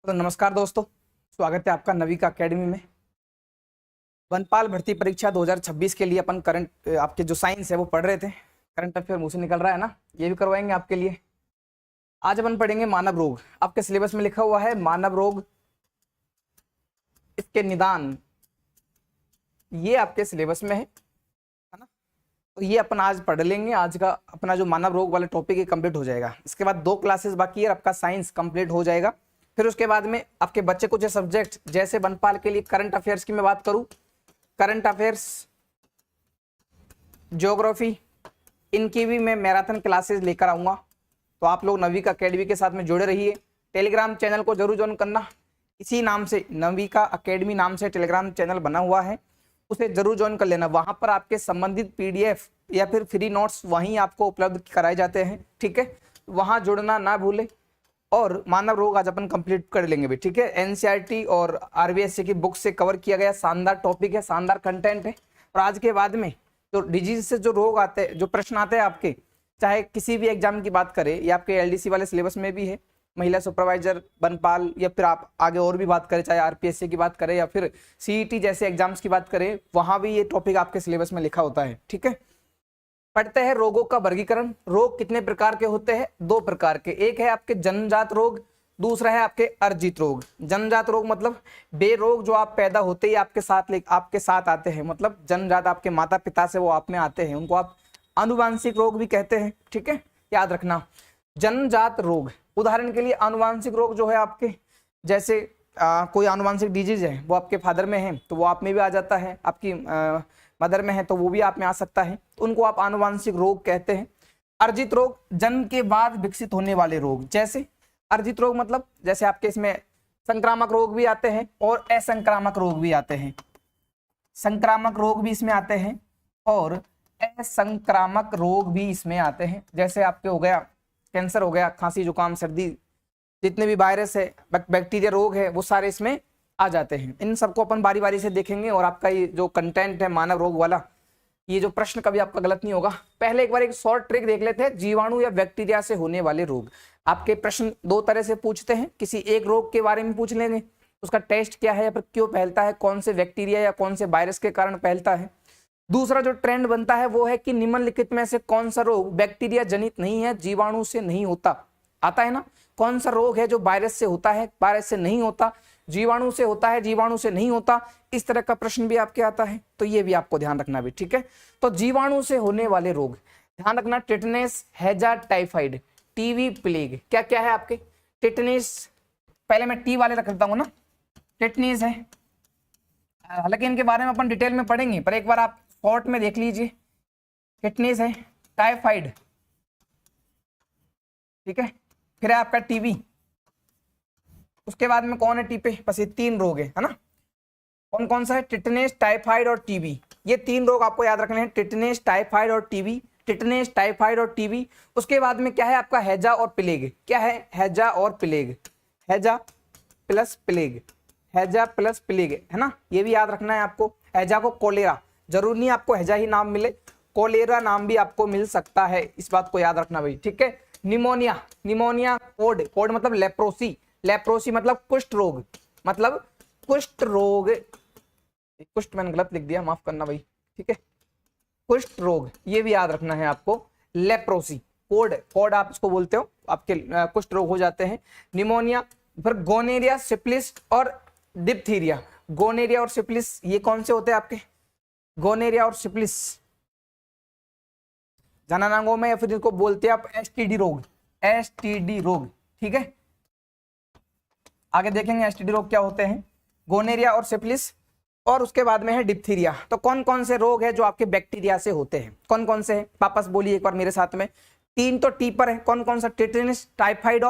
तो नमस्कार दोस्तों, स्वागत है आपका नविका अकेडमी में। वनपाल भर्ती परीक्षा 2026 के लिए अपन करंट आपके जो साइंस है वो पढ़ रहे थे। करंट अफेयर मुंह से निकल रहा है ना, ये भी करवाएंगे आपके लिए। आज अपन पढ़ेंगे मानव रोग। आपके सिलेबस में लिखा हुआ है मानव रोग, इसके निदान, ये आपके सिलेबस में है ना। तो ये अपन आज पढ़ लेंगे। आज का अपना जो मानव रोग वाला टॉपिक है कंप्लीट हो जाएगा। इसके बाद 2 क्लासेस बाकी है, आपका साइंस कंप्लीट हो जाएगा। फिर उसके बाद में आपके बच्चे को जो सब्जेक्ट, जैसे वनपाल के लिए करंट अफेयर्स की मैं बात करूं, करंट अफेयर्स, ज्योग्राफी, इनकी भी मैं मैराथन क्लासेस लेकर आऊंगा। तो आप लोग नविका अकेडमी के साथ में जुड़े रहिए। टेलीग्राम चैनल को जरूर ज्वाइन करना, इसी नाम से नविका अकेडमी नाम से टेलीग्राम चैनल बना हुआ है, उसे जरूर ज्वाइन कर लेना। वहां पर आपके संबंधित पीडीएफ या फिर फ्री नोट्स वहीं आपको उपलब्ध कराए जाते हैं, ठीक है। वहां जुड़ना ना भूले। और मानव रोग आज अपन कंप्लीट कर लेंगे भी, ठीक है। एनसीईआरटी और आरबीएससी की बुक से कवर किया गया शानदार टॉपिक है, शानदार कंटेंट है। और आज के बाद में तो डिजीज से जो रोग आते हैं, जो प्रश्न आते हैं आपके, चाहे किसी भी एग्जाम की बात करें, या आपके एलडीसी वाले सिलेबस में भी है, महिला सुपरवाइजर, वनपाल, या फिर आप आगे और भी बात करें, चाहे आरपीएससी की बात करें या फिर सीईटी जैसे एग्जाम्स की बात करें, वहां भी ये टॉपिक आपके सिलेबस में लिखा होता है, ठीक है। पढ़ते हैं रोगों का वर्गीकरण। रोग कितने प्रकार के होते हैं? 2 प्रकार के। एक है आपके जन्मजात रोग, दूसरा है आपके अर्जित रोग। जन्मजात रोग मतलब बे रोग जो आप पैदा होते ही आपके साथ आते हैं, मतलब जन्मजात आपके माता पिता से वो आप में आते हैं, उनको आप आनुवांशिक रोग भी कहते हैं, ठीक है। याद रखना, जन्मजात रोग, उदाहरण के लिए आनुवांशिक रोग जो है आपके, जैसे कोई आनुवांशिक डिजीज है वो आपके फादर में है तो वो आप में भी आ जाता है, आपकी मदर में है तो वो भी आप में आ सकता है, तो उनको आप आनुवांशिक रोग कहते हैं। अर्जित रोग, जन्म के बाद विकसित होने वाले रोग। जैसे अर्जित रोग मतलब जैसे आपके इसमें संक्रामक रोग भी आते हैं और असंक्रामक रोग भी आते हैं। संक्रामक रोग भी इसमें आते हैं और असंक्रामक रोग भी इसमें आते हैं। जैसे आपके हो गया कैंसर, हो गया खांसी जुकाम सर्दी, जितने भी वायरस है, बैक्टीरिया रोग है, वो सारे इसमें आ जाते हैं। इन सबको अपन बारी बारी से देखेंगे। और आपका ये जो कंटेंट है मानव रोग वाला, ये जो प्रश्न कभी आपका गलत नहीं होगा। पहले एक बार एक शॉर्ट ट्रिक देख लेते हैं, जीवाणु या बैक्टीरिया से होने वाले रोग। आपके प्रश्न 2 तरह से पूछते हैं, किसी एक रोग के बारे में पूछ लेंगे, उसका टेस्ट क्या है या फिर क्यों फैलता है, कौन से बैक्टीरिया या कौन से वायरस के कारण फैलता है। दूसरा जो ट्रेंड बनता है वो है कि निम्नलिखित में से कौन सा रोग बैक्टीरिया जनित नहीं है, जीवाणु से नहीं होता। आता है ना, कौन सा रोग है जो वायरस से होता है, वायरस से नहीं होता, जीवाणु से होता है, जीवाणु से नहीं होता। इस तरह का प्रश्न भी आपके आता है, तो ये भी आपको ध्यान रखना भी, ठीक है। तो जीवाणु से होने वाले रोग ध्यान रखना, टिटनेस, हैजा, टाइफाइड, टीबी, प्लेग। क्या क्या है आपके? टिटनेस, पहले मैं टी वाले रख देता हूं ना, टिटनेस है, हालांकि इनके बारे में अपन डिटेल में पढ़ेंगे, पर एक बार आप शॉर्ट में देख लीजिए। टिटनेस है, टाइफाइड, ठीक है, फिर है आपका टीबी, उसके बाद में कौन है टीपे, बस ये 3 रोग है ना। कौन कौन सा है? टिटनेस, टाइफाइड और टीबी। ये 3 रोग आपको याद रखने हैं, टिटनेस, टाइफाइड और टीबी, टिटनेस, टाइफाइड और टीबी। उसके बाद में क्या है आपका? हैजा और प्लेग। क्या है? हैजा और प्लेग, हैजा प्लस प्लेग, हैजा प्लस प्लेग, है ना, ये भी याद रखना है आपको। हैजा को कोलेरा, जरूर नहीं आपको हैजा ही नाम मिले, कोलेरा नाम भी आपको मिल सकता है, इस बात को याद रखना भाई, ठीक है। निमोनिया, निमोनिया कोड, कोड मतलब लेप्रोसी, लेप्रोसी मतलब कुष्ठ रोग, मतलब कुष्ठ रोग, कुष्ठ मैंने गलत लिख दिया, माफ करना भाई, ठीक है। कुष्ठ रोग, ये भी याद रखना है आपको। लेप्रोसी कोड, कोड आप इसको बोलते हो, आपके कुष्ठ रोग हो जाते हैं। निमोनिया, फिर गोनेरिया, सिफिलिस और डिप्थीरिया। गोनेरिया और सिफिलिस ये कौन से होते हैं आपके? गोनेरिया और सिफिलिस जननांगों में, या फिर इनको बोलते हैं आप एसटीडी रोग, एसटीडी रोग, ठीक है। आगे देखेंगे एसटीडी रोग क्या होते हैं, गोनेरिया और सिफिलिस, और उसके बाद में है डिप्थीरिया। तो कौन कौन से रोग है जो आपके बैक्टीरिया से होते हैं? कौन कौन से हैं? वापस बोलिए एक बार मेरे साथ में। 3 तो टी पर है, कौन कौन सा? टिटनेस, टाइफाइड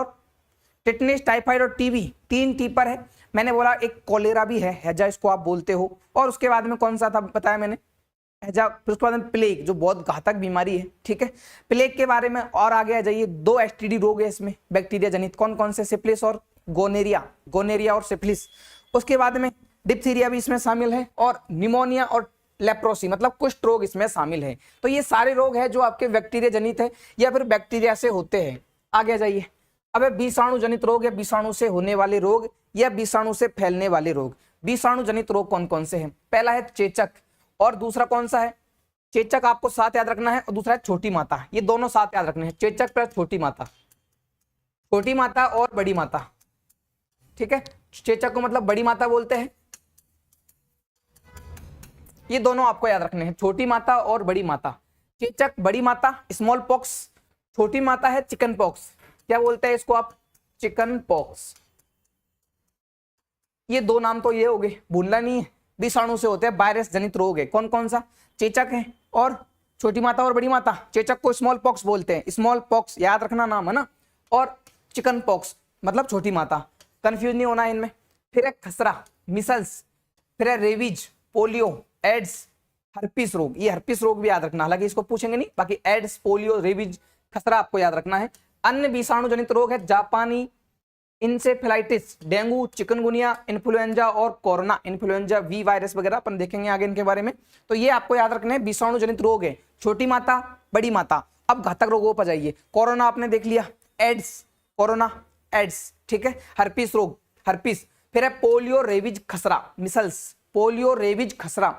और टीबी, 3 टी पर है। मैंने बोला एक कोलेरा भी है, हैजा इसको आप बोलते हो, और उसके बाद में कौन सा था बताया मैंने? हैजा, फिर उसके बाद में प्लेग जो बहुत घातक बीमारी है, ठीक है। प्लेग के बारे में और आगे आ जाइए। 2 एसटीडी रोग है इसमें बैक्टीरिया जनित, कौन कौन से? सिफिलिस और गोनेरिया, गोनेरिया और सिफिलिस। उसके बाद में डिप्थीरिया भी इसमें शामिल है, और निमोनिया और लेप्रोसी मतलब कुष्ठ रोग इसमें शामिल है। तो ये सारे रोग हैं जो आपके बैक्टीरिया जनित है या फिर बैक्टीरिया से होते हैं। आगे जाइए। अब विषाणु जनित रोग या विषाणु से होने वाले रोग, या विषाणु से फैलने वाले रोग। विषाणु जनित रोग कौन कौन से हैं? पहला है चेचक और दूसरा कौन सा है? चेचक आपको साथ याद रखना है और दूसरा है छोटी माता। ये दोनों साथ याद रखने हैं, चेचक प्लस छोटी माता, छोटी माता और बड़ी माता। ठीक है, चेचक को मतलब बड़ी माता बोलते हैं। ये दोनों आपको याद रखने हैं, छोटी माता और बड़ी माता। चेचक बड़ी माता स्मॉल पॉक्स, छोटी माता है चिकन पॉक्स। क्या बोलते हैं इसको आप? Chicken pox. ये दो नाम तो ये हो गए, भूलना नहीं है। विषाणु से होते हैं, वायरस जनित रोग है। कौन कौन सा? चेचक है और छोटी माता और बड़ी माता। चेचक को स्मॉल पॉक्स बोलते हैं, स्मॉल पॉक्स याद रखना नाम है ना। और चिकन पॉक्स मतलब छोटी माता, कंफ्यूज नहीं होना इनमें। फिर है खसरा मिसल्स, फिर है रेबीज, पोलियो, एड्स, हर्पिस रोग। ये हर्पिस रोग भी याद रखना, हालांकि इसको पूछेंगे नहीं, बाकी एड्स, पोलियो, रेबीज, खसरा आपको याद रखना है। अन्य विषाणु जनित रोग है जापानी इंसेफेलाइटिस, डेंगू, चिकनगुनिया, इन्फ्लुएंजा और कोरोना। इन्फ्लुएंजा वी वायरस वगैरह अपन देखेंगे आगे इनके बारे में। तो ये आपको याद रखना है, विषाणु जनित रोग है, छोटी माता बड़ी माता। अब घातक रोगों पर जाइए। कोरोना आपने देख लिया, एड्स, कोरोना, एड्स, ठीक है। हर्पिस रोग, हर्पिस। फिर है पोलियो, रेबीज, खसरा, मिसल्स, पोलियो, रेबीज, खसरा,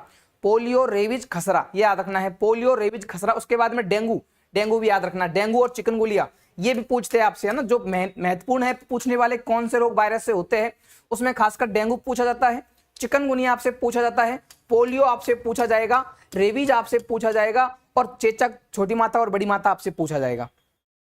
पोलियो, रेबीज, खसरा, ये याद रखना है, पोलियो, रेबीज, खसरा। उसके बाद में डेंगू, डेंगू भी याद रखना, डेंगू और चिकनगुनिया। ये भी पूछते हैं आपसे, है ना, जो महत्वपूर्ण है पूछने वाले कौन से रोग वायरस से होते हैं, उसमें खासकर डेंगू पूछा जाता है, चिकनगुनिया आपसे पूछा जाता है, पोलियो आपसे पूछा जाएगा, रेबीज आपसे पूछा जाएगा और चेचक छोटी माता और बड़ी माता आपसे पूछा जाएगा।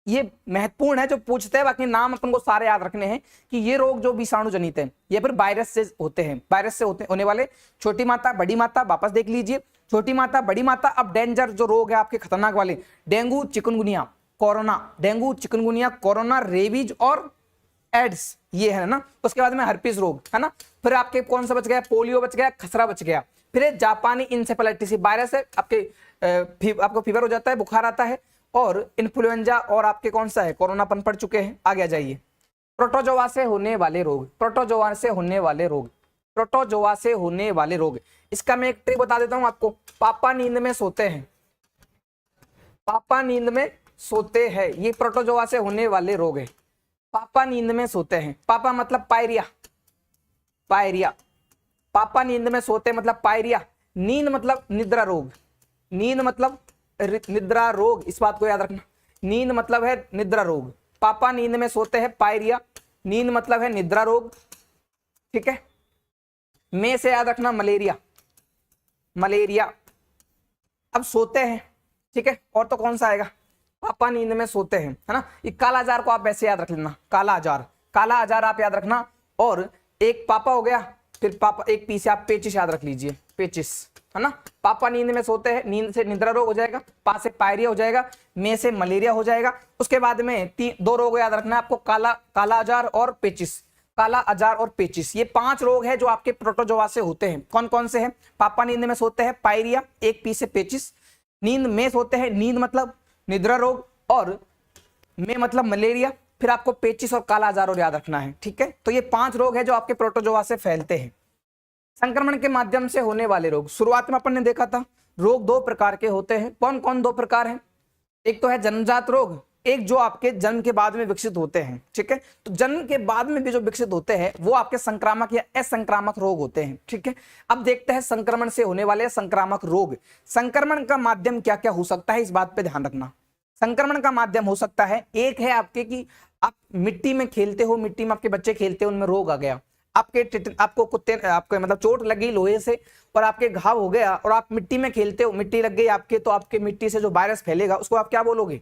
ये महत्वपूर्ण है जो पूछते हैं, बाकी नाम अपन को सारे याद रखने हैं कि ये रोग जो विषाणु जनित है ये फिर वायरस से होते हैं, वायरस से होने वाले। छोटी माता बड़ी माता वापस देख लीजिए, छोटी माता बड़ी माता। अब डेंजर जो रोग है आपके खतरनाक वाले, dengue, chikungunya, corona, dengue, chikungunya, corona, rabies और एड्स, ये है ना। उसके बाद में हर्पिस रोग, है ना। फिर आपके कौन सा बच गया? पोलियो बच गया, खसरा बच गया। फिर जापानी इंसेफेलाइटिस वायरस है, आपको फीवर हो जाता है, बुखार आता है। और इन्फ्लुएंजा और आपके कौन सा है? कोरोना अपन पढ़ चुके हैं। आगे आ जाइए। प्रोटोजोआ से होने वाले रोग, प्रोटोजोआ से होने वाले रोग, प्रोटोजोआ से होने वाले रोग। इसका मैं एक ट्रिक बता देता हूं आपको। पापा नींद में सोते हैं, पापा नींद में सोते हैं, ये प्रोटोजोआ से होने वाले रोग है। पापा नींद में सोते हैं, पापा मतलब पायरिया, पायरिया। पापा नींद में सोते मतलब पायरिया। नींद मतलब निद्रा रोग, नींद मतलब निद्रा रोग, इस बात को याद रखना। नींद मतलब है निद्रा रोग। पापा नींद में सोते हैं, पायरिया। नींद मतलब है निद्रा रोग, ठीक है। में से याद रखना मलेरिया, मलेरिया। अब सोते हैं, ठीक है। और तो कौन सा आएगा? पापा नींद में सोते हैं, है ना। ये काला अजार को आप वैसे याद रख लेना, काला अजार, काला अजार आप याद रखना। और एक पापा हो गया, फिर पापा एक पी से आप पेचिस याद रख लीजिए, पेचिस, है ना। पापा नींद में सोते हैं, नींद से निद्रा रोग हो जाएगा, पा से पायरिया हो जाएगा, में से मलेरिया हो जाएगा। उसके बाद में दो रोग याद रखना है आपको, काला अजार और पेचिस, काला अजार और पेचिस। ये 5 रोग है जो आपके प्रोटोजोआ से होते हैं। कौन कौन से हैं? पापा नींद में सोते हैं, पायरिया, एक पी से पेचिस। नींद में सोते हैं, नींद मतलब निद्रा रोग, और में मतलब मलेरिया। फिर आपको पेचिस और काला अजार और याद रखना है, ठीक है। तो ये 5 रोग है जो आपके प्रोटोजोआ से फैलते हैं। संक्रमण के माध्यम से होने वाले रोग, शुरुआत में अपन ने देखा था रोग 2 प्रकार के होते हैं। कौन कौन 2 प्रकार हैं? एक तो है जन्मजात रोग, एक जो आपके जन्म के बाद में विकसित होते हैं, ठीक है। तो जन्म के बाद में भी जो विकसित होते हैं वो आपके संक्रामक या असंक्रामक रोग होते हैं, ठीक है। अब देखते हैं संक्रमण से होने वाले संक्रामक रोग। संक्रमण का माध्यम क्या क्या हो सकता है, इस बात पे ध्यान रखना। संक्रमण का माध्यम हो सकता है, एक है आपके कि आप मिट्टी में खेलते हो, मिट्टी में आपके बच्चे खेलते हो, उनमें रोग आ गया, आपको कुत्ते आपको मतलब चोट लगी लोहे से और आपके घाव हो गया, और आप मिट्टी में खेलते हो, मिट्टी लग गई आपके, तो आपके मिट्टी से जो वायरस फैलेगा उसको आप क्या बोलोगे?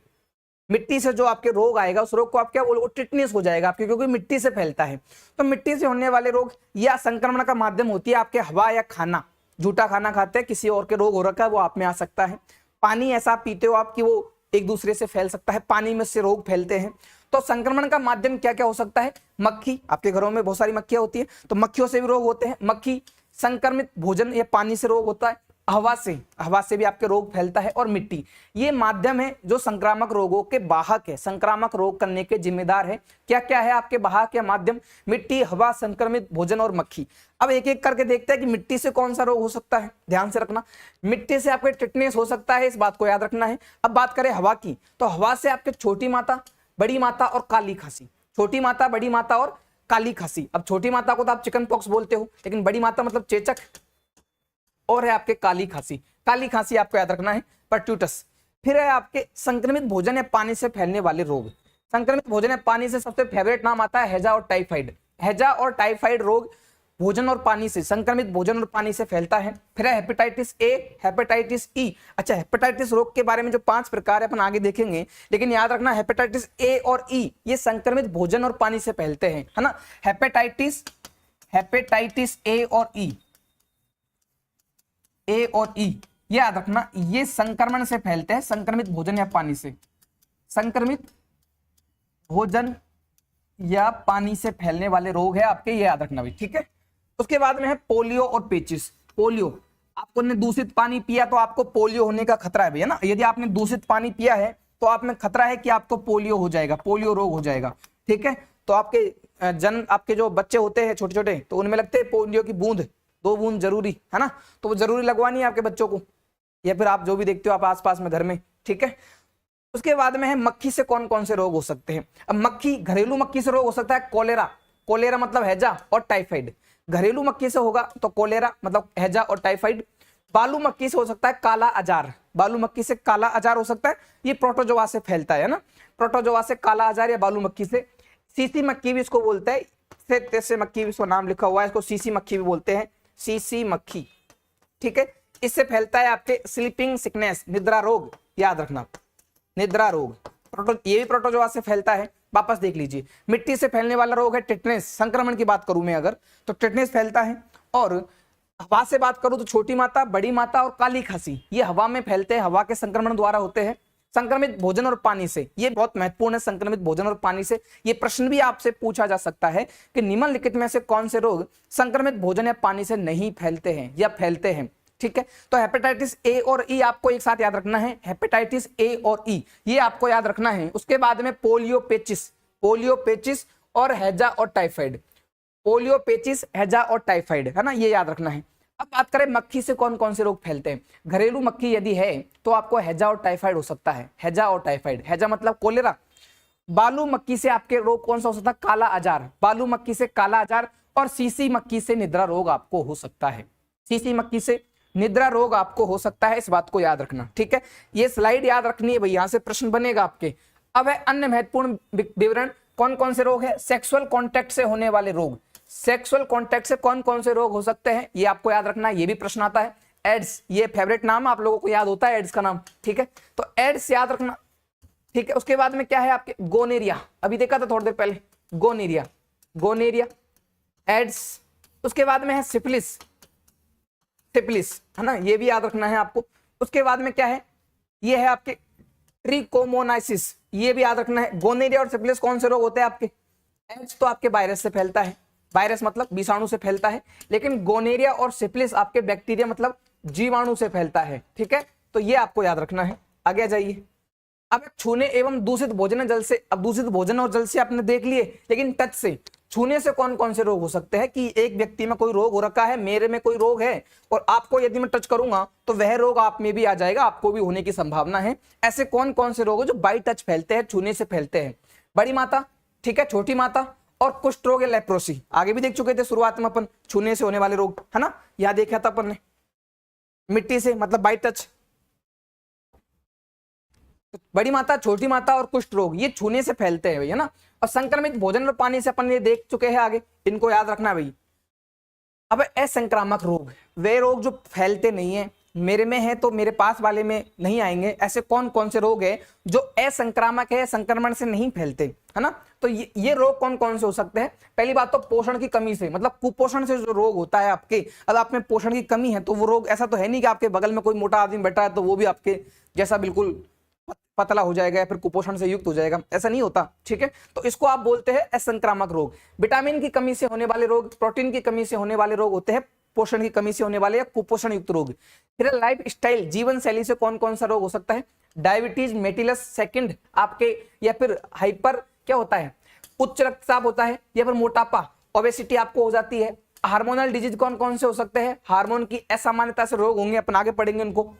मिट्टी से जो आपके रोग आएगा उस रोग को आप क्या बोलोगे? टिटनेस हो जाएगा आपके, क्योंकि मिट्टी से फैलता है। तो मिट्टी से होने वाले रोग या संक्रमण का माध्यम होती है आपके हवा या खाना, झूठा खाना खाते हैं, किसी और के रोग हो रखा है वो आप में आ सकता है। पानी ऐसा पीते हो आप कि वो एक दूसरे से फैल सकता है, पानी में से रोग फैलते हैं। तो संक्रमण का माध्यम क्या क्या हो सकता है? मक्खी, आपके घरों में बहुत सारी मक्खियां होती है, तो मक्खियों से भी रोग होते हैं। मक्खी, संक्रमित भोजन या पानी से रोग होता है, हवा से भी आपके रोग फैलता है, और मिट्टी। ये माध्यम है जो संक्रामक रोगों के वाहक है, संक्रामक रोग करने के जिम्मेदार है। क्या क्या है आपके वाहक या माध्यम? मिट्टी, हवा, संक्रमित भोजन और मक्खी। अब एक एक करके देखते हैं कि मिट्टी से कौन सा रोग हो सकता है। ध्यान से रखना, मिट्टी से आपके टिटनेस हो सकता है, इस बात को याद रखना है। अब बात करें हवा की, तो हवा से आपके छोटी माता, बड़ी माता और काली खांसी, छोटी माता, बड़ी माता और काली खांसी। अब छोटी माता को तो आप चिकन पॉक्स बोलते हो, लेकिन बड़ी माता मतलब चेचक, और है आपके काली खांसी। काली खांसी आपको याद रखना है, पर्ट्यूटस। फिर है आपके संक्रमित भोजन या पानी से फैलने वाले रोग। संक्रमित भोजन या पानी से सबसे फेवरेट नाम आता है हैजा और टाइफाइड। हैजा और टाइफाइड रोग भोजन और पानी से, संक्रमित भोजन और पानी से फैलता है। फिर है हेपेटाइटिस ए, हेपेटाइटिस ई। अच्छा, हेपेटाइटिस रोग के बारे में जो 5 प्रकार है अपन आगे देखेंगे, लेकिन याद रखना हेपेटाइटिस ए और ई ये संक्रमित भोजन और पानी से फैलते हैं, है ना। हेपेटाइटिस ए और ई, ए और ई ये याद रखना, ये संक्रमण से फैलते हैं, संक्रमित भोजन या पानी से, संक्रमित भोजन या पानी से फैलने वाले रोग है आपके, ये याद रखना भाई, ठीक है। उसके बाद में है पोलियो और पेचिस। पोलियो, आपको ने दूषित पानी पिया तो आपको पोलियो होने का खतरा है भैया ना। यदि आपने दूषित पानी पिया है तो आप में खतरा है कि आपको पोलियो हो जाएगा, पोलियो रोग हो जाएगा, ठीक है। तो आपके जो बच्चे होते हैं छोटे छोटे, तो उनमें लगते हैं पोलियो की बूंद, 2 बूंद जरूरी है ना, तो वो जरूरी लगवानी है आपके बच्चों को, या फिर आप जो भी देखते हो आप आसपास में घर में, ठीक है। उसके बाद में है मक्खी से कौन कौन से रोग हो सकते हैं। अब मक्खी, घरेलू मक्खी से रोग हो सकता है कोलेरा, कोलेरा मतलब हैजा और टाइफाइड। घरेलू मक्खी से होगा तो कोलेरा मतलब हैजा और टाइफाइड। बालू मक्खी से हो सकता है काला अजार, बालू मक्खी से काला अजार हो सकता है, ये प्रोटोजोआ से फैलता है ना, प्रोटोजोआ से काला अजार या बालू मक्खी से। सीसी मक्खी भी इसको बोलते हैं, से मक्खी भी इसको नाम लिखा हुआ है, इसको सीसी मक्खी भी बोलते हैं, सीसी मक्खी, ठीक है। इससे फैलता है आपके स्लीपिंग सिकनेस, निद्रा रोग, याद रखना निद्रा रोग, ये भी प्रोटोजोआ से फैलता है। वापस देख लीजिए, मिट्टी से फैलने वाला रोग है टिटनेस, संक्रमण की बात करूं मैं अगर तो टिटनेस फैलता है। और हवा से बात करूं तो छोटी माता, बड़ी माता और काली खांसी ये हवा में फैलते हैं, हवा के संक्रमण द्वारा होते हैं। संक्रमित भोजन और पानी से, ये बहुत महत्वपूर्ण है, संक्रमित भोजन और पानी से। ये प्रश्न भी आपसे पूछा जा सकता है कि निम्नलिखित में से कौन से रोग संक्रमित भोजन या पानी से नहीं फैलते हैं या फैलते हैं, ठीक है। तो हेपेटाइटिस ए और ई आपको एक साथ याद रखना है, हेपेटाइटिस ए और ई ये आपको याद रखना है। उसके बाद में पोलियो पेचिस, पोलियो पेचिस और हैजा और टाइफाइड, पोलियो पेचिस, हैजा और टाइफाइड, है ना, ये याद रखना है। अब बात करें मक्खी से कौन कौन से रोग फैलते हैं। घरेलू मक्खी यदि है तो आपको हैजा और टाइफाइड हो सकता है, हैजा और टाइफाइड, हैजा मतलब कोलेरा। बालू मक्खी से आपके रोग कौन सा हो सकता है, काला अजार, बालू मक्खी से काला अजार। और सीसी मक्खी से निद्रा रोग आपको हो सकता है, सीसी मक्खी से निद्रा रोग आपको हो सकता है, इस बात को याद रखना, ठीक है। ये स्लाइड याद रखनी है भाई, यहां से प्रश्न बनेगा आपके। अब है अन्य महत्वपूर्ण विवरण, कौन कौन से रोग है। सेक्सुअल कॉन्टैक्ट से होने वाले रोग, सेक्सुअल कॉन्टैक्ट से कौन कौन से रोग हो सकते हैं ये आपको याद रखना है, ये भी प्रश्न आता है। एड्स, ये फेवरेट नाम आप लोगों को याद होता है एड्स का नाम, ठीक है, तो एड्स याद रखना, ठीक है। उसके बाद में क्या है आपके गोनेरिया, अभी देखा था थोड़ी देर पहले, गोनेरिया, गोनेरिया, एड्स। उसके बाद में है सिफिलिस, सिफिलिस, है ना, ये भी याद रखना है आपको। उसके बाद में क्या है, ये है आपके ट्रिकोमोनाइसिस, ये भी याद रखना है। गोनेरिया और सिफिलिस कौन से रोग होते हैं आपके। एड्स तो आपके वायरस से फैलता है, वायरस मतलब विषाणु से फैलता है, लेकिन गोनेरिया और सिफिलिस आपके बैक्टीरिया मतलब जीवाणु से फैलता है, ठीक है। तो ये आपको याद रखना है। आगे जाइए। अब छूने एवं दूषित भोजन जल से, अब दूषित भोजन और जल से आपने देख लिए, लेकिन टच से, छूने से कौन कौन से रोग हो सकते हैं कि एक व्यक्ति में कोई रोग हो रखा है, मेरे में कोई रोग है और आपको यदि मैं टच करूंगा तो वह रोग आप में भी आ जाएगा, आपको भी होने की संभावना है। ऐसे कौन कौन से रोग है जो बाई टच फैलते हैं, छूने से फैलते हैं। बड़ी माता, ठीक है, छोटी माता और कुष्ठ रोग या लेप्रोसी, आगे भी देख चुके थे शुरुआत में अपन, छूने से होने वाले रोग, है ना, यहां देखा था अपन ने। मिट्टी से मतलब बाई टच, बड़ी माता, छोटी माता और कुष्ठ रोग ये छूने से फैलते हैं भैया ना। और संक्रमित भोजन और पानी से अपन ये देख चुके हैं आगे, इनको याद रखना भाई। अब असंक्रामक रोग, वे रोग जो फैलते नहीं है, मेरे में है तो मेरे पास वाले में नहीं आएंगे। ऐसे कौन कौन से रोग है जो असंक्रामक है, संक्रमण से नहीं फैलते, है ना। तो ये रोग कौन कौन से हो सकते हैं। पहली बात तो पोषण की कमी से, मतलब कुपोषण से जो रोग होता है आपके, अगर आप में पोषण की कमी है तो वो रोग, ऐसा तो है नहीं कि आपके बगल में कोई मोटा आदमी बैठा है तो वो भी आपके जैसा बिल्कुल पतला हो जाएगा या फिर कुपोषण से युक्त हो जाएगा, ऐसा नहीं होता, ठीक है। तो इसको आप बोलते हैं असंक्रामक रोग। विटामिन की कमी से होने वाले रोग, प्रोटीन की कमी से होने वाले रोग होते हैं पोषण की कमी से होने वाले या कुपोषण युक्त रोग। फिर लाइफ स्टाइल, जीवन शैली से कौन कौन सा रोग हो सकता है। डायबिटीज मेटिलस सेकंड आपके, या फिर हाइपर क्या होता है, उच्च रक्तचाप होता है, या फिर मोटापा, ओबेसिटी आपको हो जाती है। हार्मोनल डिजीज कौन कौन से हो सकते हैं, हार्मोन की असामान्यता से रोग होंगे, अपन आगे पढ़ेंगे उनको।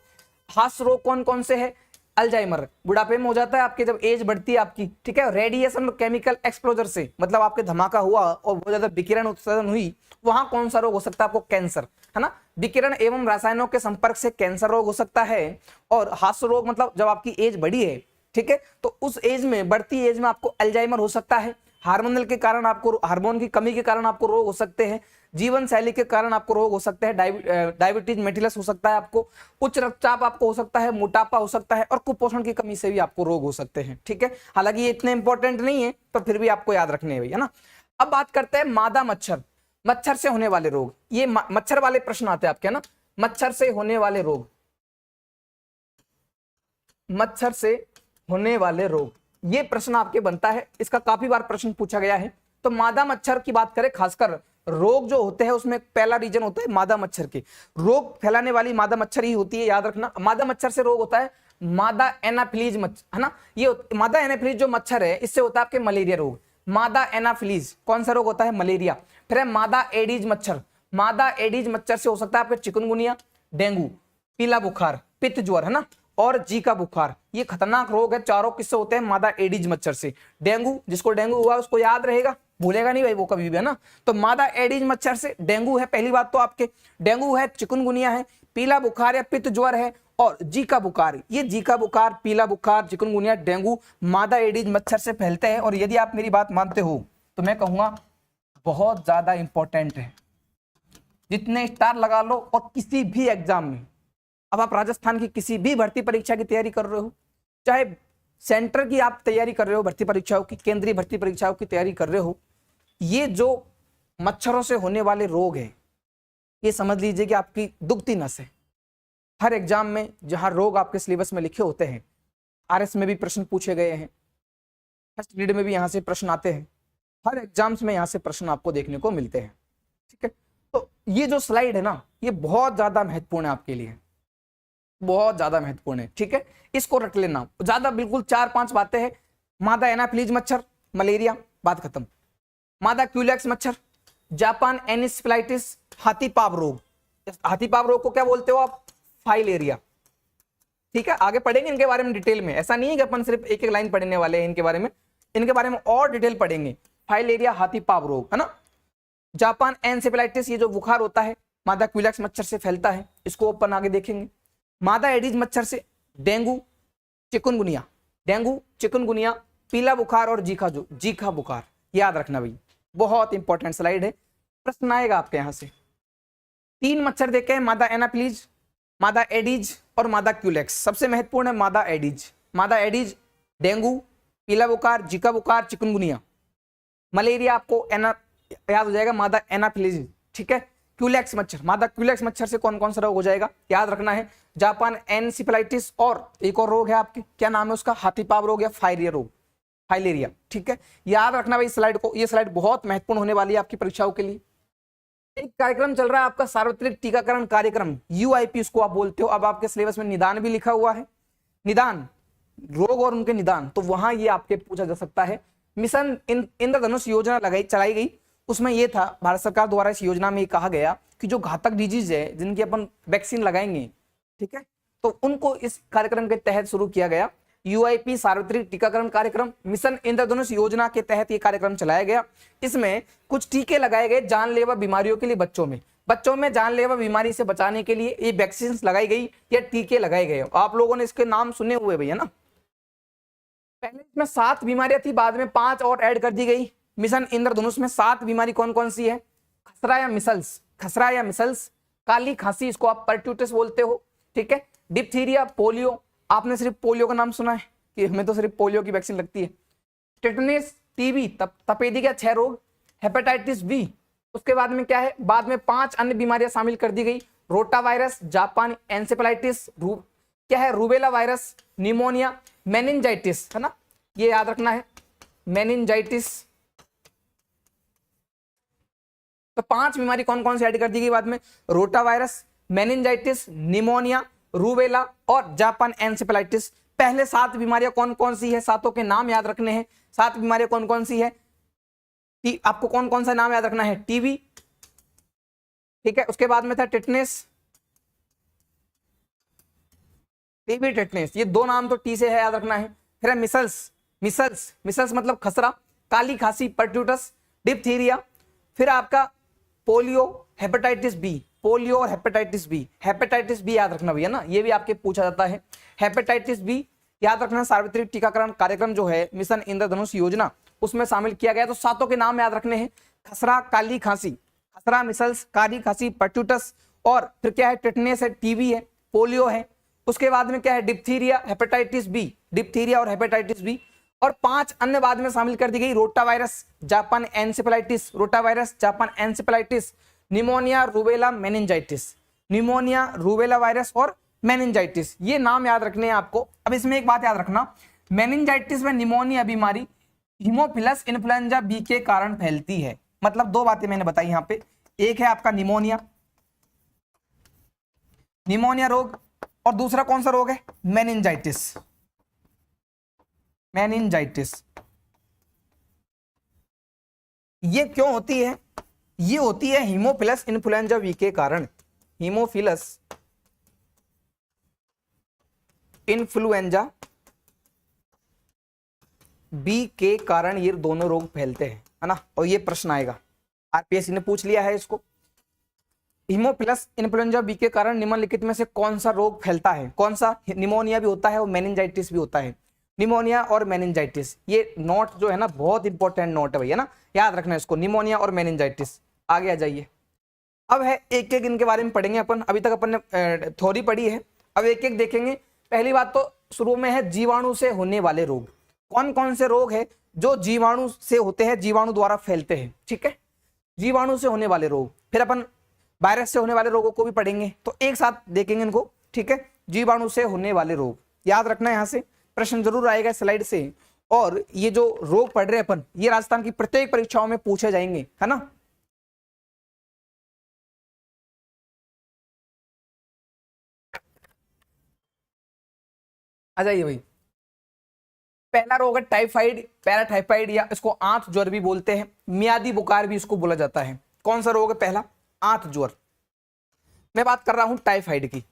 हास रोग कौन कौन से है, अल्जाइमर बुढ़ापे में हो जाता है आपके, जब एज बढ़ती है आपकी, ठीक है। रेडिएशन और केमिकल एक्सपोजर से, मतलब आपके धमाका हुआ और बहुत ज्यादा विकिरण उत्सर्जन हुई, वहां कौन सा रोग हो सकता है आपको? कैंसर, है ना। विकिरण एवं रसायनों के संपर्क से कैंसर रोग हो सकता है। और हास्य रोग मतलब जब आपकी एज बढ़ी है, ठीक है, तो उस एज में, बढ़ती एज में आपको अल्जाइमर हो सकता है। हार्मोनल के कारण आपको, हार्मोन की कमी के कारण आपको रोग हो सकते हैं। जीवन शैली के कारण आपको रोग हो सकते हैं, डायबिटीज मेटिलस हो सकता है आपको, उच्च रक्तचाप आपको हो सकता है, मोटापा हो सकता है, और कुपोषण की कमी से भी आपको रोग हो सकते हैं, ठीक है। हालांकि ये इतने इंपॉर्टेंट नहीं है, पर फिर भी आपको याद रखने हैं, है ना। अब बात करते हैं मादा मच्छर, मच्छर से होने वाले रोग। ये मच्छर वाले प्रश्न आते हैं आपके, है ना। मच्छर से होने वाले रोग, मच्छर से होने वाले रोग, ये प्रश्न आपके बनता है, इसका काफी बार प्रश्न पूछा गया है। तो मादा मच्छर की बात करें, खासकर रोग जो होते हैं उसमें पहला रीजन होता है मादा मच्छर के। रोग फैलाने वाली मादा मच्छर ही होती है, याद रखना। मादा मच्छर से रोग होता है मादा एनाफिलीज मच्छर, है ना। ये मादा एनाफिलीज जो मच्छर है, इससे होता है आपके मलेरिया रोग। मादा एनाफिलीज कौन सा रोग होता है? मलेरिया। फिर है मादा एडीज मच्छर, मादा एडीज मच्छर से हो सकता है आपके चिकनगुनिया, डेंगू, पीला बुखार, पित्त ज्वर, है ना, और जीका बुखार। ये खतरनाक रोग है, चारों किससे होते हैं? मादा एडीज मच्छर से। डेंगू, जिसको डेंगू हुआ उसको याद रहेगा, भूलेगा नहीं भाई वो कभी भी, है ना। तो मादा एडीज मच्छर से डेंगू है, पहली बात तो आपके डेंगू है, चिकनगुनिया है, पीला बुखार या पित्त ज्वर है, और जीका बुखार। ये जीका बुखार, पीला बुखार, चिकनगुनिया, डेंगू मादा एडीज मच्छर से फैलते हैं। और यदि आप मेरी बात मानते हो तो मैं कहूंगा बहुत ज्यादा इंपॉर्टेंट है, जितने स्टार लगा लो। और किसी भी एग्जाम में, अब आप राजस्थान की किसी भी भर्ती परीक्षा की तैयारी कर रहे हो, चाहे सेंटर की आप तैयारी कर रहे हो, भर्ती परीक्षाओं की, केंद्रीय भर्ती परीक्षाओं की तैयारी कर रहे हो, ये जो मच्छरों से होने वाले रोग है, ये समझ लीजिए कि आपकी दुखती नस है। हर एग्जाम में जहां रोग आपके सिलेबस में लिखे होते हैं, आरएस में भी प्रश्न पूछे गए हैं, फर्स्ट ग्रेड में भी यहां से प्रश्न आते हैं, हर एग्जाम्स में यहां से प्रश्न आपको देखने को मिलते हैं, ठीक है। तो ये जो स्लाइड है ना, ये बहुत ज्यादा महत्वपूर्ण है आपके लिए, बहुत ज्यादा महत्वपूर्ण है, ठीक है। इसको रख लेना, ज्यादा बिल्कुल 4-5 बातें हैं। मादा एनाफिलीज मच्छर, मलेरिया, बात खत्म। मादा क्यूलेक्स मच्छर, जापान एनिस्फिलाइटिस, हाथी पाव रोग। हाथी पाव रोग को क्या बोलते हो आप? फाइलेरिया, ठीक है। आगे पढ़ेंगे इनके बारे में डिटेल में, ऐसा नहीं है कि अपन सिर्फ एक एक लाइन पढ़ने वाले हैं इनके बारे में और डिटेल पढ़ेंगे। फाइलेरिया, हाथी पाव रोग, है ना। जापान एनसेफेलाइटिस, ये जो बुखार होता है मादा क्यूलेक्स मच्छर से फैलता है, इसको अपन आगे देखेंगे। मादा एडीज मच्छर से डेंगू, चिकनगुनिया, डेंगू, चिकनगुनिया, पीला बुखार और जीका बुखार, याद रखना भाई, बहुत इंपॉर्टेंट स्लाइड है, प्रश्न आएगा आपके यहां से। 3 मच्छर देखे हैं, मादा एनाफिलीज, मादा एडीज और मादा क्यूलेक्स। सबसे महत्वपूर्ण है मादा एडीज। मादा एडीज डेंगू, पीला बुखार, जीका बुखार, चिकनगुनिया। मलेरिया आपको याद हो जाएगा, मादा एनाफिलीज, ठीक है। क्यूलेक्स मच्छर, मादा क्यूलेक्स मच्छर से कौन कौन सा रोग हो जाएगा, याद रखना है। जापान एनसेफेलाइटिस, और एक और रोग है आपके, क्या नाम है उसका? हाथी पाव रोग या फाइलेरिया, ठीक है। याद रखना भाई स्लाइड को, ये स्लाइड बहुत महत्वपूर्ण होने वाली है आपकी परीक्षाओं के लिए। एक कार्यक्रम चल रहा है आपका सार्वत्रिक टीकाकरण कार्यक्रम, यूआईपी उसको आप बोलते हो। अब आपके सिलेबस में निदान भी लिखा हुआ है, निदान, रोग और उनके निदान, तो वहां ये आपके पूछा जा सकता है। मिशन इंद्रधनुष योजना चलाई गई, उसमें यह था, भारत सरकार द्वारा इस योजना में कहा गया कि जो घातक डिजीज है, जिनकी अपन वैक्सीन लगाएंगे, ठीक है, तो उनको इस कार्यक्रम के तहत शुरू किया गया। यूआईपी सार्वत्रिक टीकाकरण कार्यक्रम, मिशन इंद्रधनुष योजना के तहत ये कार्यक्रम चलाया गया। इसमें कुछ टीके लगाए गए जानलेवा बीमारियों के लिए, बच्चों में जानलेवा बीमारी से बचाने के लिए ये वैक्सीन लगाई गई या टीके लगाए गए। आप लोगों ने इसके नाम सुने हुए भैया ना। पहले इसमें 7 बीमारियां थी, बाद में 5 और ऐड कर दी गई। मिशन इंद्रधनुष में 7 बीमारी कौन कौन सी है? खसरा या मिसल्स, काली खांसी, इसको आप परट्यूटिस बोलते हो, ठीक है। डिप्थीरिया, पोलियो, आपने सिर्फ पोलियो का नाम सुना है कि हमें तो सिर्फ पोलियो की वैक्सीन लगती है। टेटनस, टीबी, तपेदिक 6 रोग, हेपेटाइटिस बी। उसके बाद में क्या है? बाद में 5 अन्य बीमारियां शामिल कर दी गई। रोटा वायरस, जापान एनसेफेलाइटिस, क्या है? रूबेला वायरस, निमोनिया, मेनिंजाइटिस, है ना, ये याद रखना है, मेनिंजाइटिस। तो 5 बीमारी कौन कौन सी ऐड कर दी गई बाद में? Rota virus, meningitis, pneumonia, rubella और जापान एनसेफेलाइटिस। पहले 7 बीमारियां कौन कौन सी है, 7 के नाम याद रखने हैं। 7 बीमारियां कौन कौन सी है, आपको कौन कौन सा नाम याद रखना है? टीबी, ठीक है। उसके बाद में था टिटनेस, टीबी टेटनेस, ये दो नाम तो टी से है, याद रखना है। फिर है मिसल्स, मिसल्स मिसल्स मतलब खसरा, काली खांसी परट्यूटस, डिप्थीरिया। फिर आपका पोलियो, हेपेटाइटिस बी, पोलियो और हेपेटाइटिस बी, हेपेटाइटिस बी याद रखना भैया ना, ये भी आपके पूछा जाता है। हेपेटाइटिस बी याद रखना, सार्वत्रिक टीकाकरण कार्यक्रम जो है मिशन इंद्रधनुष योजना उसमें शामिल किया गया। तो सातों के नाम याद रखने हैं, खसरा, काली खांसी, खसरा, मिसल्स, काली खांसी, परट्यूटस, और फिर क्या है, टेटनेस है, टीबी है, पोलियो है। उसके बाद में क्या है, डिप्थीरिया, हेपेटाइटिस बी, डिप्थीरिया और हेपेटाइटिस बी। और 5 अन्य बाद में शामिल कर दी गई, rota virus, Japan encephalitis, rota virus, Japan encephalitis, pneumonia, rubella, meningitis, pneumonia, rubella virus और मेनिंजाइटिस। ये नाम याद रखने हैं आपको। अब इसमें एक बात याद रखना, मेनिंजाइटिस में निमोनिया बीमारी हीमोफिलस इन्फ्लुएंजा बी के कारण फैलती है। मतलब दो बातें मैंने बताई यहाँ पे, एक है आपका निमोनिया, निमोनिया रोग, और दूसरा कौन सा रोग है, मेनिंजाइटिस, मेनिंजाइटिस। ये क्यों होती है, ये होती है हीमोफिलस इन्फ्लुएंजा बी के कारण, हीमोफिलस इन्फ्लुएंजा बी के कारण ये दोनों रोग फैलते हैं, है ना। और ये प्रश्न आएगा, आरपीएससी ने पूछ लिया है इसको, हीमोफिलस इन्फ्लुएंजा बी के कारण निम्नलिखित में से कौन सा रोग फैलता है, कौन सा, निमोनिया भी होता है और मेनिंजाइटिस भी होता है, निमोनिया और मेनिंजाइटिस। ये नोट जो है ना बहुत इंपॉर्टेंट नोट है भैया ना, याद रखना है इसको, निमोनिया और मेनिंजाइटिस। आगे आ जाइए, अब है एक एक इनके बारे में पढ़ेंगे अपन। अभी तक अपन ने थ्योरी पढ़ी है, अब एक एक देखेंगे। पहली बात तो शुरू में है जीवाणु से होने वाले रोग, कौन कौन से रोग है जो जीवाणु से होते हैं, जीवाणु द्वारा फैलते हैं, ठीक है, जीवाणु से होने वाले रोग। फिर अपन वायरस से होने वाले रोगों को भी पढ़ेंगे, तो एक साथ देखेंगे इनको, ठीक है। जीवाणु से होने वाले रोग याद रखना है, यहां से प्रश्न जरूर आएगा स्लाइड से। और ये जो रोग पढ़ रहे हैं अपन, ये राजस्थान की प्रत्येक परीक्षाओं में पूछे जाएंगे, है ना। आ जाइए भाई, पहला रोग है टाइफाइड, पैराटाइफाइड, या इसको आंत ज्वर भी बोलते हैं, मियादी बुखार भी इसको बोला जाता है। कौन सा रोग है पहला, आंत ज्वर। मैं बात कर रहा हूं टाइफाइड की,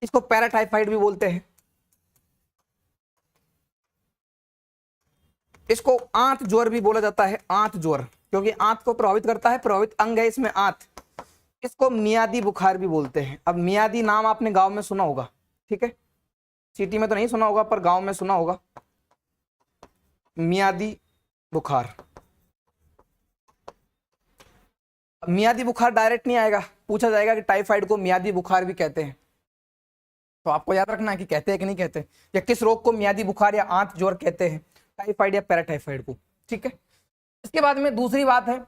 इसको पैराटाइफाइड भी बोलते हैं, इसको आंत ज्वर भी बोला जाता है, आंत ज्वर, क्योंकि आंत को प्रभावित करता है, प्रभावित अंग है इसमें आंत। इसको मियादी बुखार भी बोलते हैं। अब मियादी नाम आपने गांव में सुना होगा, ठीक है, सिटी में तो नहीं सुना होगा पर गांव में सुना होगा, मियादी बुखार। मियादी बुखार डायरेक्ट नहीं आएगा, पूछा जाएगा कि टाइफाइड को मियादी बुखार भी कहते हैं, तो आपको याद रखना है कि कहते हैं कि नहीं कहते, या किस रोग को मियादी बुखार या आंत ज्वर कहते हैं, टाइफाइड या पैराटाइफाइड को, ठीक है। इसके बाद में दूसरी बात है,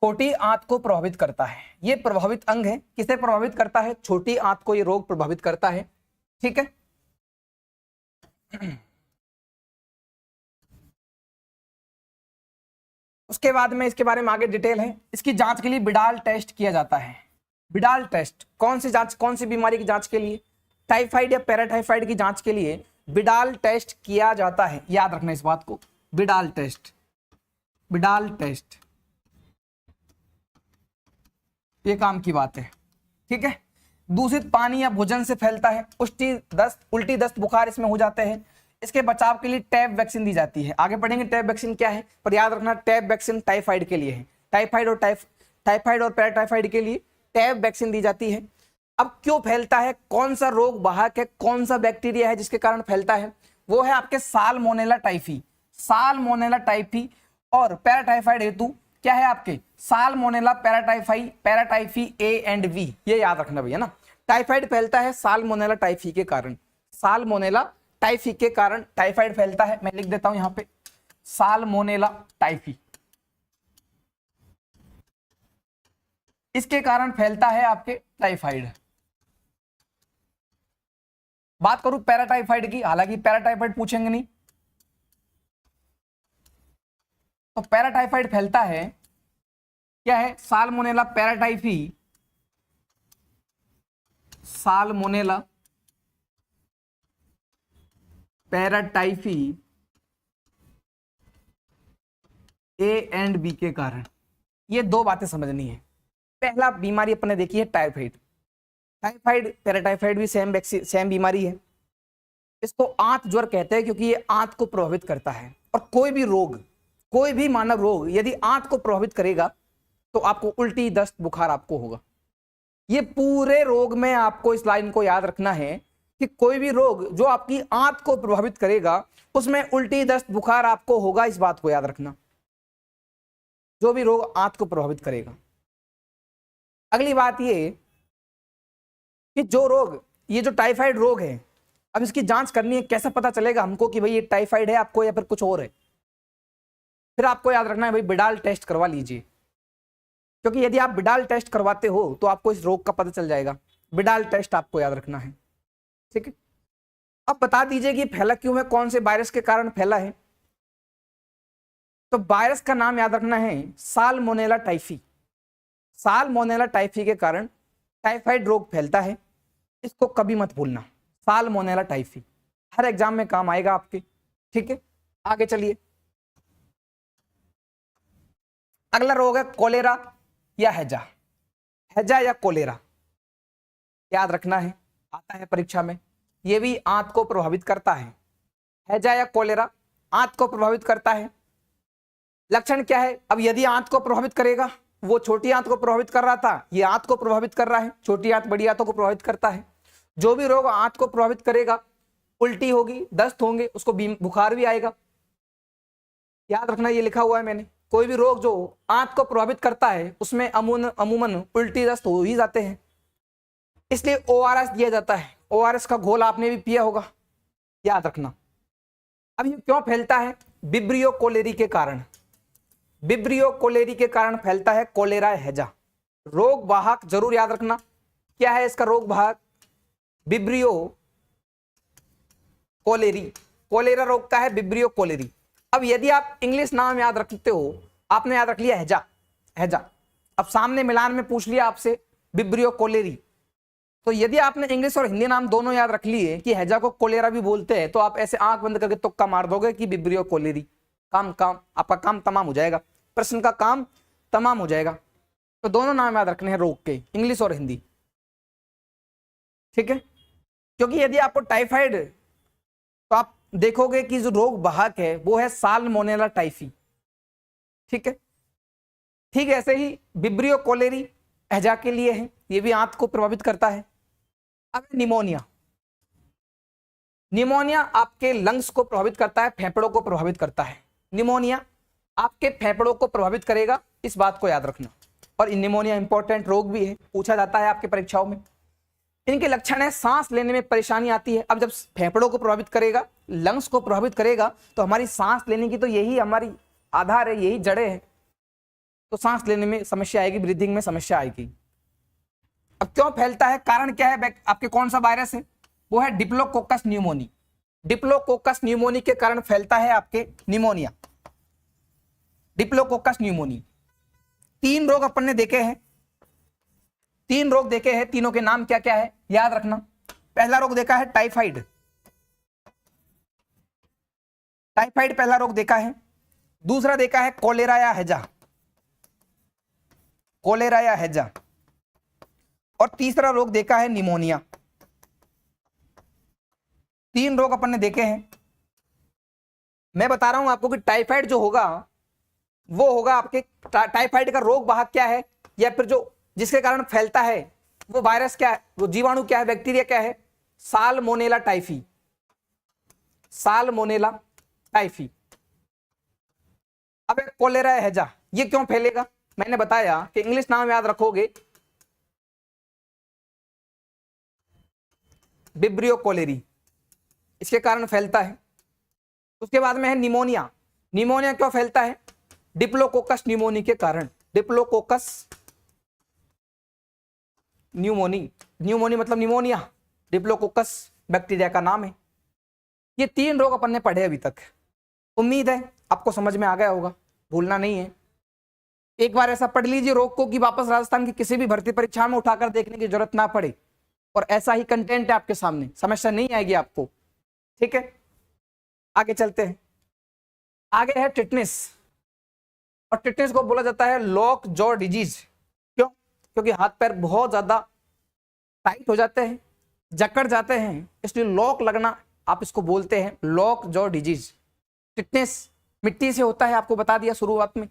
छोटी आंत को प्रभावित करता है, ये प्रभावित अंग है, किसे प्रभावित करता है, छोटी आंत को ये रोग प्रभावित करता है, ठीक है। उसके बाद में इसके बारे में आगे डिटेल है। इसकी जांच के लिए बिडाल टेस्ट किया जाता है, बिडाल टेस्ट, कौन सी जांच, कौन सी बीमारी की जांच के लिए, टाइफाइड या पैराटाइफाइड की जांच के लिए बिडाल टेस्ट किया जाता है, याद रखना इस बात को, बिडाल टेस्ट, बिडाल टेस्ट, ये काम की बात है, ठीक है। दूषित पानी या भोजन से फैलता है, उल्टी दस्त बुखार इसमें हो जाते हैं। इसके बचाव के लिए टैब वैक्सीन दी जाती है, आगे पढ़ेंगे टैब वैक्सीन क्या है, पर याद रखना टैब वैक्सीन टाइफाइड के लिए है, टाइफाइड और पैराटाइफाइड के लिए टैब वैक्सीन दी जाती है। अब क्यों फैलता है, कौन सा रोग वाहक है, कौन सा बैक्टीरिया है जिसके कारण फैलता है, वो है आपके साल्मोनेला टाइफी, साल्मोनेला टाइफी। और पैराटाइफाइड हेतु क्या है आपके, salmonella paratyphi A and B, ये याद रखना भैया ना। टाइफाइड फैलता है साल्मोनेला टाइफी के कारण, साल्मोनेला टाइफी के कारण टाइफाइड फैलता है। मैं लिख देता हूं यहां पे, साल्मोनेला टाइफी, इसके कारण फैलता है आपके टाइफाइड। बात करूं पैराटाइफाइड की, हालांकि पैराटाइफाइड पूछेंगे नहीं, तो पैराटाइफाइड फैलता है, क्या है, salmonella paratyphi, salmonella paratyphi A and B के कारण। ये दो बातें समझनी है। पहला बीमारी अपने देखी है टाइफाइड, टाइफाइड पैराटाइफाइड भी सेम बीमारी है। इसको आंत ज्वर कहते हैं क्योंकि ये आंत को प्रभावित करता है। और कोई भी रोग, कोई भी मानव रोग यदि आंत को प्रभावित करेगा तो आपको उल्टी, दस्त, बुखार आपको होगा। ये पूरे रोग में आपको इस लाइन को याद रखना है कि कोई भी रोग जो आपकी आंत को प्रभावित करेगा उसमें उल्टी, दस्त, बुखार आपको होगा। इस बात को याद रखना, जो भी रोग आंत को प्रभावित करेगा। अगली बात ये कि जो रोग, ये जो टाइफाइड रोग है, अब इसकी जांच करनी है। कैसे पता चलेगा हमको कि भाई ये टाइफाइड है आपको या फिर कुछ और है? फिर आपको याद रखना है भाई बिडाल टेस्ट करवा लीजिए, क्योंकि यदि आप बिडाल टेस्ट करवाते हो तो आपको इस रोग का पता चल जाएगा। बिडाल टेस्ट आपको याद रखना है, ठीक है। अब बता दीजिए कि फैला क्यों है, कौन से वायरस के कारण फैला है? तो वायरस का नाम याद रखना है साल्मोनेला टाइफी। साल्मोनेला टाइफी के कारण टाइफाइड रोग फैलता है। इसको कभी मत भूलना, साल्मोनेला टाइफी हर एग्जाम में काम आएगा आपके, ठीक है। आगे चलिए, अगला रोग है कोलेरा या हैजा। हैजा या कोलेरा याद रखना है, आता है परीक्षा में। यह भी आंत को प्रभावित करता है। हैजा या कोलेरा आंत को प्रभावित करता है। लक्षण क्या है? अब यदि आंत को प्रभावित करेगा, वो छोटी आंत को प्रभावित कर रहा था, ये आंत को प्रभावित कर रहा है। छोटी आंत बड़ी आंतों को प्रभावित करता है। जो भी रोग आंत को प्रभावित करेगा, उल्टी होगी, दस्त होंगे, उसको बुखार भी आएगा। याद रखना, ये लिखा हुआ है मैंने। कोई भी रोग जो आंत को प्रभावित करता है उसमें अमूमन उल्टी, दस्त हो ही जाते हैं। इसलिए ORS दिया जाता है। ORS का घोल आपने भी पिया होगा, याद रखना। अब ये क्यों फैलता है? विब्रियो कोलेरी के कारण। विब्रियो कोलेरी के कारण फैलता है कोलेरा हैजा। रोग वाहक जरूर याद रखना, क्या है इसका रोग वाहक? Vibrio cholerae. कोलेरा रोग का है विब्रियो कोलेरी। अब यदि आप इंग्लिश नाम याद रखते हो, आपने याद रख लिया हैजा, हैजा। अब सामने मिलान में पूछ लिया आपसे विब्रियो कोलेरी, तो यदि आपने इंग्लिश और हिंदी नाम दोनों याद रख लिए कि हैजा को कोलेरा भी बोलते हैं, तो आप ऐसे आंख बंद करके तुक्का मार दोगे कि विब्रियो कोलेरी। काम आपका काम तमाम हो जाएगा, प्रश्न का काम तमाम हो जाएगा। तो दोनों नाम याद रखने हैं रोग के, इंग्लिश और हिंदी, ठीक है। क्योंकि यदि आपको टाइफाइड, तो आप देखोगे कि जो रोग वाहक है वो है साल्मोनेला टाइफी, ठीक है। ठीक ऐसे ही विब्रियो कोलेरी हैजा के लिए है, ये भी आंत को प्रभावित करता है। अब निमोनिया। निमोनिया आपके लंग्स को प्रभावित करता है, फेफड़ों को प्रभावित करता है। निमोनिया आपके फेफड़ों को प्रभावित करेगा, इस बात को याद रखना। और निमोनिया इंपॉर्टेंट रोग भी है, पूछा जाता है आपके परीक्षाओं में। इनके लक्षण है सांस लेने में परेशानी आती है। अब जब फेफड़ों को प्रभावित करेगा, लंग्स को प्रभावित करेगा, तो हमारी सांस लेने की तो यही हमारी आधार है, यही जड़ें हैं। तो सांस लेने में समस्या आएगी, ब्रीथिंग में समस्या आएगी। अब क्यों फैलता है, कारण क्या है? आपके कौन सा वायरस है? वो है डिप्लोकोकस न्यूमोनी। डिप्लोकोकस न्यूमोनी के कारण फैलता है आपके निमोनिया, डिप्लोकोकस न्यूमोनी। 3 रोग अपन ने देखे हैं, 3 रोग देखे हैं। तीनों के नाम क्या क्या है याद रखना। पहला रोग देखा है टाइफाइड, टाइफाइड पहला रोग देखा है। दूसरा देखा है कोलेरा या हैजा, कोलेरा या हैजा। और तीसरा रोग देखा है निमोनिया। 3 रोग अपन ने देखे हैं। मैं बता रहा हूं आपको कि टाइफाइड जो होगा वो होगा आपके, टाइफाइड का रोग वाहक क्या है, या फिर जो जिसके कारण फैलता है वो वायरस क्या है, वो जीवाणु क्या है, बैक्टीरिया क्या है? Salmonella typhi, salmonella typhi. अब कोलेरा हैजा, ये क्यों फैलेगा? मैंने बताया कि इंग्लिश नाम याद रखोगे, विब्रियो कोलेरी, इसके कारण फैलता है। उसके बाद में है निमोनिया। निमोनिया क्यों फैलता है? डिप्लोकोकस न्यूमोनी के कारण। डिप्लोकोकस न्यूमोनी, न्यूमोनी मतलब निमोनिया, डिप्लोकोकस बैक्टीरिया का नाम है। ये 3 रोग अपन ने पढ़े अभी तक। उम्मीद है आपको समझ में आ गया होगा, भूलना नहीं है। एक बार ऐसा पढ़ लीजिए रोग को कि वापस राजस्थान की किसी भी भर्ती परीक्षा में उठाकर देखने की जरूरत ना पड़े, और ऐसा ही कंटेंट है आपके सामने, समस्या नहीं आएगी आपको, ठीक है। आगे चलते हैं। आगे है टिटनेस, और टिटनेस को बोला जाता है लॉक जॉ डिजीज। क्यों? क्योंकि हाथ पैर बहुत ज्यादा टाइट हो जाते हैं, जकड़ जाते हैं, इसलिए लॉक लगना आप इसको बोलते हैं लॉक जॉ डिजीज। टिटनेस मिट्टी से होता है, आपको बता दिया शुरुआत में।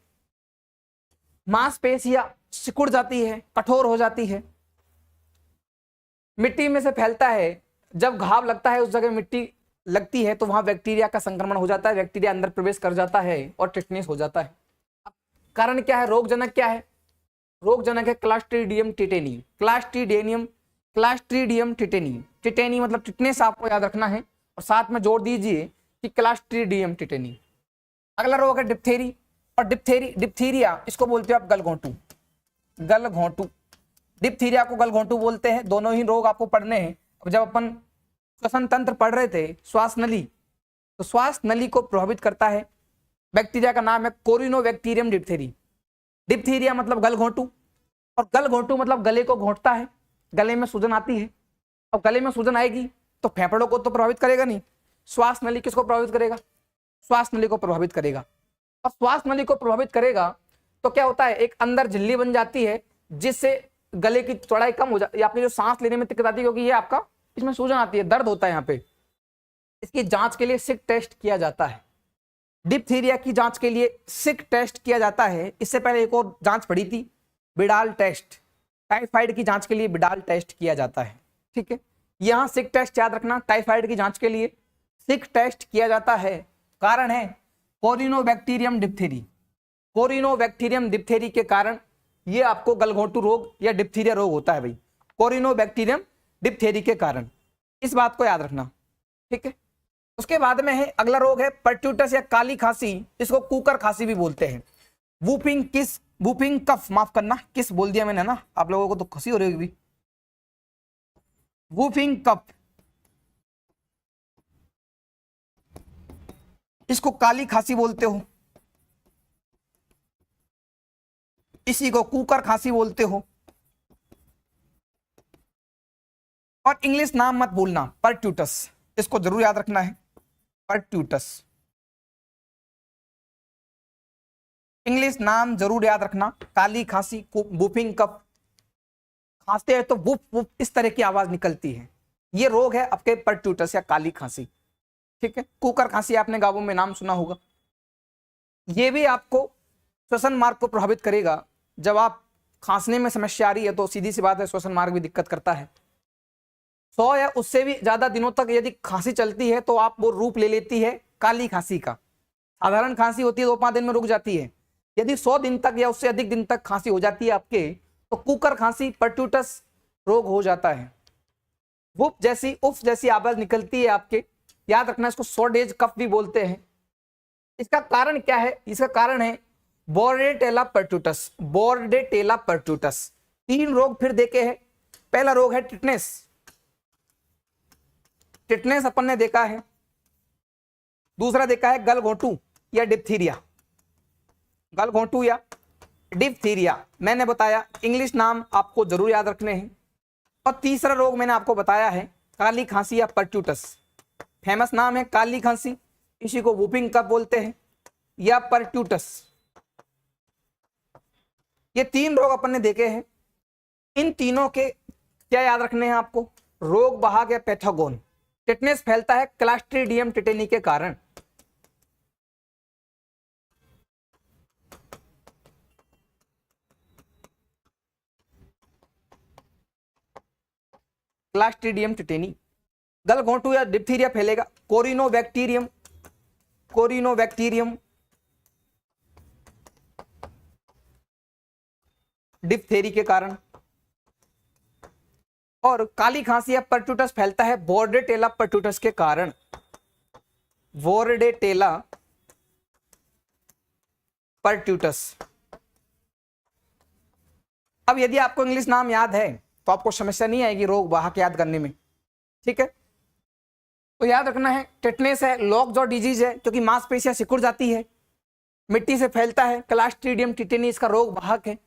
मांसपेशियां सिकुड़ जाती है, कठोर हो जाती है, मिट्टी में से फैलता है। जब घाव लगता है उस जगह मिट्टी लगती है तो वहां बैक्टीरिया का संक्रमण हो जाता है, बैक्टीरिया अंदर प्रवेश कर जाता है और टिटनेस हो जाता है। कारण क्या है, रोगजनक क्या है? रोगजनक है Clostridium tetani. Clostridium tetani. Tetani मतलब टिटनेस आपको याद रखना है और साथ में जोड़ दीजिए कि क्लास्ट्रीडियम टिटेनी। अगला रोग है डिप्थेरी और डिप्थीरिया इसको बोलते हो आप गलघोंटू। गलघोंटू, डिप्थीरिया को गलघोंटू बोलते हैं। दोनों ही रोग आपको पढ़ने हैं। अब जब अपन श्वसन तंत्र पढ़ रहे थे, श्वास नली, तो श्वास नली को प्रभावित करता है बैक्टीरिया का नाम है कोरिनोबैक्टीरियम डिप्थेरी। डिप्थीरिया मतलब गलघोंटू और गलघोंटू मतलब गले को घोंटता है, गले में सूजन आती है। अब गले में सूजन आएगी तो फेफड़ों को तो प्रभावित करेगा नहीं, श्वास नली किसको प्रभावित करेगा? श्वास नली को प्रभावित करेगा। और श्वास नली को प्रभावित करेगा तो क्या होता है, एक अंदर झिल्ली बन जाती है जिससे गले की चौड़ाई कम हो जाती है, आपकी जो सांस लेने में दिक्कत आती है, क्योंकि ये आपका इसमें सूजन आती है, दर्द होता है यहाँ पे। इसकी जांच के लिए सिक टेस्ट किया जाता है। डिप्थीरिया की जांच के लिए सिक टेस्ट किया जाता है। इससे पहले एक और जांच पड़ी थी, बिडाल टेस्ट। टाइफाइड की जांच के लिए बिडाल टेस्ट किया जाता है। ठीक है, यहां सिक टेस्ट याद रखना, टाइफाइड की जांच के लिए सिक टेस्ट किया जाता है। कारण है कोरिनोबैक्टीरियम डिप्थेरी। कोरिनोबैक्टीरियम डिप्थेरी के कारण ये आपको गलघोंटू रोग या डिप्थीरिया रोग होता है भाई, कोरिनोबैक्टीरियम डिप्थेरी के कारण। इस बात को याद रखना। ठीक है, उसके बाद में है अगला रोग है परट्यूटस या काली खांसी, इसको कुकर खांसी भी बोलते हैं। वूपिंग कफ, माफ करना किस बोल दिया मैंने ना, आप लोगों को तो खुशी हो रही होगी। वूपिंग कफ, इसको काली खांसी बोलते हो, इसी को कुकर खांसी बोलते हो। और इंग्लिश नाम मत भूलना, परट्यूटस, इसको जरूर याद रखना है, परट्यूटस। इंग्लिश नाम जरूर याद रखना, काली खांसी, वूपिंग कफ। खांसते हैं तो वुप वुप इस तरह की आवाज निकलती है, ये रोग है आपके परट्यूटस या काली खांसी। ठीक है, कुकर खांसी आपने गांवों में नाम सुना होगा। ये भी आपको श्वसन मार्ग को प्रभावित करेगा। जब आप खांसने में समस्या आ रही है तो सीधी सी बात है श्वसन मार्ग भी दिक्कत करता है। 100 या उससे भी ज्यादा दिनों तक यदि खांसी चलती है तो आप वो रूप ले लेती है काली खांसी का। साधारण खांसी होती है 2-5 दिन में रुक जाती है, यदि 100 दिन तक या उससे अधिक दिन तक खांसी हो जाती है आपके, तो कुकर खांसी, परट्यूटस रोग हो जाता है। वुप जैसी, उफ जैसी आवाज निकलती है आपके, याद रखना इसको सॉर्डेज कफ भी बोलते हैं। इसका कारण क्या है? इसका कारण है बोर्डेटेला परट्यूटस। बोर्डेटेला परट्यूटस। 3 रोग फिर देखे हैं। पहला रोग है टिटनेस। टिटनेस अपन ने देखा है। दूसरा देखा है गलघोंटू या डिप्थीरिया। गलघोंटू या डिप्थीरिया मैंने बताया, इंग्लिश नाम आपको जरूर याद रखने हैं। और तीसरा रोग मैंने आपको बताया है काली खांसी या परट्यूटस। फेमस नाम है काली खांसी, इसी को वूपिंग कफ बोलते हैं, या परट्यूटस। ये 3 रोग अपन ने देखे हैं। इन तीनों के क्या याद रखने हैं आपको? रोग वाहक या पैथोगोन। टिटनेस फैलता है क्लास्ट्रीडियम टिटेनी के कारण। Clostridium tetani. गलघोंटू या डिप्थीरिया फैलेगा कोरिनोबैक्टीरियम, कोरिनोबैक्टीरियम डिप्थेरी के कारण। और काली खांसी या परट्यूटस फैलता है बोर्डेटेला परट्यूटस के कारण। बोर्डेटेला परट्यूटस। अब यदि आपको इंग्लिश नाम याद है तो आपको समस्या नहीं आएगी रोग वाहक याद करने में। ठीक है, तो याद रखना है टिटनेस है, लॉक जॉ डिजीज है क्योंकि मांसपेशियां सिकुड़ जाती है, मिट्टी से फैलता है, क्लास्ट्रीडियम टिटेनी इसका रोग वाहक है।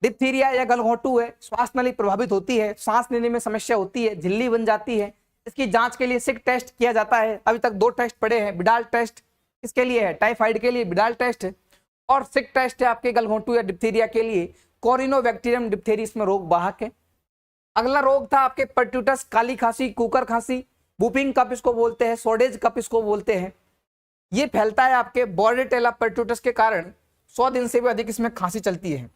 डिप्थीरिया या गलघोंटू है, श्वास नली प्रभावित होती है, सांस लेने में समस्या होती है, झिल्ली बन जाती है। इसकी जांच के लिए सिक टेस्ट किया जाता है। अभी तक 2 टेस्ट पड़े हैं। बिडाल टेस्ट किसके लिए है? टाइफाइड के लिए बिडाल टेस्ट है, और सिक टेस्ट है आपके गलघोंटू या डिप्थीरिया के लिए कोरिनोबैक्टीरियम डिप्थेरी, इसमें रोग वाहक है। अगला रोग था आपके पर्ट्यूटस, काली खांसी, कुकर खांसी, वूपिंग कफ इसको बोलते हैं, सोडेज कफ इसको बोलते हैं। ये फैलता है आपके बॉर्डेटेला पर्ट्यूटस के कारण 100 दिन से भी अधिक इसमें खांसी चलती है।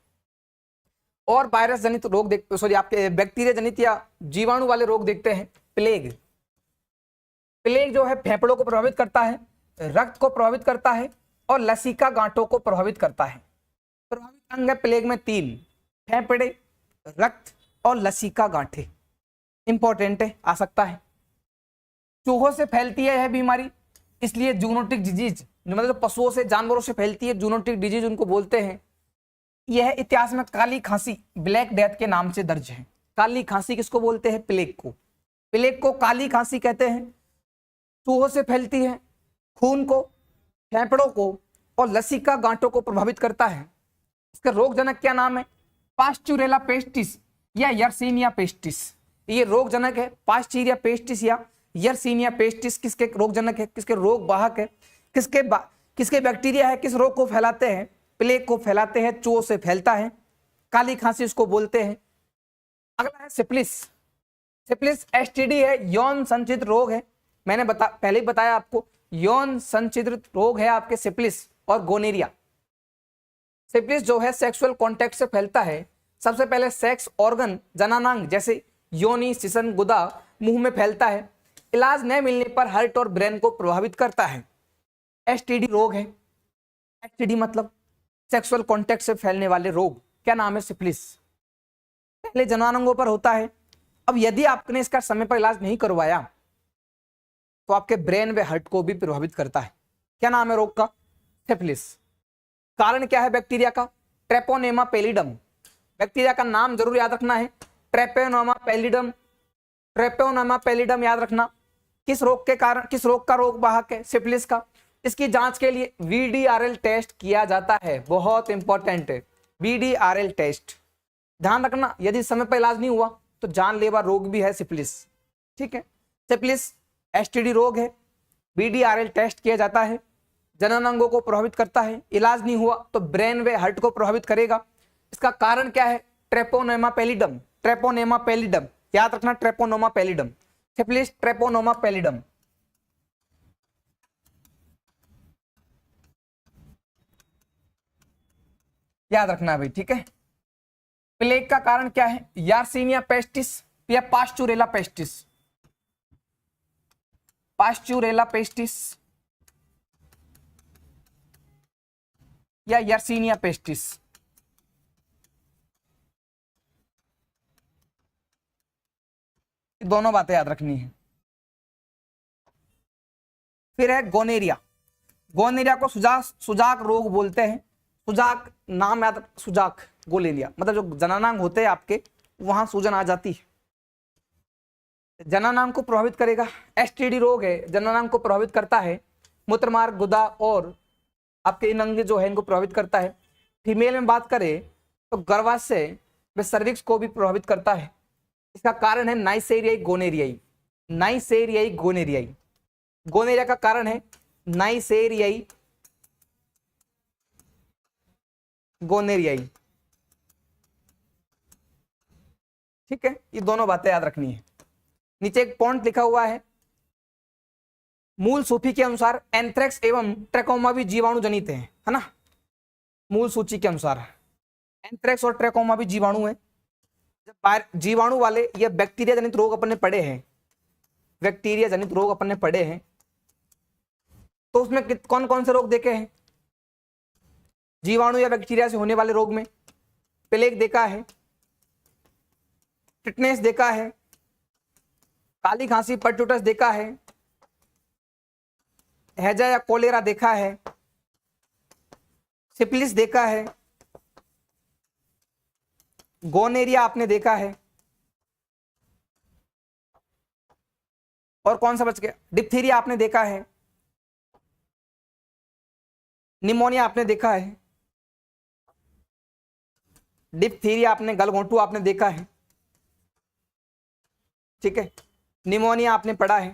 और वायरस जनित रोग देखते, सॉरी आपके बैक्टीरिया जनित या जीवाणु वाले रोग देखते हैं। प्लेग, प्लेग जो है फेफड़ों को प्रभावित करता है, रक्त को प्रभावित करता है और लसिका गांठों को प्रभावित करता है। प्रभावित अंग है प्लेग में 3, फेफड़े, रक्त और लसिका गांठें। इंपॉर्टेंट है, आ सकता है। चूहों से फैलती है यह बीमारी, इसलिए जूनोटिक डिजीज, मतलब जो पशुओं से जानवरों से फैलती है, जूनोटिक डिजीज उनको बोलते हैं। यह इतिहास में काली खांसी, ब्लैक डेथ के नाम से दर्ज है। काली खांसी किसको बोलते हैं? प्लेग को। प्लेग को काली खांसी कहते हैं। चूहों से फैलती है, खून को, फेफड़ों को और लसिका गांठों को प्रभावित करता है। इसका रोगजनक क्या नाम है? पास्चुरेला पेस्टिस या यर्सीनिया पेस्टिस। ये रोगजनक है। पास्चुरिया पेस्टिस या यर्सीनिया पेस्टिस किसके रोगजनक है, किसके रोग वाहक है, किसके बैक्टीरिया है, किस रोग को फैलाते हैं? प्लेग को फैलाते हैं, चूहों से फैलता है, काली खांसी उसको बोलते हैं। अगला है सिफिलिस। सिफिलिस एसटीडी है, यौन संचित रोग है। मैंने पहले ही बताया आपको, यौन संचित रोग है आपके सिफिलिस और गोनेरिया। सिफिलिस जो है सेक्सुअल कॉन्टैक्ट से फैलता है। सबसे पहले सेक्स ऑर्गन, जनानांग जैसे योनि, सिसन, गुदा, मुंह में फैलता है। इलाज न मिलने पर हार्ट और ब्रेन को प्रभावित करता है। एसटीडी रोग है। एसटीडी मतलब सेक्सुअल कॉन्टैक्ट से फैलने वाले रोग। क्या नाम है? सिफिलिस। पहले जनानांगों पर होता है। अब यदि आपने इसका समय पर इलाज नहीं करवाया तो आपके ब्रेन व हार्ट को भी प्रभावित करता है। क्या नाम है रोग का? सिफिलिस। कारण क्या है बैक्टीरिया का? Treponema pallidum. बैक्टीरिया का नाम जरूर याद रखना है, ट्रेपोनेमा पैलिडम। ट्रेपोनेमा पैलिडम याद रखना। किस रोग के कारण, किस रोग का रोग वाहक है? सिफिलिस का। इसकी जांच के लिए VDRL टेस्ट किया जाता है, बहुत इंपॉर्टेंट है VDRL टेस्ट। ध्यान रखना, यदि समय पर इलाज नहीं हुआ तो जानलेवा रोग भी है सिफिलिस। ठीक है, सिफिलिस एसटीडी रोग है, VDRL टेस्ट किया जाता है, जननांगों को प्रभावित करता है। इलाज नहीं हुआ तो ब्रेन व हार्ट को प्रभावित करेगा। इसका कारण क्या है? Treponema pallidum. ट्रेपोनेमा पैलिडम याद रखना, Treponema pallidum. Syphilis Treponema pallidum. याद रखना भाई, ठीक है। प्लेग का कारण क्या है? यार्सीनिया पेस्टिस या पास्चुरेला पेस्टिस। पास्चुरेला पेस्टिस या यर्सीनिया पेस्टिस। दोनों बातें याद रखनी है। फिर है गोनेरिया। गोनेरिया को सुजाक रोग बोलते हैं। सुजाक नाम याद, सुजाक गोनेरिया मतलब जो जननांग होते हैं आपके, वहां सूजन आ जाती है, जननांग को प्रभावित करेगा। एसटीडी रोग है, जननांग को प्रभावित करता है। मूत्रमार्ग, गुदा और आपके इन अंग जो है इनको प्रभावित करता है। फीमेल में बात करें तो गर्भाशय व सर्विक्स को भी प्रभावित करता है। इसका कारण है नाइसेरियाई गोनेरियाई। नाइसेरियाई गोनेरियाई। गोनेरिया का कारण है नाइसेरियाई गोनेरियाई। ठीक है, ये दोनों बातें याद रखनी है। नीचे एक पॉइंट लिखा हुआ है, मूल सूची के अनुसार एंथ्रेक्स एवं ट्रैकोमा भी जीवाणु जनित है ना। मूल सूची के अनुसार एंथ्रेक्स और ट्रैकोमा भी जीवाणु है। जब जीवाणु वाले या बैक्टीरिया जनित रोग अपने पढ़े हैं, बैक्टीरिया जनित रोग अपने पढ़े हैं, तो उसमें कौन कौन से रोग देखे हैं? जीवाणु या बैक्टीरिया से होने वाले रोग में प्लेग देखा है, टिटनेस देखा है, काली खांसी पर्ट्यूटस देखा है, हैजा या कोलेरा देखा है, सिफिलिस देखा है, गोनेरिया आपने देखा है, और कौन सा बच गया? डिप्थीरिया आपने देखा है, निमोनिया आपने देखा है, डिप्थीरिया आपने, गलघोंटू आपने देखा है। ठीक है, निमोनिया आपने पढ़ा है।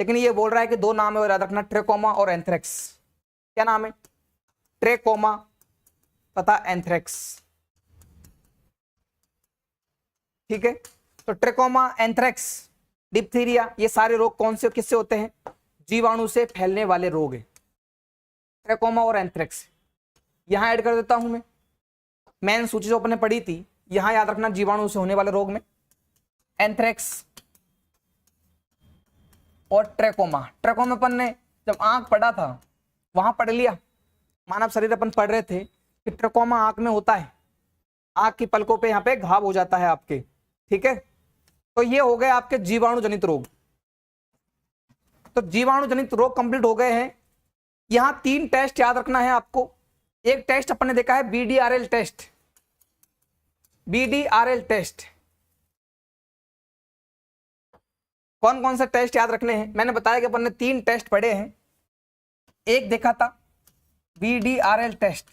लेकिन ये बोल रहा है कि दो नाम है और याद रखना, ट्रेकोमा और एंथ्रेक्स। क्या नाम है? ट्रेकोमा तथा एंथ्रेक्स। ठीक है। तो ट्रेकोमा, एंथ्रेक्स, डिप्थीरिया, ये सारे रोग कौन से किससे होते हैं? जीवाणु से फैलने वाले रोग है, ट्रेकोमा और एंथ्रेक्स। यहां ऐड कर देता हूं मैं, मेन सूची जो अपने पढ़ी थी, यहां याद रखना जीवाणु से होने वाले रोग में एंथ्रेक्स और ट्रेकोमा। ट्रेकोमा अपन ने जब आंख पढ़ा था वहां पढ़ लिया, मानव शरीर अपन पढ़ रहे थे कि ट्रेकोमा आंख में होता है, आंख की पलकों पे यहाँ पे घाव हो जाता है आपके, ठीक है। तो ये हो गए आपके जीवाणु जनित रोग। तो जीवाणु जनित रोग कंप्लीट हो गए हैं। यहां 3 टेस्ट याद रखना है आपको। एक टेस्ट अपन ने देखा है BDRL टेस्ट, BDRL टेस्ट। कौन कौन से टेस्ट याद रखने हैं? मैंने बताया कि अपन ने 3 टेस्ट पढ़े हैं। एक देखा था BDRL टेस्ट,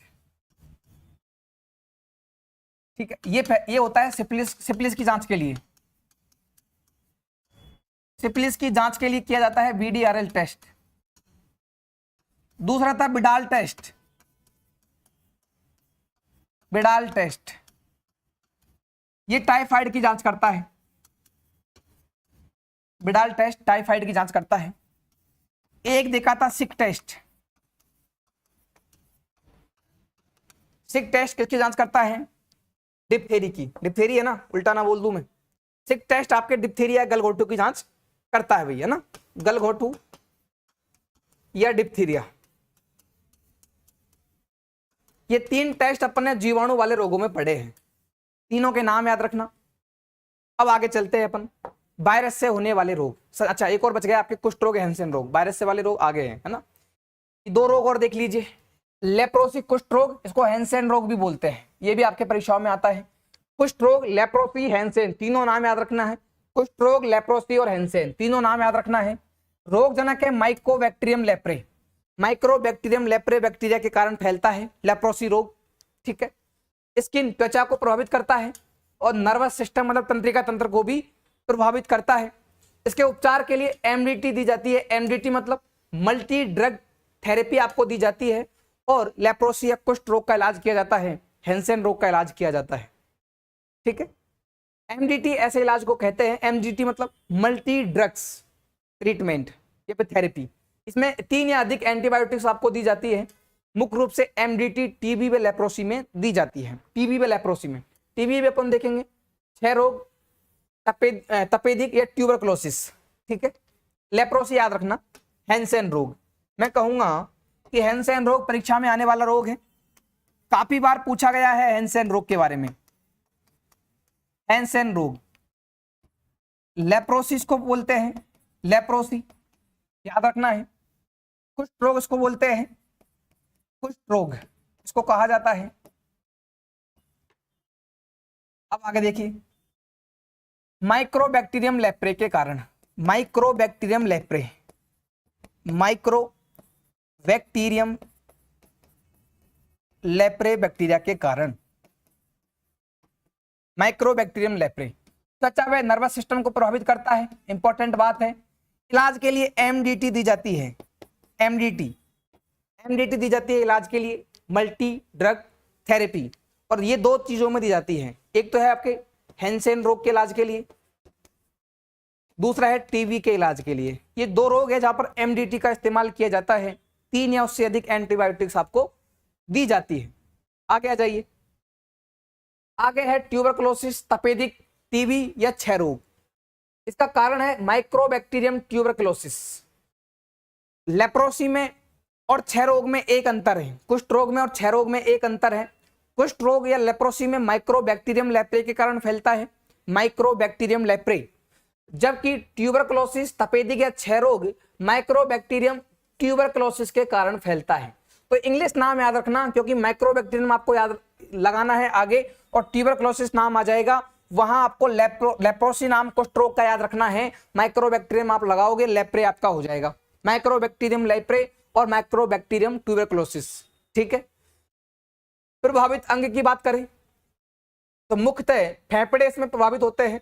ठीक है। ये होता है सिफिलिस की जांच के लिए, सिफिलिस की जांच के लिए किया जाता है BDRL टेस्ट। दूसरा था बिडाल टेस्ट, बिडाल टेस्ट, ये टाइफाइड की जांच करता है। बिडाल टेस्ट टाइफाइड की जांच करता है। एक देखा था सिक टेस्ट, सिक टेस्ट किसकी जांच करता है? डिप्थेरी की। डिप्थेरी है ना, उल्टा ना बोल दूं मैं। सिक टेस्ट आपके डिप्थेरिया गलघोटू की जांच करता है भैया ना, गलघोटू या डिप्थीरिया। ये 3 टेस्ट अपन ने जीवाणु वाले रोगों में पढ़े हैं, तीनों के नाम याद रखना। अब आगे चलते हैं अपन, वायरस से होने वाले रोग। अच्छा एक और बच गया आपके, कुष्ठ रोग, हैंसेन रोग। वायरस से वाले रोग आगे हैं, है ना। 2 रोग और देख लीजिए, लेप्रोसी कुष्ठ रोग, इसको हैंसेन रोग भी बोलते हैं, ये भी आपके परीक्षाओं में आता है। कुष्ठ रोग, लेप्रोसी, हैंसेन, तीनों नाम याद रखना है। कुष्ठ रोग, लेप्रोसी और हैंसेन, तीनों नाम याद रखना है। रोग जनक है Mycobacterium leprae, mycobacterium leprae bacteria के कारण फैलता है लेप्रोसी रोग, ठीक है। स्किन, त्वचा को प्रभावित करता है और नर्वस सिस्टम मतलब तंत्रिका तंत्र को भी प्रभावित करता है। इसके उपचार के लिए MDT दी जाती है, MDT मतलब मल्टी ड्रग थेरेपी आपको दी जाती है, और लेप्रोसी या कुष्ठ रोग का इलाज किया जाता है, हैंसेन रोग का इलाज किया जाता है, ठीक है। MDT ऐसे इलाज को कहते हैं, MDT मतलब मल्टी ड्रग्स ट्रीटमेंट या फिर थेरेपी। इसमें 3 या अधिक एंटीबायोटिक्स आपको दी जाती है। मुख्य रूप से MDT TB व लेप्रोसी में दी जाती है। TB व लेप्रोसी में, TB में अपन देखेंगे 6 रोग, तपेदिक या ट्यूबरकुलोसिस, ठीक है। लेप्रोसी याद रखना, हैंसेन रोग। मैं कहूंगा कि हैंसेन रोग परीक्षा में आने वाला रोग है, काफी बार पूछा गया है हैंसेन रोग के बारे में। हैंसेन रोग, लेप्रोसिस को बोलते हैं, लेप्रोसी याद रखना है। कुष्ठ रोग इसको बोलते हैं, कुष्ठ रोग इसको कहा जाता है। अब आगे देखिए, माइक्रोबैक्टीरियम लेप्रे के कारण, mycobacterium leprae, mycobacterium leprae bacteria के कारण, माइक्रोबैक्टीरियम लेप्रे त्वचा व नर्वस सिस्टम को प्रभावित करता है, इंपॉर्टेंट बात है। इलाज के लिए MDT दी जाती है, MDT दी जाती है इलाज के लिए, मल्टी ड्रग थेरेपी, और ये 2 चीजों में दी जाती है। एक तो है आपके हैंसेन रोग के इलाज के लिए, दूसरा है TB के इलाज के लिए। ये 2 रोग है जहां पर MDT का इस्तेमाल किया जाता है। 3 या उससे अधिक एंटीबायोटिक्स आपको दी जाती है। आगे आ जाइए, आगे है ट्यूबरकुलोसिस, तपेदिक, TB या क्षय रोग। इसका कारण है माइक्रोबैक्टीरियम ट्यूबरकुलोसिस। लेप्रोसी में और क्षय रोग में एक अंतर है, कुष्ठ रोग में और क्षय रोग में एक अंतर है। कुष्ठ रोग या लेप्रोसी में माइक्रोबैक्टीरियम लेप्रे के कारण फैलता है, माइक्रोबैक्टीरियम लेप्रे, जबकि ट्यूबरकुलोसिस, तपेदिक या क्षय रोग माइक्रोबैक्टीरियम ट्यूबरकुलोसिस के कारण फैलता है। तो इंग्लिश नाम याद रखना, क्योंकि माइक्रोबैक्टीरियम आपको याद लगाना है आगे, और ट्यूबरकुलोसिस नाम आ जाएगा, वहां आपको लेप्रोसी नाम कुष्ठ रोग का याद रखना है। माइक्रोबैक्टीरियम आप लगाओगे, लेप्रे आपका हो जाएगा, माइक्रोबैक्टीरियम लेप्रे और माइक्रोबैक्टीरियम ट्यूबरकुलोसिस, ठीक है। प्रभावित अंग की बात करें तो मुख्यतः फेफड़े इसमें प्रभावित होते हैं,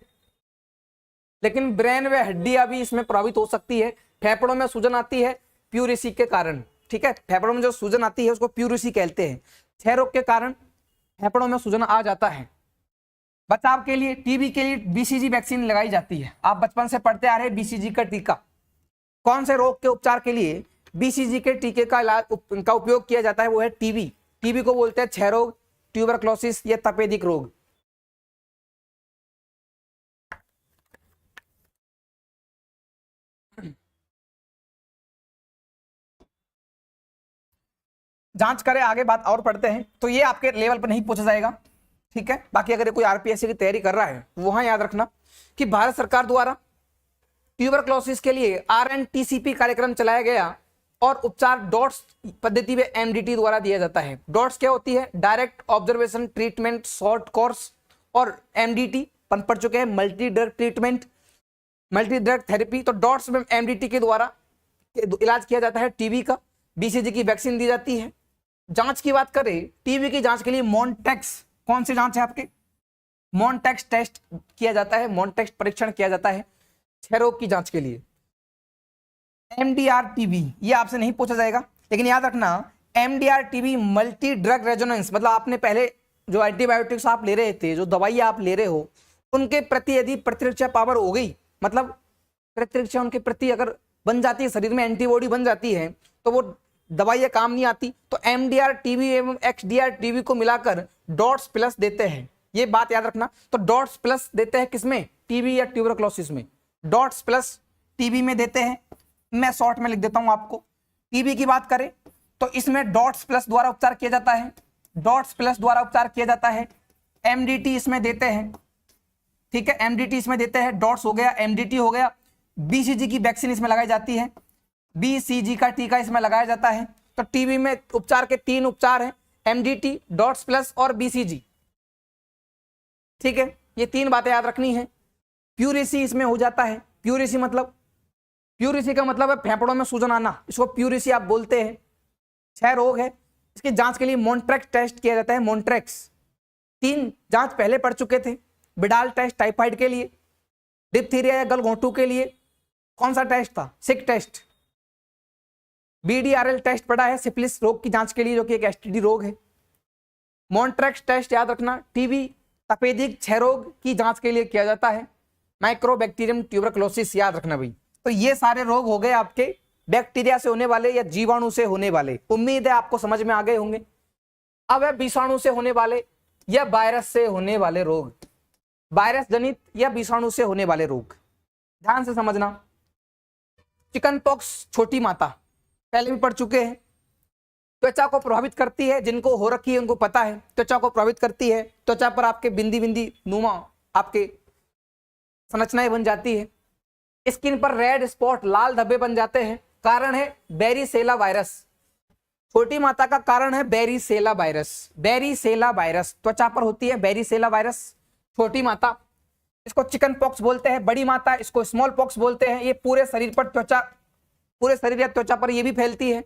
लेकिन ब्रेन व हड्डियां भी इसमें प्रभावित हो सकती है। फेफड़ों में सूजन आती है प्यूरिसी के कारण, ठीक है। फेफड़ों में जो सूजन आती है उसको प्यूरिसी कहते हैं। क्षय रोग के कारण फेफड़ों में सूजन आ जाता है, बचाव के लिए टीबी के लिए बीसीजी वैक्सीन लगाई जाती है। आप बचपन से पढ़ते आ रहे हैं बीसीजी का टीका। कौन से रोग के उपचार के लिए बीसीजी के टीके का इलाज का उपयोग किया जाता है? वो है टीबी। टीबी को बोलते हैं क्षय रोग, ट्यूबरक्लोसिस या तपेदिक रोग। जांच करें, आगे बात और पढ़ते हैं। तो ये आपके लेवल पर नहीं पूछा जाएगा, ठीक है। बाकी अगर कोई आरपीएससी की तैयारी कर रहा है वहां याद रखना कि भारत सरकार द्वारा ट्यूबरक्लोसिस के लिए आरएनटीसीपी कार्यक्रम चलाया गया और उपचार डॉट्स पद्धति में एमडीटी द्वारा दिया जाता है। डॉट्स क्या होती है? Direct observation treatment short course, और एमडीटी पढ़ चुके हैं, multi drug treatment, multi drug therapy. तो डॉट्स में एमडीटी के द्वारा इलाज किया जाता है टीबी का। बीसीजी की वैक्सीन दी जाती है। जांच की बात करें, टीबी की जांच के लिए मॉन्टेक्स, कौन सी जांच है आपके? मॉन्टेक्स टेस्ट किया जाता है, मॉन्टेक्स परीक्षण किया जाता है क्षय रोग की जांच के लिए। एमडीआर टीबी ये आपसे नहीं पूछा जाएगा, लेकिन याद रखना MDR TB multi drug resonance, मतलब आपने पहले जो एंटीबायोटिक्स आप ले रहे थे, जो दवाई आप ले रहे हो, उनके प्रति यदि प्रतिरक्षा पावर हो गई, मतलब प्रतिरक्षा उनके प्रति अगर बन जाती है, शरीर में एंटीबॉडी बन जाती है, तो वो दवाइयां काम नहीं आती। तो एमडीआर टीबी एवं एक्सडीआर टीबी को मिलाकर डॉट्स प्लस देते हैं, ये बात याद रखना। तो डॉट्स प्लस देते हैं किसमें? टीबी या ट्यूबरक्लोसिस में। डॉट्स प्लस टीबी में देते हैं। मैं शॉर्ट में लिख देता हूं आपको। टीबी की बात करें तो इसमें डॉट्स प्लस द्वारा उपचार किया जाता है, डॉट्स प्लस द्वारा उपचार किया जाता है। एमडीटी इसमें देते हैं, ठीक है, एमडीटी इसमें देते हैं, डॉट्स हो गया, एमडीटी हो गया। बीसीजी की वैक्सीन इसमें लगाई जाती है, बीसीजी का टीका इसमें लगाया जाता है। तो टीबी में उपचार के 3 उपचार हैं, एमडीटी, डॉट्स प्लस और बीसीजी, ठीक है। ये 3 बातें याद रखनी है। प्यूरेसी इसमें हो जाता है। प्यूरेसी मतलब, प्यूरेसी का मतलब है फेफड़ों में सूजन आना, इसको प्यूरेसी आप बोलते हैं। क्षय रोग है, इसकी जांच के लिए मॉन्ट्रेक्स टेस्ट किया जाता है। मॉन्ट्रेक्स 3 जांच पहले पढ़ चुके थे। बिडाल टेस्ट टाइफाइड के लिए, डिप्थीरिया या गलघोंटू के लिए कौन सा टेस्ट था? सिक टेस्ट। बीडीआरएल टेस्ट पढ़ा है सिफिलिस रोग की जांच के लिए, जो कि एक एसटीडी रोग है। मॉन्ट्रेक्स टेस्ट याद रखना टीबी तपेदिक क्षय रोग की जांच के लिए किया जाता है। माइक्रोबैक्टीरियम ट्यूबरक्लोसिस याद रखना भाई। तो ये सारे रोग हो गए आपके बैक्टीरिया से होने वाले या जीवाणु से होने वाले। उम्मीद है आपको समझ में आ गए होंगे। अब है विषाणु से होने वाले या वायरस से होने वाले रोग, वायरस जनित या विषाणु से होने वाले रोग। ध्यान से समझना। चिकन पॉक्स छोटी माता पहले भी पढ़ चुके हैं। त्वचा को प्रभावित करती है, जिनको हो रखी है उनको पता है। त्वचा को प्रभावित करती है, त्वचा पर आपके बिंदी बिंदी नुमा आपके संरचनाएं बन जाती है। स्किन पर रेड स्पॉट, लाल धब्बे बन जाते हैं। कारण है बेरीसेला वायरस। छोटी माता का कारण है बेरीसेला वायरस। बेरीसेला वायरस त्वचा पर होती है, बेरीसेला वायरस। छोटी माता इसको चिकन पॉक्स बोलते हैं, बड़ी माता इसको स्मॉल पॉक्स बोलते हैं। ये पूरे शरीर पर त्वचा, पूरे शरीर या त्वचा पर ये भी फैलती है।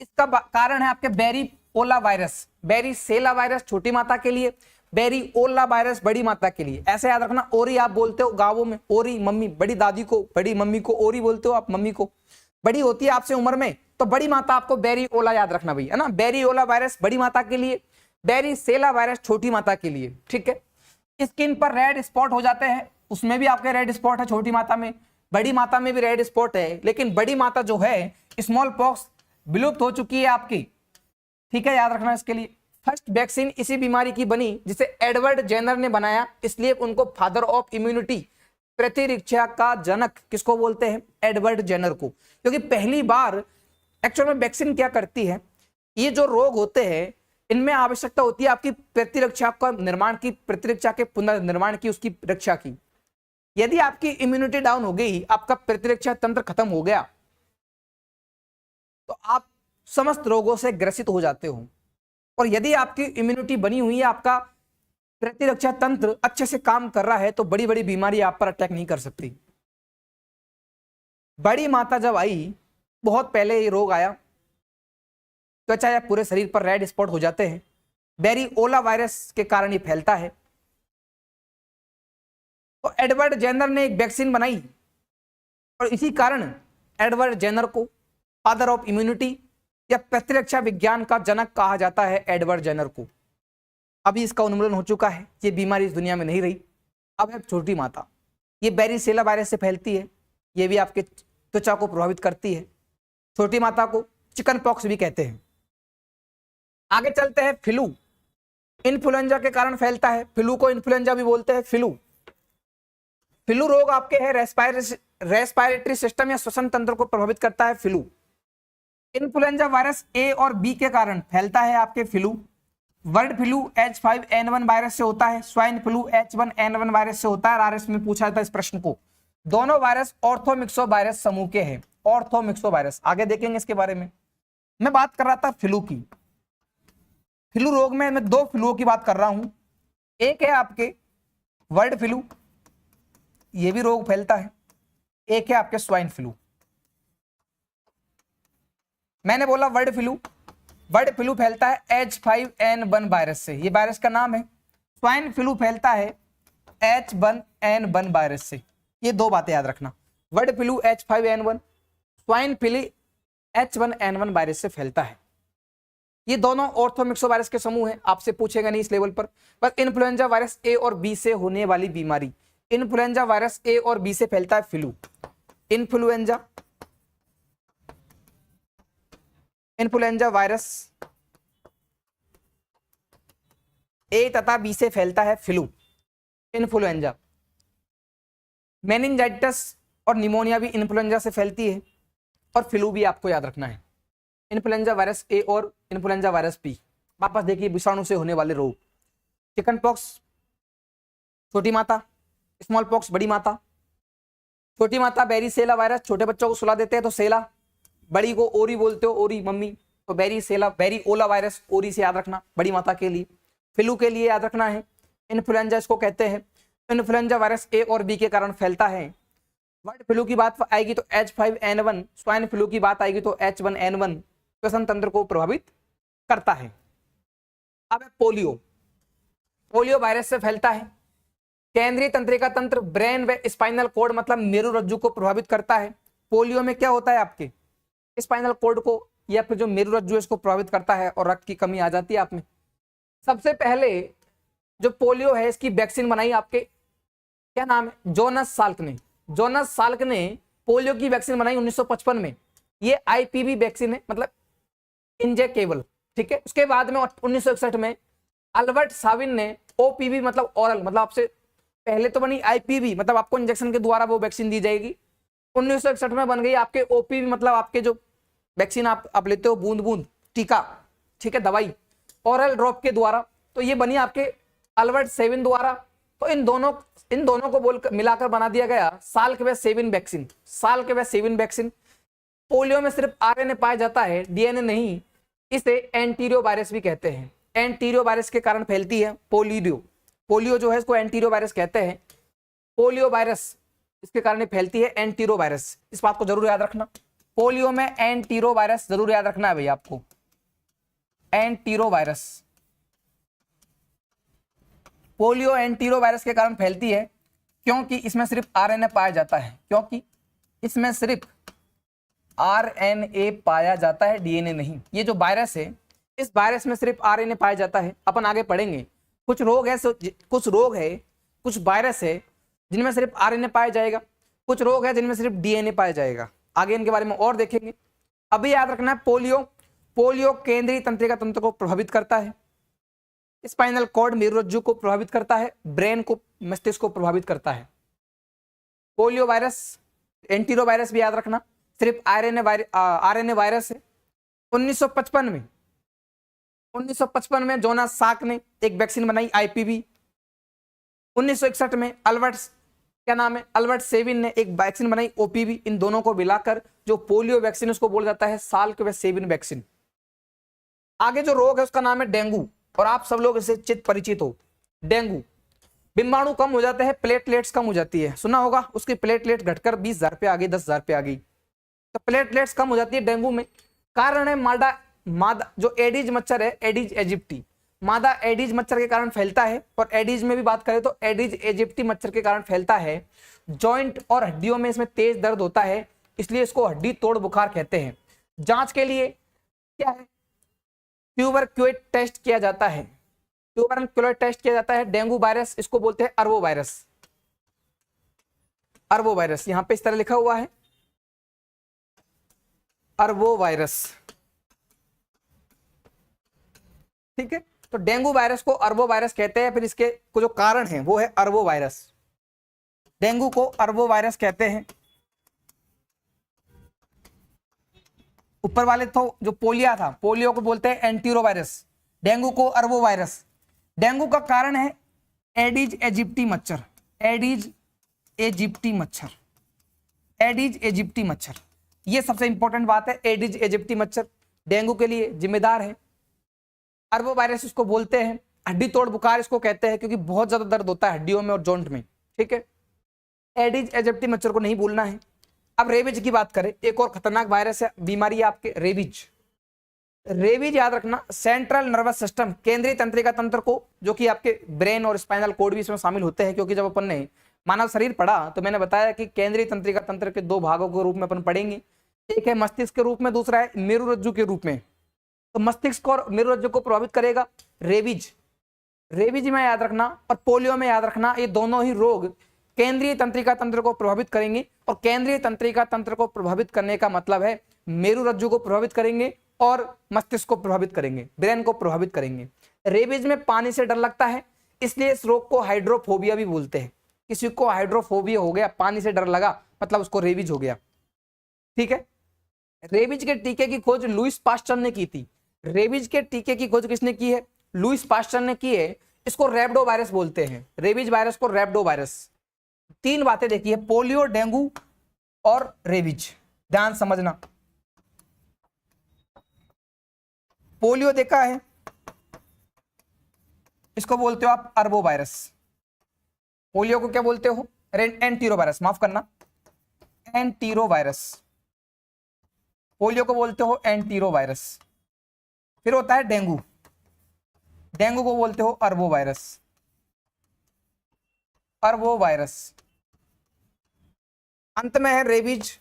इसका कारण है आपके बेरीओला वायरस। बेरीसेला वायरस छोटी माता के लिए, बेरीओला वायरस बड़ी माता के लिए। ऐसे याद रखना। ओरी आप बोलते हो गांवों में, ओरी मम्मी, बड़ी दादी को, बड़ी मम्मी को ओरी बोलते हो आप, मम्मी को। बड़ी होती है आपसे उम्र में, तो बड़ी माता आपको बेरीओला याद रखना भैया, है ना। बेरीओला वायरस बड़ी माता के लिए, बेरीसेला वायरस छोटी माता के लिए, ठीक है। स्किन पर रेड स्पॉट हो जाते हैं, उसमें भी आपके रेड स्पॉट है छोटी माता में, बड़ी माता में भी रेड स्पॉट है। लेकिन बड़ी माता जो है स्मॉल पॉक्स विलुप्त हो चुकी है आपकी, ठीक है, याद रखना इसके लिए। फर्स्ट वैक्सीन इसी बीमारी की बनी जिसे एडवर्ड जेनर ने बनाया, इसलिए उनको फादर ऑफ इम्यूनिटी, प्रतिरक्षा का जनक किसको बोलते हैं? एडवर्ड जेनर को। क्योंकि पहली बार एक्चुअल में वैक्सीन क्या करती है, ये जो रोग होते हैं इनमें आवश्यकता होती है आपकी प्रतिरक्षा का निर्माण की, प्रतिरक्षा के पुनर्निर्माण की, उसकी रक्षा की। यदि आपकी इम्यूनिटी डाउन हो गई, आपका प्रतिरक्षा तंत्र खत्म हो गया, तो आप समस्त रोगों से ग्रसित हो जाते हो। और यदि आपकी इम्यूनिटी बनी हुई है, आपका प्रतिरक्षा तंत्र अच्छे से काम कर रहा है, तो बड़ी बड़ी बीमारी आप पर अटैक नहीं कर सकती। बड़ी माता जब आई, बहुत पहले ये रोग आया, त्वचा या पूरे शरीर पर रेड स्पॉट हो जाते हैं। बेरीओला वायरस के कारण ये फैलता है। तो एडवर्ड जेनर ने एक वैक्सीन बनाई और इसी कारण एडवर्ड जेनर को फादर ऑफ इम्यूनिटी या प्रतिरक्षा विज्ञान का जनक कहा जाता है, एडवर्ड जेनर को। अभी इसका उन्मूलन हो चुका है, ये बीमारी इस दुनिया में नहीं रही। अब है छोटी माता, ये बैरीसेला वायरस से फैलती है, ये भी आपके त्वचा को प्रभावित करती है। छोटी माता को चिकन पॉक्स भी कहते हैं। आगे चलते हैं, फ्लू इन्फ्लुएंजा के कारण फैलता है, फ्लू को इन्फ्लुएंजा भी बोलते हैं। फ्लू रोग आपके है रेस्पिरेटरी सिस्टम या श्वसन तंत्र को प्रभावित करता है फ्लू। इन्फ्लुएंजा वायरस ए और बी के कारण फैलता है आपके flu. Bird flu H5N1 virus से होता है, स्वाइन फ्लू H1N1 वायरस से होता है। आरएस में पूछा था इस प्रश्न को। दोनों वायरस ऑर्थोमिक्सो वायरस समूह के हैं, ऑर्थोमिक्सो वायरस, आगे देखेंगे इसके बारे में। मैं बात कर रहा था फ्लू की। फ्लू रोग में मैं दो फ्लू की बात कर रहा हूं। एक है आपके बर्ड फ्लू, ये भी रोग फैलता है। एक है आपके स्वाइन फ्लू। मैंने बोला बर्ड फ्लू फैलता है H5N1 वायरस से, ये वायरस का नाम है। स्वाइन फ्लू फैलता है H1N1 वायरस से। ये दो बातें याद रखना, bird flu H5N1, swine flu H1N1 virus से फैलता है। ये दोनों ऑर्थोमिक्सो वायरस के समूह हैं, आपसे पूछेगा नहीं इस लेवल पर। बस इन्फ्लुएंजा वायरस ए और बी से होने वाली बीमारी, इन्फ्लुएंजा वायरस ए और बी से फैलता है फ्लू। इन्फ्लुएंजा वायरस ए तथा बी से फैलता है फ्लू। इन्फ्लुएंजा, मेनिंजाइटिस और निमोनिया भी इन्फ्लुएंजा से फैलती है, और फ्लू भी आपको याद रखना है। इन्फ्लुएंजा वायरस ए और इन्फ्लुएंजा वायरस बी। वापस देखिए, विषाणु से होने वाले रोग, चिकन पॉक्स छोटी माता, स्मॉल पॉक्स बड़ी माता। छोटी माता बैरीसेला वायरस, छोटे बच्चों को सुला देते हैं तो सेला, बड़ी को ओरी बोलते हो, ओरी मम्मी, तो बैरीओला वायरस ओरी से याद रखना बड़ी माता के लिए। फ्लू के लिए याद रखना है इन्फ्लुएंजा इसको कहते हैं। इन्फ्लुएंजा वायरस ए और बी के कारण फैलता है। बर्ड फ्लू की बात आएगी तो H5N1, स्वाइन फ्लू की बात आएगी तो H1N1 श्वसन तंत्र को प्रभावित करता है। अब पोलियो वायरस से फैलता है। केंद्रीय तंत्रिका तंत्र, ब्रेन व स्पाइनल कोड मतलब मेरुरज्जु को प्रभावित करता है। पोलियो में क्या होता है, आपके स्पाइनल कोड को या फिर जो मेरुरज्जु इसको प्रभावित करता है और रक्त की कमी आ जाती है आप में। सबसे पहले जो पोलियो है इसकी वैक्सीन बनाई आपके, क्या नाम है, जोनस साल्क ने पोलियो की वैक्सीन बनाई 1955 में। ये IPV वैक्सीन है, मतलब इंजेक्टेबल, ठीक है। उसके बाद में 1961 में अल्बर्ट साविन ने OPV मतलब ओरल, मतलब आपसे पहले तो बनी IPV मतलब आपको इंजेक्शन के द्वारा वो वैक्सीन दी जाएगी। 1961 में बन गई आपके OPV मतलब आपके जो वैक्सीन आप लेते हो बूंद बूंद टीका, ठीक है, दवाई ओरल ड्रॉप के द्वारा, तो ये बनी आपके अल्बर्ट सेविन द्वारा। तो इन दोनों को मिलाकर बना दिया गया साल्क व सेविन वैक्सीन। पोलियो में सिर्फ RNA पाया जाता है, DNA नहीं। इसे एंटीरियो वायरस भी कहते हैं। एंटीरियो वायरस के कारण फैलती है पोलियो जो है इसको एंटीरियो वायरस कहते हैं। पोलियो वायरस इसके कारण फैलती है, एंटीरो वायरस। इस बात को जरूर याद रखना, पोलियो में एंटीरो वायरस जरूर याद रखना है भाई आपको। Antero virus, polio antero virus के कारण फैलती है क्योंकि इसमें सिर्फ RNA पाया जाता है, RNA पाया जाता है, DNA नहीं। ये जो वायरस है इस वायरस में सिर्फ RNA पाया जाता है। अपन आगे पढ़ेंगे, कुछ रोग है, कुछ वायरस है जिनमें सिर्फ RNA पाया जाएगा, कुछ रोग है जिनमें सिर्फ DNA पाया जाएगा। आगे इनके बारे में और देखेंगे। अभी याद रखना है पोलियो केंद्रीय तंत्रिका तंत्र को प्रभावित करता है, स्पाइनल कॉर्ड मेरुरज्जु को प्रभावित करता है, ब्रेन को, मस्तिष्क को प्रभावित करता है। पोलियो वायरस, एंटीरो वायरस भी याद रखना, सिर्फ RNA वायरस है। 1955 में जोनास साल्क ने एक वैक्सीन बनाई IPV। 1961 में अल्बर्ट सेविन ने एक वैक्सीन बनाई OPV। इन दोनों को मिलाकर जो पोलियो वैक्सीन उसको बोला जाता है साल्क व सेविन वैक्सीन। आगे जो रोग है उसका नाम है डेंगू, और आप सब लोग इससे चित परिचित हो। डेंगू, बिंबाणु कम हो जाते हैं, प्लेटलेट्स कम हो जाती है, सुना होगा, उसकी प्लेटलेट घटकर 20,000 पे आ गई, 10,000 पे आ गई, तो प्लेटलेट्स कम हो जाती है डेंगू में। कारण है मादा जो एडिज मच्छर है, एडिज एजिप्टी, मादा एडिज मच्छर के कारण फैलता है। और एडिज में भी बात करें तो एडिज एजिप्टी मच्छर के कारण फैलता है। जॉइंट और हड्डियों में इसमें तेज दर्द होता है, इसलिए इसको हड्डी तोड़ बुखार कहते हैं। जांच के लिए क्या है, ट्यूबरक्यूट टेस्ट किया जाता है। ट्यूबरन क्लोराइड टेस्ट किया जाता है। डेंगू वायरस, इसको बोलते हैं अर्बो वायरस। अर्बो वायरस यहां पे इस तरह लिखा हुआ है, अर्बो वायरस। ठीक है, तो डेंगू वायरस को अर्बो वायरस कहते हैं। फिर इसके को जो कारण है वो है अर्बो वायरस। डेंगू को अर्बो वायरस कहते हैं। ऊपर वाले तो जो पोलियो था, पोलियो को बोलते हैं एंटीरो वायरस, डेंगू को अर्बो वायरस। डेंगू का कारण है एडिज एजिप्टी मच्छर, एडिज एजिप्टी मच्छर, एडिज एजिप्टी मच्छर। ये सबसे इंपॉर्टेंट बात है, एडिज एजिप्टी मच्छर डेंगू के लिए जिम्मेदार है। अर्बो वायरस इसको बोलते हैं, हड्डी तोड़ बुखार इसको कहते हैं, क्योंकि बहुत ज्यादा दर्द होता है हड्डियों में और जॉइंट में। ठीक है, एडिज एजिप्टी मच्छर को नहीं भूलना है। अब रेबीज की बात करें, एक और खतरनाक वायरस है, बीमारी है आपके रेबीज। रेबीज याद रखना, सेंट्रल नर्वस सिस्टम, केंद्रीय तंत्रिका तंत्र को, जो कि आपके ब्रेन और स्पाइनल कोड भी इसमें शामिल होते हैं। क्योंकि जब अपन ने मानव शरीर पढ़ा तो मैंने बताया कि केंद्रीय तंत्रिका तंत्र के दो भागों के रूप में अपन पढ़ेंगे, एक है मस्तिष्क के रूप में, दूसरा है मेरुरज्जु के रूप में। तो मस्तिष्क और मेरुरज्जु को प्रभावित करेगा रेबीज। रेबीज में याद रखना और पोलियो में याद रखना, ये दोनों ही रोग केंद्रीय तंत्रिका तंत्र को प्रभावित करेंगे। और केंद्रीय तंत्रिका तंत्र को प्रभावित करने का मतलब है मेरुरज्जु को प्रभावित करेंगे और मस्तिष्क को प्रभावित करेंगे, ब्रेन को प्रभावित करेंगे। रेबीज में पानी से डर लगता है, इसलिए इस रोग को हाइड्रोफोबिया भी बोलते हैं। किसी को हाइड्रोफोबिया हो गया, पानी से डर लगा, मतलब उसको रेबीज हो गया। ठीक है, रेबीज के टीके की खोज लुईस पास्चर ने की थी। रेबीज के टीके की खोज किसने की है? लुईस पास्चर ने की है। इसको रैबिडो वायरस बोलते हैं, रेबीज वायरस को रैबिडो वायरस। तीन बातें देखी है, पोलियो, डेंगू और रेबीज, ध्यान समझना। पोलियो देखा है, इसको बोलते हो आप अर्बो वायरस। पोलियो को क्या बोलते हो? एंटीरो वायरस, माफ करना, एंटीरो वायरस। पोलियो को बोलते हो एंटीरो वायरस। फिर होता है डेंगू, डेंगू को बोलते हो अर्बो वायरस, अर्बो वायरस। अंत में है रेबीज,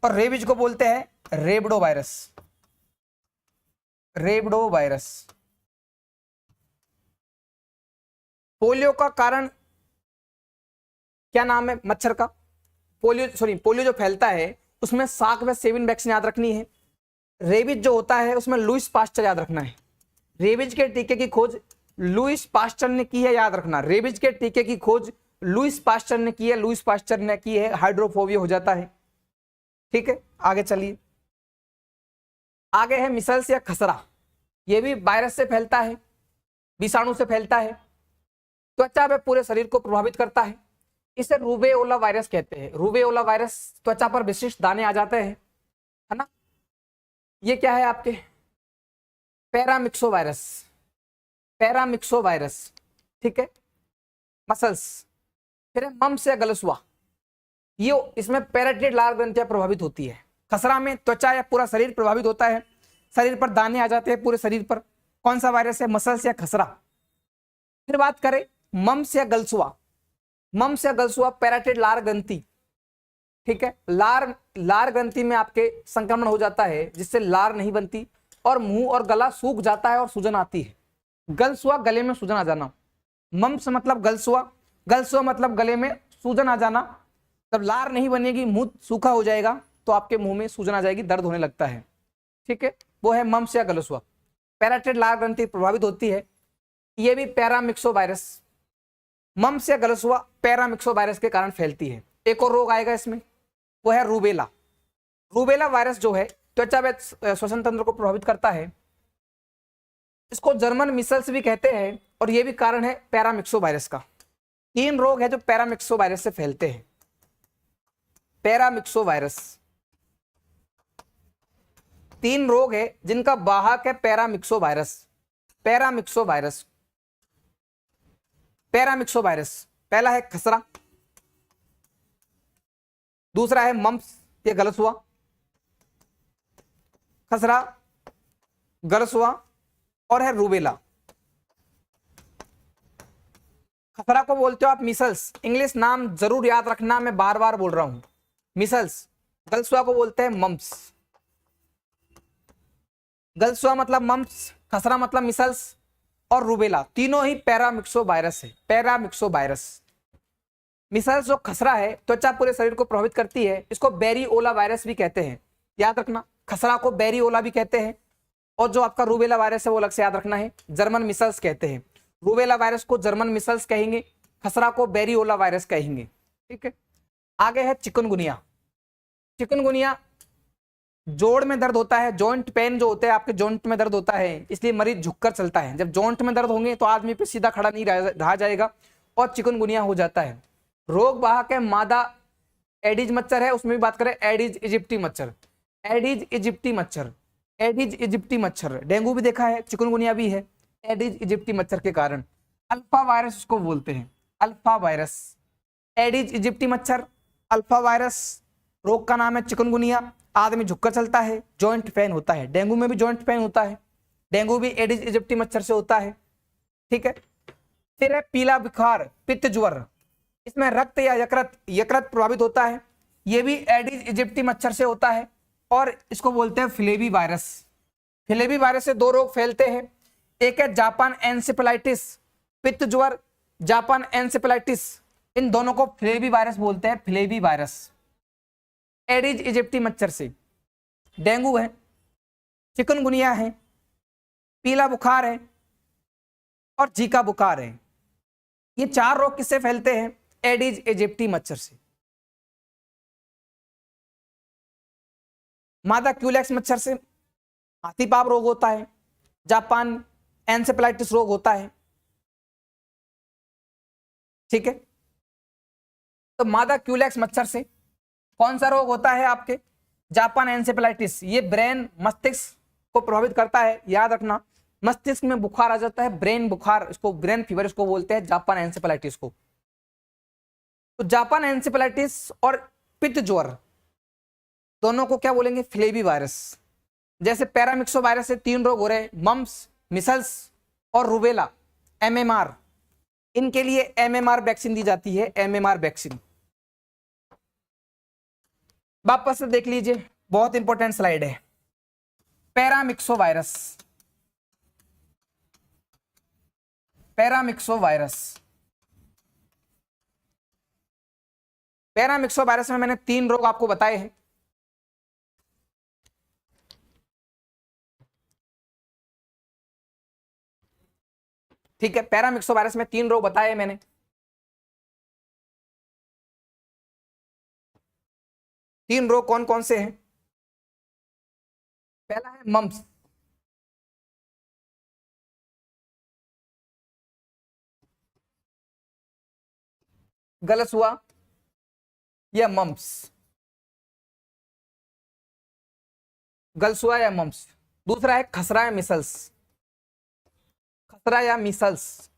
और रेबीज को बोलते हैं rhabdo virus, rhabdo virus. Polio का कारण क्या नाम है मच्छर का? पोलियो जो फैलता है उसमें साक व सेविन वैक्सीन याद रखनी है। रेबीज जो होता है उसमें लुईस पास्चर याद रखना है। रेबीज के टीके की खोज लुईस पास्चर ने की है, याद रखना। रेबीज के टीके की खोज लुईस पास्चर ने की है, लुईस पास्चर ने की है। हाइड्रोफोबिया हो जाता है। ठीक है, आगे चलिए। आगे है मिसल्स या खसरा। यह भी वायरस से फैलता है, विषाणु से फैलता है, त्वचा में पूरे शरीर को प्रभावित करता है। इसे रूबेओला वायरस कहते हैं। रूबेओला वायरस, त्वचा पर विशिष्ट दाने आ जाते हैं, है ना। ये क्या है आपके? Paramyxo virus, paramyxo virus. ठीक है, मसल्स। फिर है मम्स या गलसुआ, ये इसमें पैराटाइड लाल ग्रंथियां प्रभावित होती है। खसरा में त्वचा या पूरा शरीर प्रभावित होता है, शरीर पर दाने आ जाते हैं पूरे शरीर पर। कौन सा वायरस है? मसल्स या खसरा। फिर बात करें मम्स या गलसुआ। मम्स या गलसुआ पैराटाइड लार ग्रंथि। ठीक है, लार ग्रंथि में आपके संक्रमण हो जाता है, जिससे लार नहीं बनती और मुंह और गला सूख जाता है और सूजन आती है। गलसुआ, गले में सूजन आ जाना। मम्स मतलब गलसुआ, गलसुआ मतलब गले में सूजन आ जाना। तब लार नहीं बनेगी, मुंह सूखा हो जाएगा, तो आपके मुंह में सूजन आ जाएगी, दर्द होने लगता है। ठीक है, वो है मम्स या गलसुआ। पैराटाइड लार ग्रंथि प्रभावित होती है। ये भी पैरामिक्सो वायरस, मम्स या गलसुआ पैरामिक्सो वायरस के कारण फैलती है। एक और रोग आएगा इसमें, वो है रूबेला। रूबेला वायरस जो है त्वचा व श्वसन तंत्र को प्रभावित करता है। इसको जर्मन मिसल्स भी कहते हैं, और यह भी कारण है पैरामिक्सो वायरस का। तीन रोग है जो पैरामिक्सो वायरस से फैलते हैं। पैरामिक्सो वायरस, तीन रोग है जिनका वाहक है paramyxo virus. Paramyxo virus, paramyxo virus. पहला है खसरा, दूसरा है मम्स या गलसुआ, खसरा, गलसुआ, और है रूबेला। खसरा को बोलते हो आप मिसल्स, इंग्लिश नाम जरूर याद रखना, मैं बार बार बोल रहा हूं, मिसल्स। गलसुआ को बोलते हैं मम्स, गलसुआ मतलब मम्स, खसरा मतलब मिसल्स और रूबेला, तीनों ही पैरामिक्सो वायरस है, पैरामिक्सो वायरस। मिसल्स जो खसरा है त्वचा पूरे शरीर को प्रभावित करती है, इसको बेरीओला वायरस भी कहते हैं, याद रखना। खसरा को बेरीओला भी कहते हैं, और जो आपका रूबेला वायरस है वो अलग से याद रखना है, जर्मन मिसल्स कहते हैं। रूबेला वायरस को जर्मन मिसल्स कहेंगे, खसरा को बेरीओला वायरस कहेंगे, ठीक है। आगे है चिकनगुनिया। चिकनगुनिया जोड़ में दर्द होता है, जॉइंट पेन जो होते हैं आपके जॉइंट में दर्द होता है, इसलिए मरीज झुककर चलता है। जब जॉइंट में दर्द होंगे तो आदमी पे सीधा खड़ा नहीं रहा जाएगा और चिकनगुनिया हो जाता है। रोग वाहक है मादा एडिज मच्छर है, उसमें भी बात करें एडिज इजिप्टी मच्छर, एडिज इजिप्टी मच्छर, एडिज इजिप्टी मच्छर। डेंगू भी देखा है, चिकनगुनिया भी है एडिज इजिप्टी मच्छर के कारण। अल्फा वायरस उसको बोलते हैं, अल्फा वायरस। एडिज इजिप्टी मच्छर, अल्फा वायरस, रोग का नाम है चिकनगुनिया। आदमी झुककर चलता है, जॉइंट पेन होता है, डेंगू में भी जॉइंट पेन होता है, डेंगू भी एडिज इजिप्टी मच्छर से होता है, ठीक है। फिर है पीला बुखार, पित्त ज्वर, इसमें रक्त या यकृत प्रभावित होता है, ये भी एडिज इजिप्टी मच्छर से होता है, और इसको बोलते हैं फ्लेवी वायरस। फ्लेवी वायरस से दो रोग फैलते हैं, एक है जापान एन्सेफेलाइटिस, पित्त ज्वर, जापान एन्सेफेलाइटिस, इन दोनों को फ्लेवी वायरस बोलते हैं, फ्लेवी वायरस। एडिज इजिप्टी मच्छर से डेंगू है, चिकनगुनिया है, पीला बुखार है और जीका बुखार है। ये चार रोग किससे फैलते हैं? एडिज इजिप्टी मच्छर से। मादा क्यूलेक्स मच्छर से हाथीपाप रोग होता है, जापान एन्सेफेलाइटिस रोग होता है, ठीक है। तो मादा क्यूलेक्स मच्छर से कौन सा रोग होता है आपके? Japan encephalitis. ये ब्रेन मस्तिष्क को प्रभावित करता है, याद रखना। मस्तिष्क में बुखार आ जाता है, ब्रेन बुखार, इसको ब्रेन फीवर इसको बोलते हैं, जापान एन्सेफेलाइटिस को। तो जापान एन्सेफेलाइटिस और पित्त ज्वर दोनों को क्या बोलेंगे? Flavi virus. जैसे पैरामिक्सो वायरस से तीन रोग हो रहे हैं, मम्स, मिसल्स और रूबेला, एमएमआर। इनके लिए एमएमआर वैक्सीन दी जाती है, एमएमआर वैक्सीन। वापस से देख लीजिए, बहुत इंपॉर्टेंट स्लाइड है। Paramyxo virus, paramyxo virus. Paramyxo virus में मैंने तीन रोग आपको बताए हैं। ठीक है, पैरामिक्सो वायरस में तीन रोग बताए मैंने। तीन रोग कौन कौन से हैं? पहला है मम्स, गलसुआ या मम्स, गलसुआ या मम्स। दूसरा है खसरा या मिसल्स, खसरा या मिसल्स।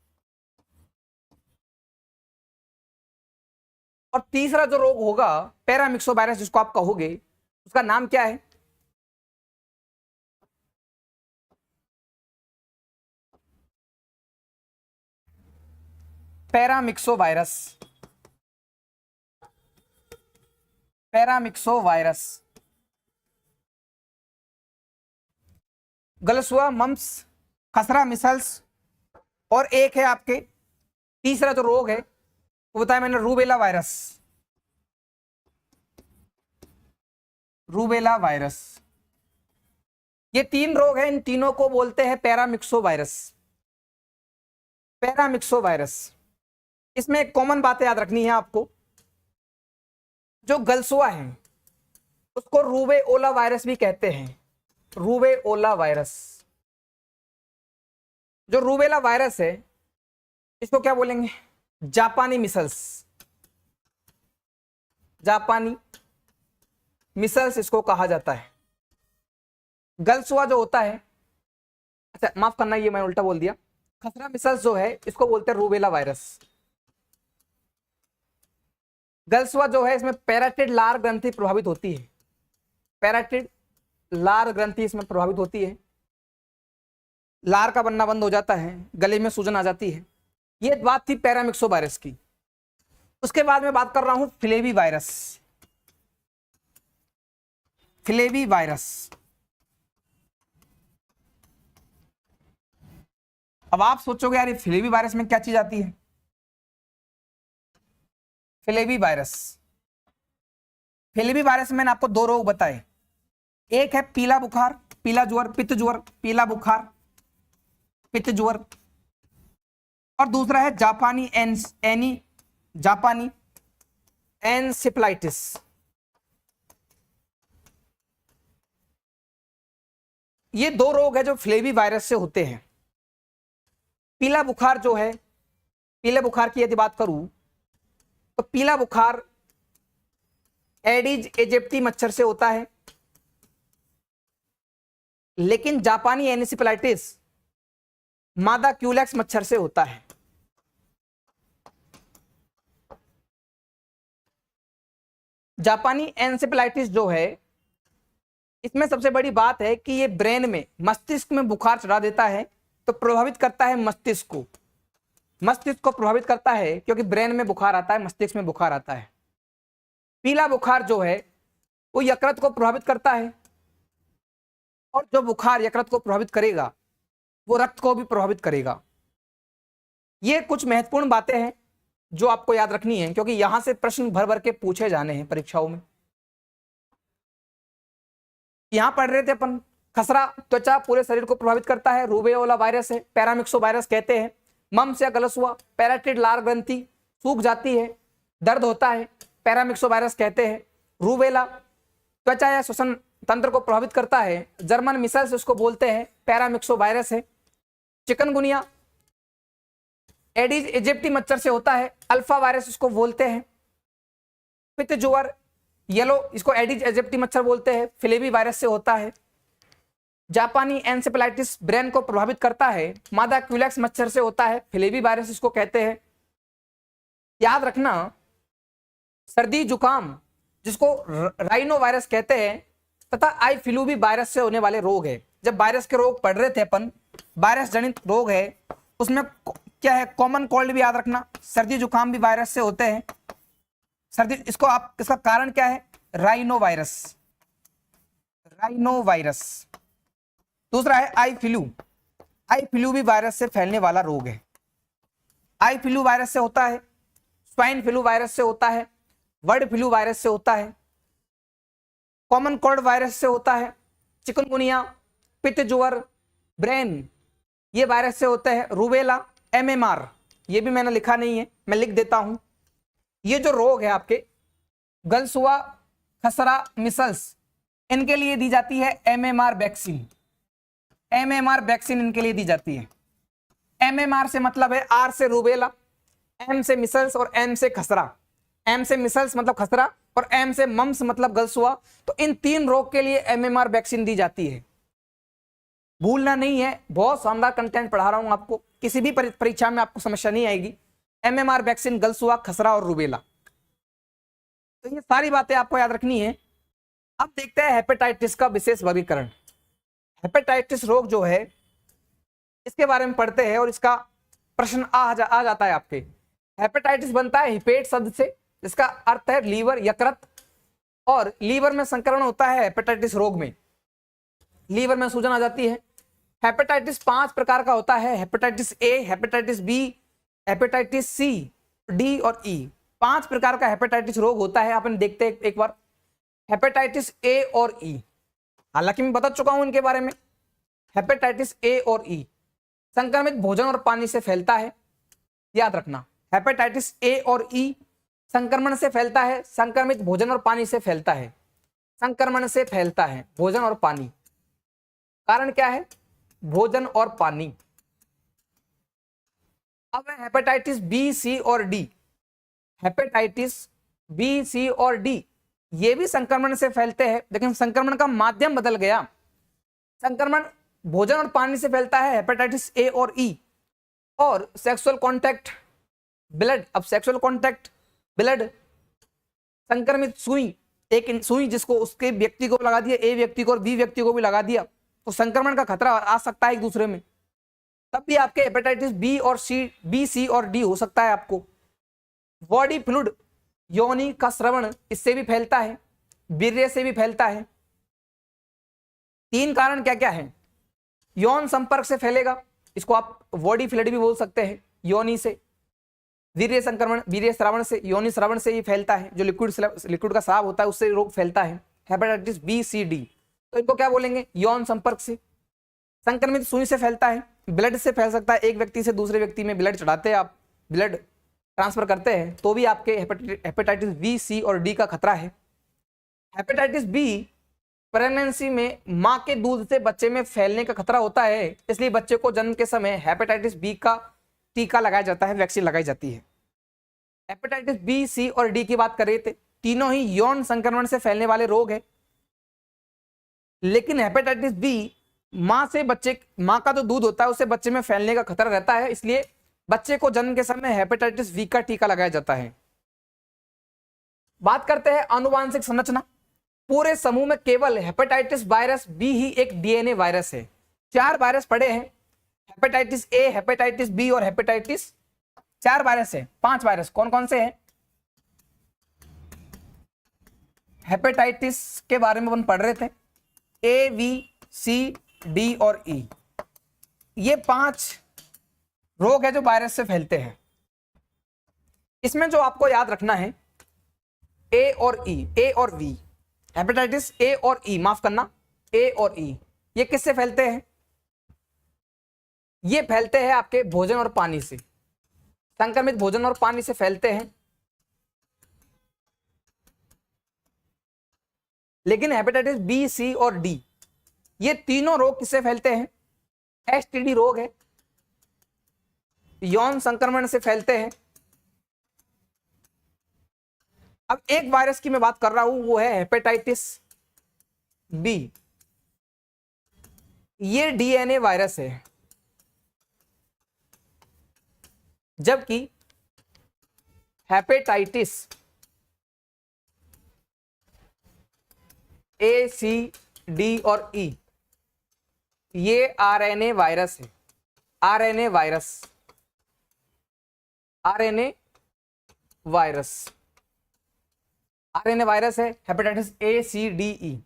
और तीसरा जो रोग होगा पैरामिक्सो वायरस जिसको आप कहोगे, उसका नाम क्या है? Paramyxo virus, paramyxo virus. गलसुआ, मम्स, खसरा, मिसल्स, और एक है आपके तीसरा जो रोग है वो बताया मैंने, रूबेला वायरस, रूबेला वायरस। ये तीन रोग हैं, इन तीनों को बोलते हैं पैरामिक्सो वायरस, पैरामिक्सो वायरस। इसमें एक कॉमन बात याद रखनी है आपको, जो गलसुआ है उसको रूबेओला वायरस भी कहते हैं, रूबेओला वायरस। जो रूबेला वायरस है इसको क्या बोलेंगे? जापानी मिसल्स, जापानी मिसल्स इसको कहा जाता है। गलसुआ जो होता है, अच्छा माफ करना ये मैं उल्टा बोल दिया, खसरा मिसल्स जो है इसको बोलते हैं रूबेला वायरस। गलसुआ जो है इसमें पैराटिड लार ग्रंथि प्रभावित होती है, पैराटिड लार ग्रंथि इसमें प्रभावित होती है, लार का बनना बंद हो जाता है, गले में सूजन आ जाती है। ये बात थी पैरामिक्सो वायरस की। उसके बाद मैं बात कर रहा हूं फ्लेवी वायरस, फ्लेवी वायरस। अब आप सोचोगे यार ये फ्लेवी वायरस में क्या चीज आती है? फ्लेवी वायरस, फ्लेवी वायरस में मैंने आपको दो रोग बताए, एक है पीला बुखार, पीला ज्वर, पित्त ज्वर, पीला बुखार, पित्त ज्वर, और दूसरा है जापानी एनसेफेलाइटिस। ये दो रोग है जो फ्लेवी वायरस से होते हैं। पीला बुखार जो है, पीले बुखार की यदि बात करूं तो पीला बुखार एडिज एजिप्टी मच्छर से होता है, लेकिन जापानी एनसेफेलाइटिस मादा क्यूलेक्स मच्छर से होता है। जापानी एनसेफेलाइटिस जो है, इसमें सबसे बड़ी बात है कि ये ब्रेन में, मस्तिष्क में बुखार चढ़ा देता है, तो प्रभावित करता है मस्तिष्क को, मस्तिष्क को प्रभावित करता है, क्योंकि ब्रेन में बुखार आता है, मस्तिष्क में बुखार आता है। पीला बुखार जो है वो यकृत को प्रभावित करता है, और जो बुखार यकृत को प्रभावित करेगा वो रक्त को भी प्रभावित करेगा। ये कुछ महत्वपूर्ण बातें हैं जो आपको याद रखनी है, क्योंकि यहां से प्रश्न भर भर के पूछे जाने हैं परीक्षाओं में। यहां पढ़ रहे थे अपन, खसरा त्वचा पूरे शरीर को प्रभावित करता है, रूबेओला वायरस है, पैरामिक्सो वायरस कहते हैं। मम्स या गलसुआ, पैराटिड लार ग्रंथि सूख जाती है, दर्द होता है, पैरामिक्सो वायरस कहते हैं। रूबेला त्वचा या श्वसन तंत्र को प्रभावित करता है, जर्मन मिसल्स उसको बोलते हैं, पैरामिक्सो वायरस है। चिकनगुनिया एडिज इजिप्टी मच्छर से होता है, अल्फा वायरस इसको बोलते हैं। पित्त ज्वर येलो, इसको एडिज इजिप्टी मच्छर बोलते हैं, फ्लेवी वायरस से होता है। जापानी एनसेफेलाइटिस ब्रेन को प्रभावित करता है, मादा क्यूलेक्स मच्छर से होता है, फ्लेवी वायरस इसको कहते हैं। याद रखना, सर्दी जुकाम जिसको राइनो वायरस कहते हैं, तथा आई फ्लू भी वायरस से होने वाले रोग है। जब वायरस के रोग पढ़ रहे थे अपन, वायरस जनित रोग है, उसमें क्या है, कॉमन कोल्ड भी याद रखना, सर्दी जुकाम भी वायरस से होते हैं। सर्दी, इसको आप, इसका कारण क्या है, राइनो वायरस, राइनो वायरस। दूसरा है आई फ्लू, आई फ्लू भी वायरस से फैलने वाला रोग है। आई फ्लू वायरस से होता है, स्वाइन फ्लू वायरस से होता है, बर्ड फ्लू वायरस से होता है, कॉमन कोल्ड वायरस से होता है, चिकनगुनिया, पित्त ज्वर, ब्रेन, ये वायरस से होते हैं। रूबेला, एमएमआर, ये भी मैंने लिखा नहीं है, मैं लिख देता हूं। ये जो रोग है आपके, गलसुआ, खसरा, मिसल्स, इनके लिए दी जाती है एमएमआर वैक्सीन। एमएमआर वैक्सीन इनके लिए दी जाती है। एमएमआर से मतलब है आर से रूबेला, एम से मिसल्स और एम से खसरा। एम से मिसल्स मतलब खसरा और एम से मम्स मतलब गलसुआ। तो इन तीन रोग के लिए एमएमआर वैक्सीन दी जाती है। भूलना नहीं है, बहुत शानदार कंटेंट पढ़ा रहा हूं आपको, किसी भी परीक्षा में आपको समस्या नहीं आएगी। एमएमआर वैक्सीन, गलसुआ, खसरा और रूबेला, तो ये सारी बातें आपको याद रखनी है। अब देखते हैं हेपेटाइटिस का विशेष वर्गीकरण। हेपेटाइटिस रोग जो है, इसके बारे में पढ़ते हैं और इसका प्रश्न आ जाता है आपके। हेपेटाइटिस बनता है हिपेट शब्द से, जिसका अर्थ है लीवर, यकृत, और लीवर में संक्रमण होता है हेपेटाइटिस रोग में, लीवर में सूजन आ जाती है। हेपेटाइटिस 5 प्रकार का होता है, hepatitis A, hepatitis B, hepatitis C, D और ई। 5 प्रकार का हेपेटाइटिस रोग होता है। अपन देखते हैं एक बार हेपेटाइटिस ए और ई, हालांकि मैं बता चुका हूं इनके बारे में। हेपेटाइटिस ए और ई संक्रमित भोजन और पानी से फैलता है, याद रखना। हेपेटाइटिस ए और ई संक्रमण से फैलता है, संक्रमित भोजन और पानी से फैलता है, संक्रमण से फैलता है, भोजन और पानी। कारण क्या है, भोजन और पानी। अब हेपेटाइटिस बी, सी और डी। हेपेटाइटिस बी, सी और डी ये भी संक्रमण से फैलते हैं, लेकिन संक्रमण का माध्यम बदल गया। संक्रमण भोजन और पानी से फैलता है, हेपेटाइटिस ए और ई, और सेक्सुअल कांटेक्ट, ब्लड। अब सेक्सुअल कांटेक्ट, ब्लड, संक्रमित सुई, एक सुई जिसको उसके व्यक्ति को लगा दिया, ए व्यक्ति को और बी व्यक्ति को भी लगा दिया, तो संक्रमण का खतरा आ सकता है एक दूसरे में। तब भी आपके हेपेटाइटिस बी और सी, बी, सी और डी हो सकता है आपको। बॉडी फ्लूइड, योनि का श्रवण, इससे भी फैलता है, वीर्य से भी फैलता है। 3 कारण क्या क्या है, यौन संपर्क से फैलेगा, इसको आप बॉडी फ्लड भी बोल सकते हैं। योनि से वीर्य संक्रमण, वीर्य स्रावण से, योनि स्रावण से ये फैलता है, जो लिक्विड का स्राव होता है उससे रोग फैलता है। हेपेटाइटिस बी सी डी, तो इनको क्या बोलेंगे, यौन संपर्क से। संक्रमित सुई से फैलता है, ब्लड से फैल सकता है, एक व्यक्ति से दूसरे व्यक्ति में ब्लड चढ़ाते हैं आप, ब्लड ट्रांसफर करते हैं तो भी आपके हेपेटाइटिस बी सी और डी का खतरा है। हेपेटाइटिस बी प्रेगनेंसी में मां के दूध से बच्चे में फैलने का खतरा होता है, इसलिए बच्चे को जन्म के समय हेपेटाइटिस बी का टीका लगाया जाता है, वैक्सीन लगाई जाती है। हेपेटाइटिस बी सी और डी की बात कर रहे थे, तीनों ही यौन संक्रमण से फैलने वाले रोग है। लेकिन हेपेटाइटिस बी मां से बच्चे, मां का जो दूध होता है उससे बच्चे में फैलने का खतरा रहता है, इसलिए बच्चे को जन्म के समय हेपेटाइटिस बी का टीका लगाया जाता है। बात करते हैं आनुवांशिक संरचना। पूरे समूह में केवल हेपेटाइटिस वायरस बी ही एक डीएनए वायरस है। 4 वायरस पड़े हैं, हेपेटाइटिस ए, हेपेटाइटिस बी और हेपेटाइटिस, 4 वायरस है। 5 वायरस कौन कौन से हैं? हेपेटाइटिस के बारे में अपन पढ़ रहे थे, ए, बी, सी, डी और ई। ये 5 रोग है जो वायरस से फैलते हैं। इसमें जो आपको याद रखना है, ए और ई, ए और वी, हेपेटाइटिस ए और ई, माफ करना, ए और ई, ये किससे फैलते हैं? ये फैलते हैं आपके भोजन और पानी से, संक्रमित भोजन और पानी से फैलते हैं। लेकिन हेपेटाइटिस बी, सी और डी, ये तीनों रोग किससे फैलते हैं? एसटीडी रोग है, यौन संक्रमण से फैलते हैं। अब एक वायरस की मैं बात कर रहा हूं, वो है हेपेटाइटिस बी। ये डीएनए वायरस है, जबकि हेपेटाइटिस ए, सी, डी और ई, ये आरएनए वायरस है। RNA virus, RNA virus, RNA virus है hepatitis A, C, D, E.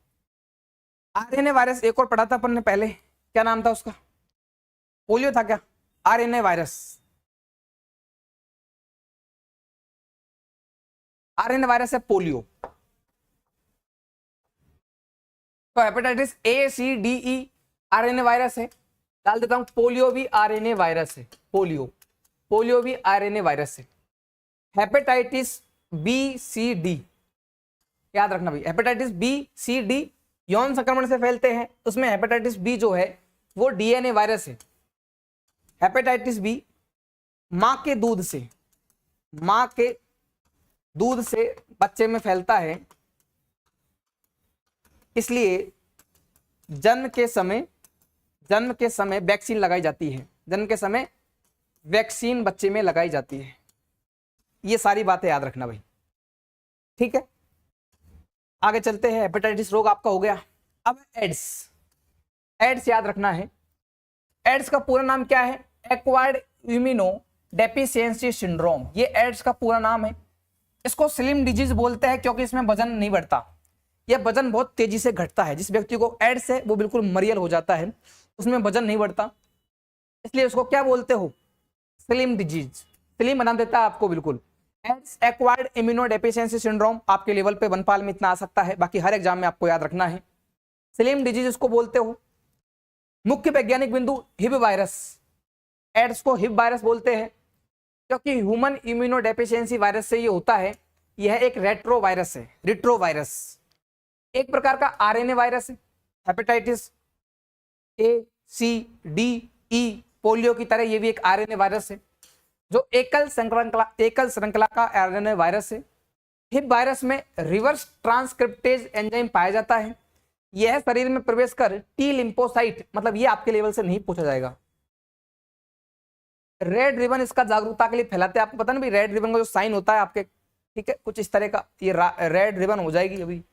RNA virus एक और पढ़ा था अपन ने पहले, क्या नाम था उसका? पोलियो था क्या? आरएनए वायरस, आरएनए वायरस है पोलियो। तो hepatitis A, C, D, E RNA virus है। डाल देता हूं, पोलियो भी आरएनए वायरस है, पोलियो, पोलियो भी आरएनए वायरस है। हेपेटाइटिस बी, सी, डी, याद रखना भाई, हेपेटाइटिस बी, सी, डी यौन संक्रमण से फैलते हैं। उसमें हेपेटाइटिस बी जो है वो डीएनए वायरस है। हेपेटाइटिस बी मां के दूध से, मां के दूध से बच्चे में फैलता है, इसलिए जन्म के समय वैक्सीन लगाई जाती है, जन्म के समय वैक्सीन बच्चे में लगाई जाती है। ये सारी बातें याद रखना भाई, ठीक है। आगे चलते हैं, हेपेटाइटिस रोग आपका हो गया। अब एड्स, एड्स याद रखना है। एड्स का पूरा नाम क्या है? एक्वायर्ड इम्यूनो डेफिशिएंसी सिंड्रोम, ये एड्स का पूरा नाम है। इसको स्लिम डिजीज बोलते हैं क्योंकि इसमें वजन नहीं बढ़ता, यह वजन बहुत तेजी से घटता है। जिस व्यक्ति को एड्स है वो बिल्कुल मरियल हो जाता है, उसमें वजन नहीं बढ़ता, इसलिए उसको क्या बोलते हो? स्लिम डिजीज, स्लिम बना देता है आपको बिल्कुल। Ads acquired immuno deficiency syndrome आपके लेवल पे वनपाल में इतना आ सकता है, बाकी हर एग्जाम में आपको याद रखना है। स्लिम डिजीज इसको बोलते हो। मुख्य वैज्ञानिक बिंदु हिब वायरस, एड्स को हिब वायरस बोलते हैं क्योंकि ह्यूमन इम्यूनो डेफिशिएंसी वायरस से ये होता है। यह एक रेट्रो वायरस है, रिट्रो वायरस, एक प्रकार का आरएनए वायरस है। Hepatitis A, C, D, E, polio की तरह ये भी एक आरएनए वायरस है जो एकल श्रृंखला का आरएनए वायरस है। हिब वायरस में रिवर्स ट्रांसक्रिप्टेज एंजाइम पाया जाता है। यह शरीर में प्रवेश कर टी लिम्फोसाइट, मतलब ये आपके लेवल से नहीं पूछा जाएगा। रेड रिबन इसका जागरूकता के लिए फैलाते हैं। आपको पता ना भी रेड रिबन का जो साइन होता है आपके, ठीक है, कुछ इस तरह का ये रेड रिबन हो जाएगी, अभी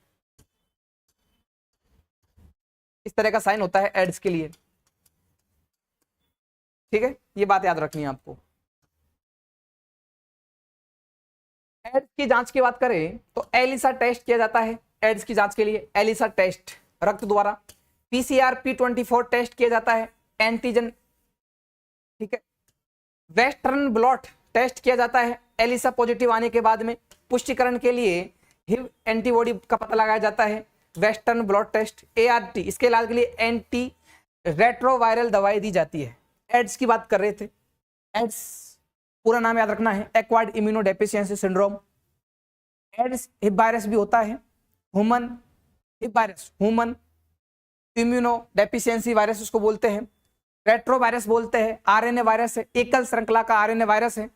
इस तरह का साइन होता है एड्स के लिए, ठीक है, ये बात याद रखनी है आपको। एड्स की जांच की बात करें तो एलिसा टेस्ट किया जाता है एड्स की जांच के लिए। एलिसा टेस्ट रक्त द्वारा। पीसीआर P24 टेस्ट किया जाता है एंटीजन ठीक है। वेस्टर्न ब्लॉट टेस्ट किया जाता है एलिसा पॉजिटिव आने के बाद में, पुष्टिकरण के लिए हिव एंटीबॉडी का पता लगाया जाता है, वेस्टर्न ब्लॉट टेस्ट। एआरटी इसके इलाज के लिए एंटी रेट्रोवायरल दवाई दी जाती है। एड्स की बात कर रहे थे, एड्स पूरा नाम याद रखना है, एक्वायर्ड इम्यूनोडेफिशिएंसी सिंड्रोम। एड्स हिप वायरस भी होता है, ह्यूमन हिप वायरस, ह्यूमन इम्यूनोडेफिशिएंसी वायरस उसको बोलते हैं। रेट्रो वायरस बोलते हैं, आरएनए वायरस है, एकल श्रृंखला का आरएनए वायरस है।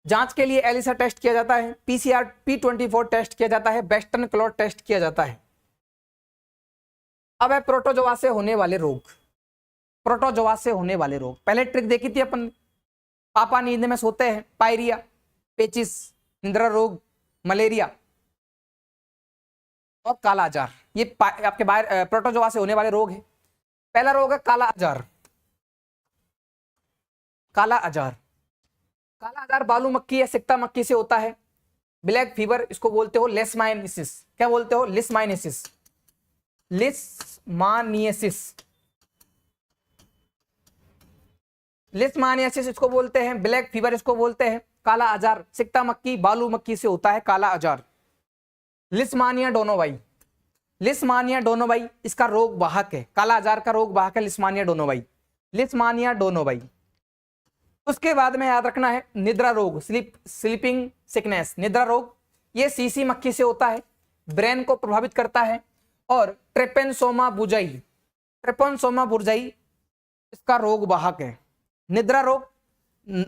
जांच के लिए एलिसा टेस्ट किया जाता है, पीसीआर P24 टेस्ट किया जाता है, वेस्टर्न क्लॉट टेस्ट किया जाता है। अब है प्रोटोजोआ से होने वाले रोग। प्रोटोजोआ से होने वाले रोग पहले ट्रिक देखी थी अपन, पापा नींद में सोते हैं, पायरिया, पेचिस, निद्रा रोग, मलेरिया और काला आजार, ये आपके बाहर प्रोटोजोआ से होने वाले रोग है। पहला रोग है काला आजार। काला आजार, काला आजार बालू मक्खी या सिक्ता मक्खी से होता है। ब्लैक फीवर इसको बोलते हो लेशमानियासिस, क्या बोलते हो? लिस्मानियासिस, लिस्मानियासिस, लिस्मानियासिस इसको बोलते हैं, ब्लैक फीवर इसको बोलते हैं। काला आजार सिक्ता मक्खी बालू मक्खी से होता है काला आजार। लिस्मानिया डोनोवाई, लिस्मानिया डोनोवाई इसका रोग वाहक है, काला आजार का रोग वाहक है लिस्मानिया डोनोवाई, लिस्मानिया डोनोवाई। उसके बाद में याद रखना है निद्रा रोग, स्लीपिंग सिकनेस, निद्रा रोग ये सीसी मक्खी से होता है, ब्रेन को प्रभावित करता है। और ट्रेपेनसोमा बुर्जाई, ट्रेपेनसोमा बुर्जाई इसका रोग वाहक है। निद्रा रोग,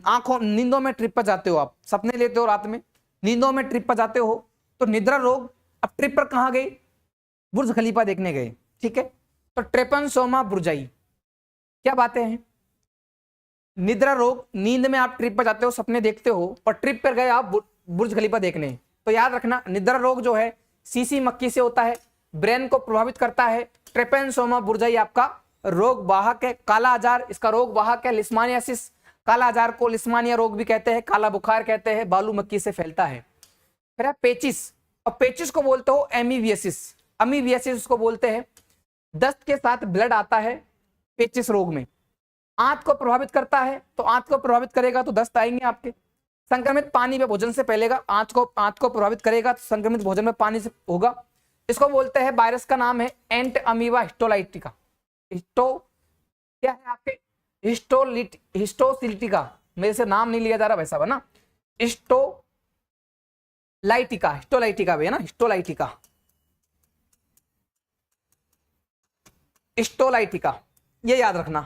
आंखों नींदों में ट्रिप पर जाते हो आप, सपने लेते हो रात में, नींदों में ट्रिप पर जाते हो तो निद्रा रोग। अब ट्रिप पर कहां गए? बुर्ज खलीफा देखने गए, ठीक है। तो ट्रेपेनसोमा बुर्जाई, क्या बातें हैं? निद्रा रोग, नींद में आप ट्रिप पर जाते हो, सपने देखते हो और ट्रिप पर गए आप बुर्ज खलीफा देखने। तो याद रखना निद्रा रोग जो है सीसी मक्खी से होता है, ब्रेन को प्रभावित करता है। ट्रेपेनसोमा बुर्जाई आपका रोग वाहक है। काला आजार इसका रोग वाहक है लिस्मानियासिस, काला आजार को लिस्मानिया रोग भी कहते हैं, काला बुखार कहते हैं, बालू मक्खी से फैलता है। फिर पेचिस, और पेचिस को बोलते हो एमीवियसिस, अमीवियसिस उसको बोलते हैं। दस्त के साथ ब्लड आता है पेचिस रोग में। आंत को प्रभावित करता है, तो आंत को प्रभावित करेगा तो दस्त आएंगे आपके। संक्रमित पानी में भोजन से फैलेगा, आंत को प्रभावित करेगा तो संक्रमित भोजन में पानी से होगा। इसको बोलते हैं, वायरस का नाम है एंट अमीबा हिस्टोलाइटिका। क्या है आपके? हिस्टोसिल्टिका, मेरे से नाम नहीं लिया जा रहा वैसा बना, हिस्टोलाइटिका, हिस्टोलाइटिका भी है ना, हिस्टोलाइटिका, हिस्टोलाइटिका, ये याद रखना।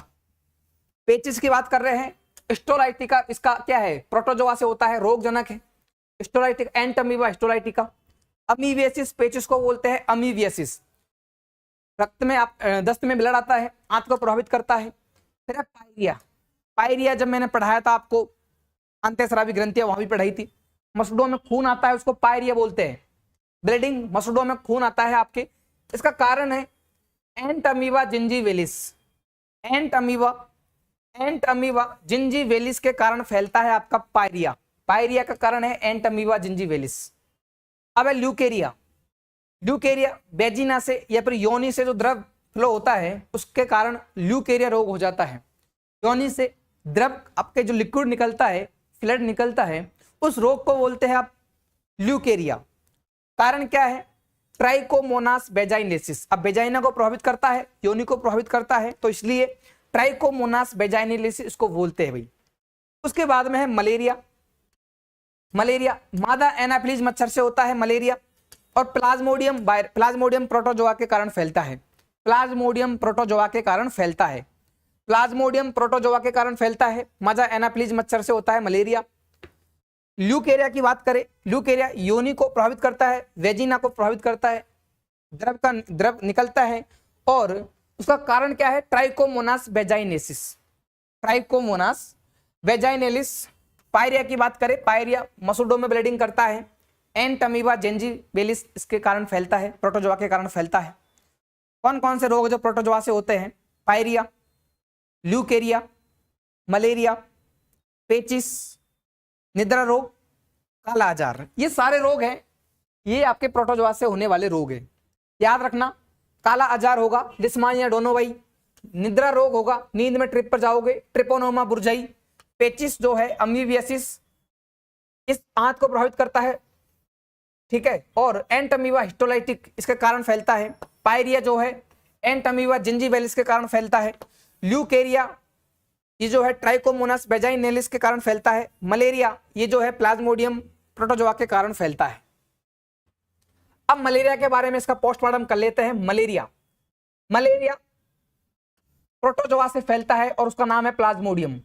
पेचिस की बात कर रहे हैं, हिस्टोलाइटिका इसका क्या है? प्रोटोजोआ से होता है, रोगजनक है। हिस्टोलाइटिका, एंट अमीबा हिस्टोलाइटिका। अमीवियसिस पेचिस को बोलते हैं अमीवियसिस। रक्त में आप दस्त में ब्लड आता है, आंत को प्रभावित करता है। फिर पायरिया, पायरिया जब मैंने पढ़ाया था आपको अंतःस्रावी ग्रंथियां, वहां भी पढ़ाई थी। मसुड़ों में खून आता है, उसको पायरिया बोलते हैं। ब्लीडिंग, मसुड़ों में खून आता है आपके, इसका कारण है एंट अमीबा जिंजीवेलिस। एंट अमीबा जिंजीवेलिस के कारण फैलता है आपका पायरिया। पायरिया का कारण है एंट अमीबा जिंजीवेलिस। अब है ल्यूकेरिया। ल्यूकेरिया बेजिना से या फिर योनि से जो द्रव फ्लो होता है उसके कारण ल्यूकेरिया रोग हो जाता है। योनि से द्रव आपके जो लिक्विड निकलता है, फ्लड निकलता है, उस रोग को बोलते हैं आप ल्यूकेरिया। कारण क्या है? ट्राइकोमोनास बेजाइनेसिस। अब बेजाइना को प्रभावित करता है, योनि को प्रभावित करता है, तो इसलिए ट्राइकोमोनास बेजाइनेसिस इसको बोलते हैं भाई। उसके बाद में है मलेरिया। मलेरिया मादा एनाफिलीज मच्छर से होता है मलेरिया, और प्लाज्मोडियम प्रोटोजोआ के कारण फैलता है। प्लाज्मोडियम प्रोटोजोआ के कारण फैलता है। प्लाज्मोडियम प्रोटोजोआ के कारण फैलता है, मादा एनाफिलीज मच्छर से होता है मलेरिया। ल्यूकेरिया की बात करें, ल्यूकेरिया योनि को प्रभावित करता है, वेजिना को प्रभावित करता है, द्रव निकलता है, और उसका कारण क्या है? Trichomonas vaginalis, trichomonas vaginalis. Pyorrhoea की बात करें, पायरिया मसुडो में ब्लीडिंग करता है। एंट अमीबा जिंजीवेलिस इसके कारण फैलता है, प्रोटोजोआ के कारण फैलता है। कौन कौन से रोग जो प्रोटोजोआ से होते हैं? पायरिया, ल्यूकेरिया, मलेरिया, पेचिस, निद्रा रोग, काला आजार, ये सारे रोग हैं, ये आपके प्रोटोजोआ से होने वाले रोग हैं। याद रखना, काला आजार होगा लिस्मानिया डोनोवाई, निद्रा रोग होगा, नींद में ट्रिप पर जाओगे, ट्रिपोनोमा बुर्जाई, पेचिस जो है अमीबियासिस, इस आंत को प्रभावित करता है, ठीक है। और एंटमीबा हिस्टोलाइटिक इसके कारण फैलता है। पायरिया जो है एंटमीबा जिंजीवेलिस के कारण फैलता है। ल्यूकेरिया ये जो है ट्राइकोमोनास वेजाइनेलिस के कारण फैलता है। मलेरिया ये जो है प्लाज्मोडियम प्रोटोजोआ के कारण फैलता है। अब मलेरिया के बारे में इसका पोस्टमार्टम कर लेते हैं। मलेरिया प्रोटोजोआ से फैलता है और उसका नाम है प्लाज्मोडियम।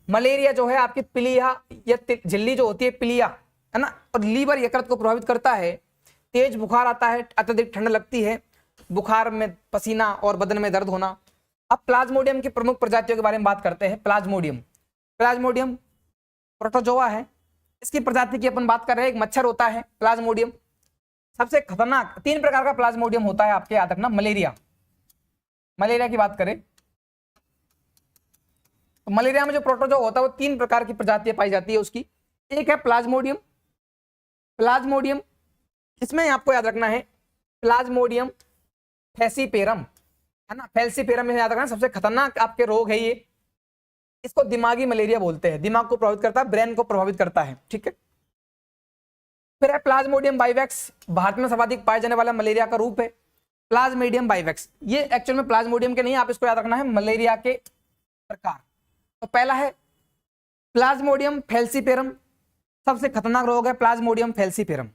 मलेरिया जो है आपकी पिलिया या झिल्ली जो होती है पिलिया, है ना, और लीवर यकृत को प्रभावित करता है। तेज बुखार आता है, अत्यधिक ठंड लगती है, बुखार में पसीना और बदन में दर्द होना। अब प्लाज्मोडियम की प्रमुख प्रजातियों के बारे में बात करते हैं। प्लाज्मोडियम प्रोटोजोआ है, इसकी प्रजाति की अपन बात कर रहे हैं। एक मच्छर होता है प्लाज्मोडियम, सबसे खतरनाक 3 प्रकार का प्लाज्मोडियम होता है, आपके याद रखना। मलेरिया की बात करें तो मलेरिया में जो प्रोटोजोआ होता है वो 3 प्रकार की प्रजातियां पाई जाती है उसकी। एक है प्लाज्मोडियम, इसमें आपको याद रखना है प्लाज्मोडियम फैसिपेरम, है ना, फैल्सीपेरम में याद रखना, सबसे खतरनाक आपके रोग है ये। इसको दिमागी मलेरिया बोलते हैं, दिमाग को प्रभावित करता है, ब्रेन को प्रभावित करता है, ठीक है। फिर है प्लाज्मोडियम बाइवेक्स, भारत में सर्वाधिक पाए जाने वाला मलेरिया का रूप है प्लाज्मोडियम बाइवेक्स। ये एक्चुअल में प्लाज्मोडियम के नहीं, आप इसको याद रखना है मलेरिया के प्रकार। तो पहला है प्लाज्मोडियम फैल्सीपेरम, सबसे खतरनाक रोग है प्लाज्मोडियम फैल्सीपेरम।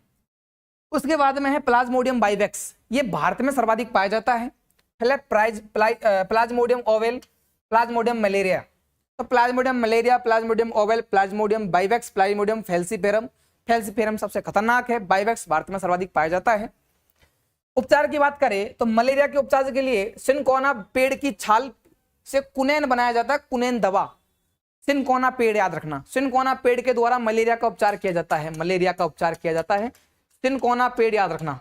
उसके बाद में है प्लाज्मोडियम बाइवेक्स, ये भारत में सर्वाधिक पाया जाता है। Plasmodium ovale, plasmodium malaria. तो plasmodium malaria, plasmodium ovale, plasmodium vivax, plasmodium falciparum सबसे खतरनाक है। बाइवेक्स भारत में सर्वाधिक पाया जाता है। उपचार की बात करें तो मलेरिया के उपचार के लिए सिनकोना पेड़ की छाल से कुनैन बनाया जाता है, कुनैन दवा। सिनकोना पेड़ याद रखना, सिनकोना पेड़ के द्वारा मलेरिया का उपचार किया जाता है, सिनकोना पेड़ याद रखना,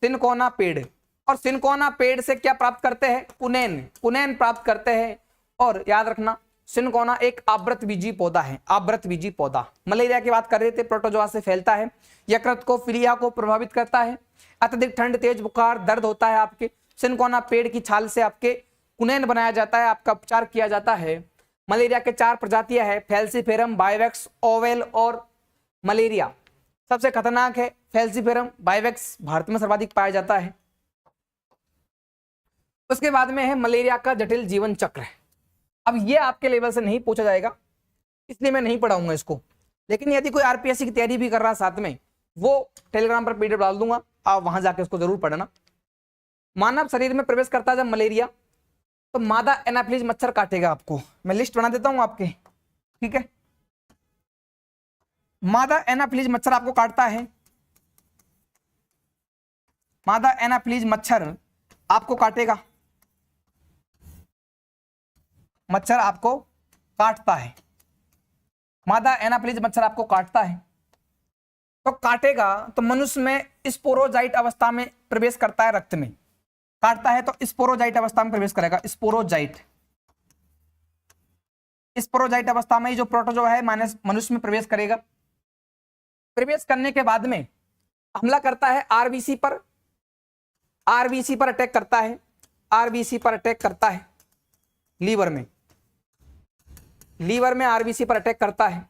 सिनकोना पेड़। और सिनकोना पेड़ से क्या प्राप्त करते हैं? कुनैन प्राप्त करते हैं। और याद रखना सिनकोना एक आवृतबीजी पौधा है, आवृतबीजी पौधा। मलेरिया की बात कर रहे थे, प्रोटोजोआ से फैलता है, यकृत को, फिलिया को प्रभावित करता है, अत्यधिक ठंड, तेज बुखार, दर्द होता है आपके। सिनकोना पेड़ की छाल से आपके कुनैन बनाया जाता है, आपका उपचार किया जाता है। मलेरिया के 4 प्रजातियां हैं, फैल्सीपेरम, बाइवेक्स, ओवेल और मलेरिया। सबसे खतरनाक है फैल्सीपेरम बाइवेक्स, भारत में सर्वाधिक पाया जाता है। उसके बाद में है मलेरिया का जटिल जीवन चक्र। अब ये आपके लेवल से नहीं पूछा जाएगा, इसलिए मैं नहीं पढ़ाऊंगा इसको, लेकिन यदि कोई आरपीएससी की तैयारी भी कर रहा है साथ में, वो टेलीग्राम पर पीडीएफ डाल दूंगा, आप वहां जाके उसको जरूर पढ़ना। मानव शरीर में प्रवेश करता है जब मलेरिया, तो मादा एनाफिलीज मच्छर काटेगा आपको। मैं लिस्ट बना देता हूं आपके, ठीक है। मादा एनाफिलीज मच्छर आपको काटता है, मादा एनाफिलीज मच्छर आपको काटेगा, मच्छर आपको काटता है, मादा एनाफिलीज मच्छर आपको काटता है। तो काटेगा तो मनुष्य में स्पोरोजाइट अवस्था में प्रवेश करता है, रक्त में काटता है तो स्पोरोजाइट अवस्था में प्रवेश करेगा। स्पोरोजाइट अवस्था में जो प्रोटोजोआ है मनुष्य में प्रवेश करेगा। प्रवेश करने के बाद में हमला करता है आरबीसी पर, अटैक करता है, लीवर में आरबीसी पर अटैक करता है।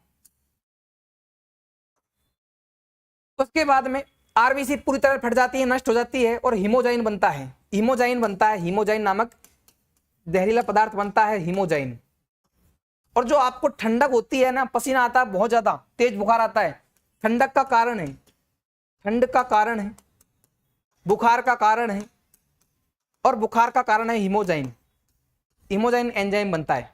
उसके बाद में आरबीसी पूरी तरह फट जाती है, नष्ट हो जाती है और हीमोजाइन बनता है, हीमोजाइन नामक जहरीला पदार्थ बनता है, हीमोजाइन। और जो आपको ठंडक होती है ना, पसीना आता है बहुत ज्यादा, तेज बुखार आता है, ठंडक का कारण है, ठंड का कारण है, बुखार का कारण है, और बुखार का कारण है हीमोजाइन एंजाइम बनता है।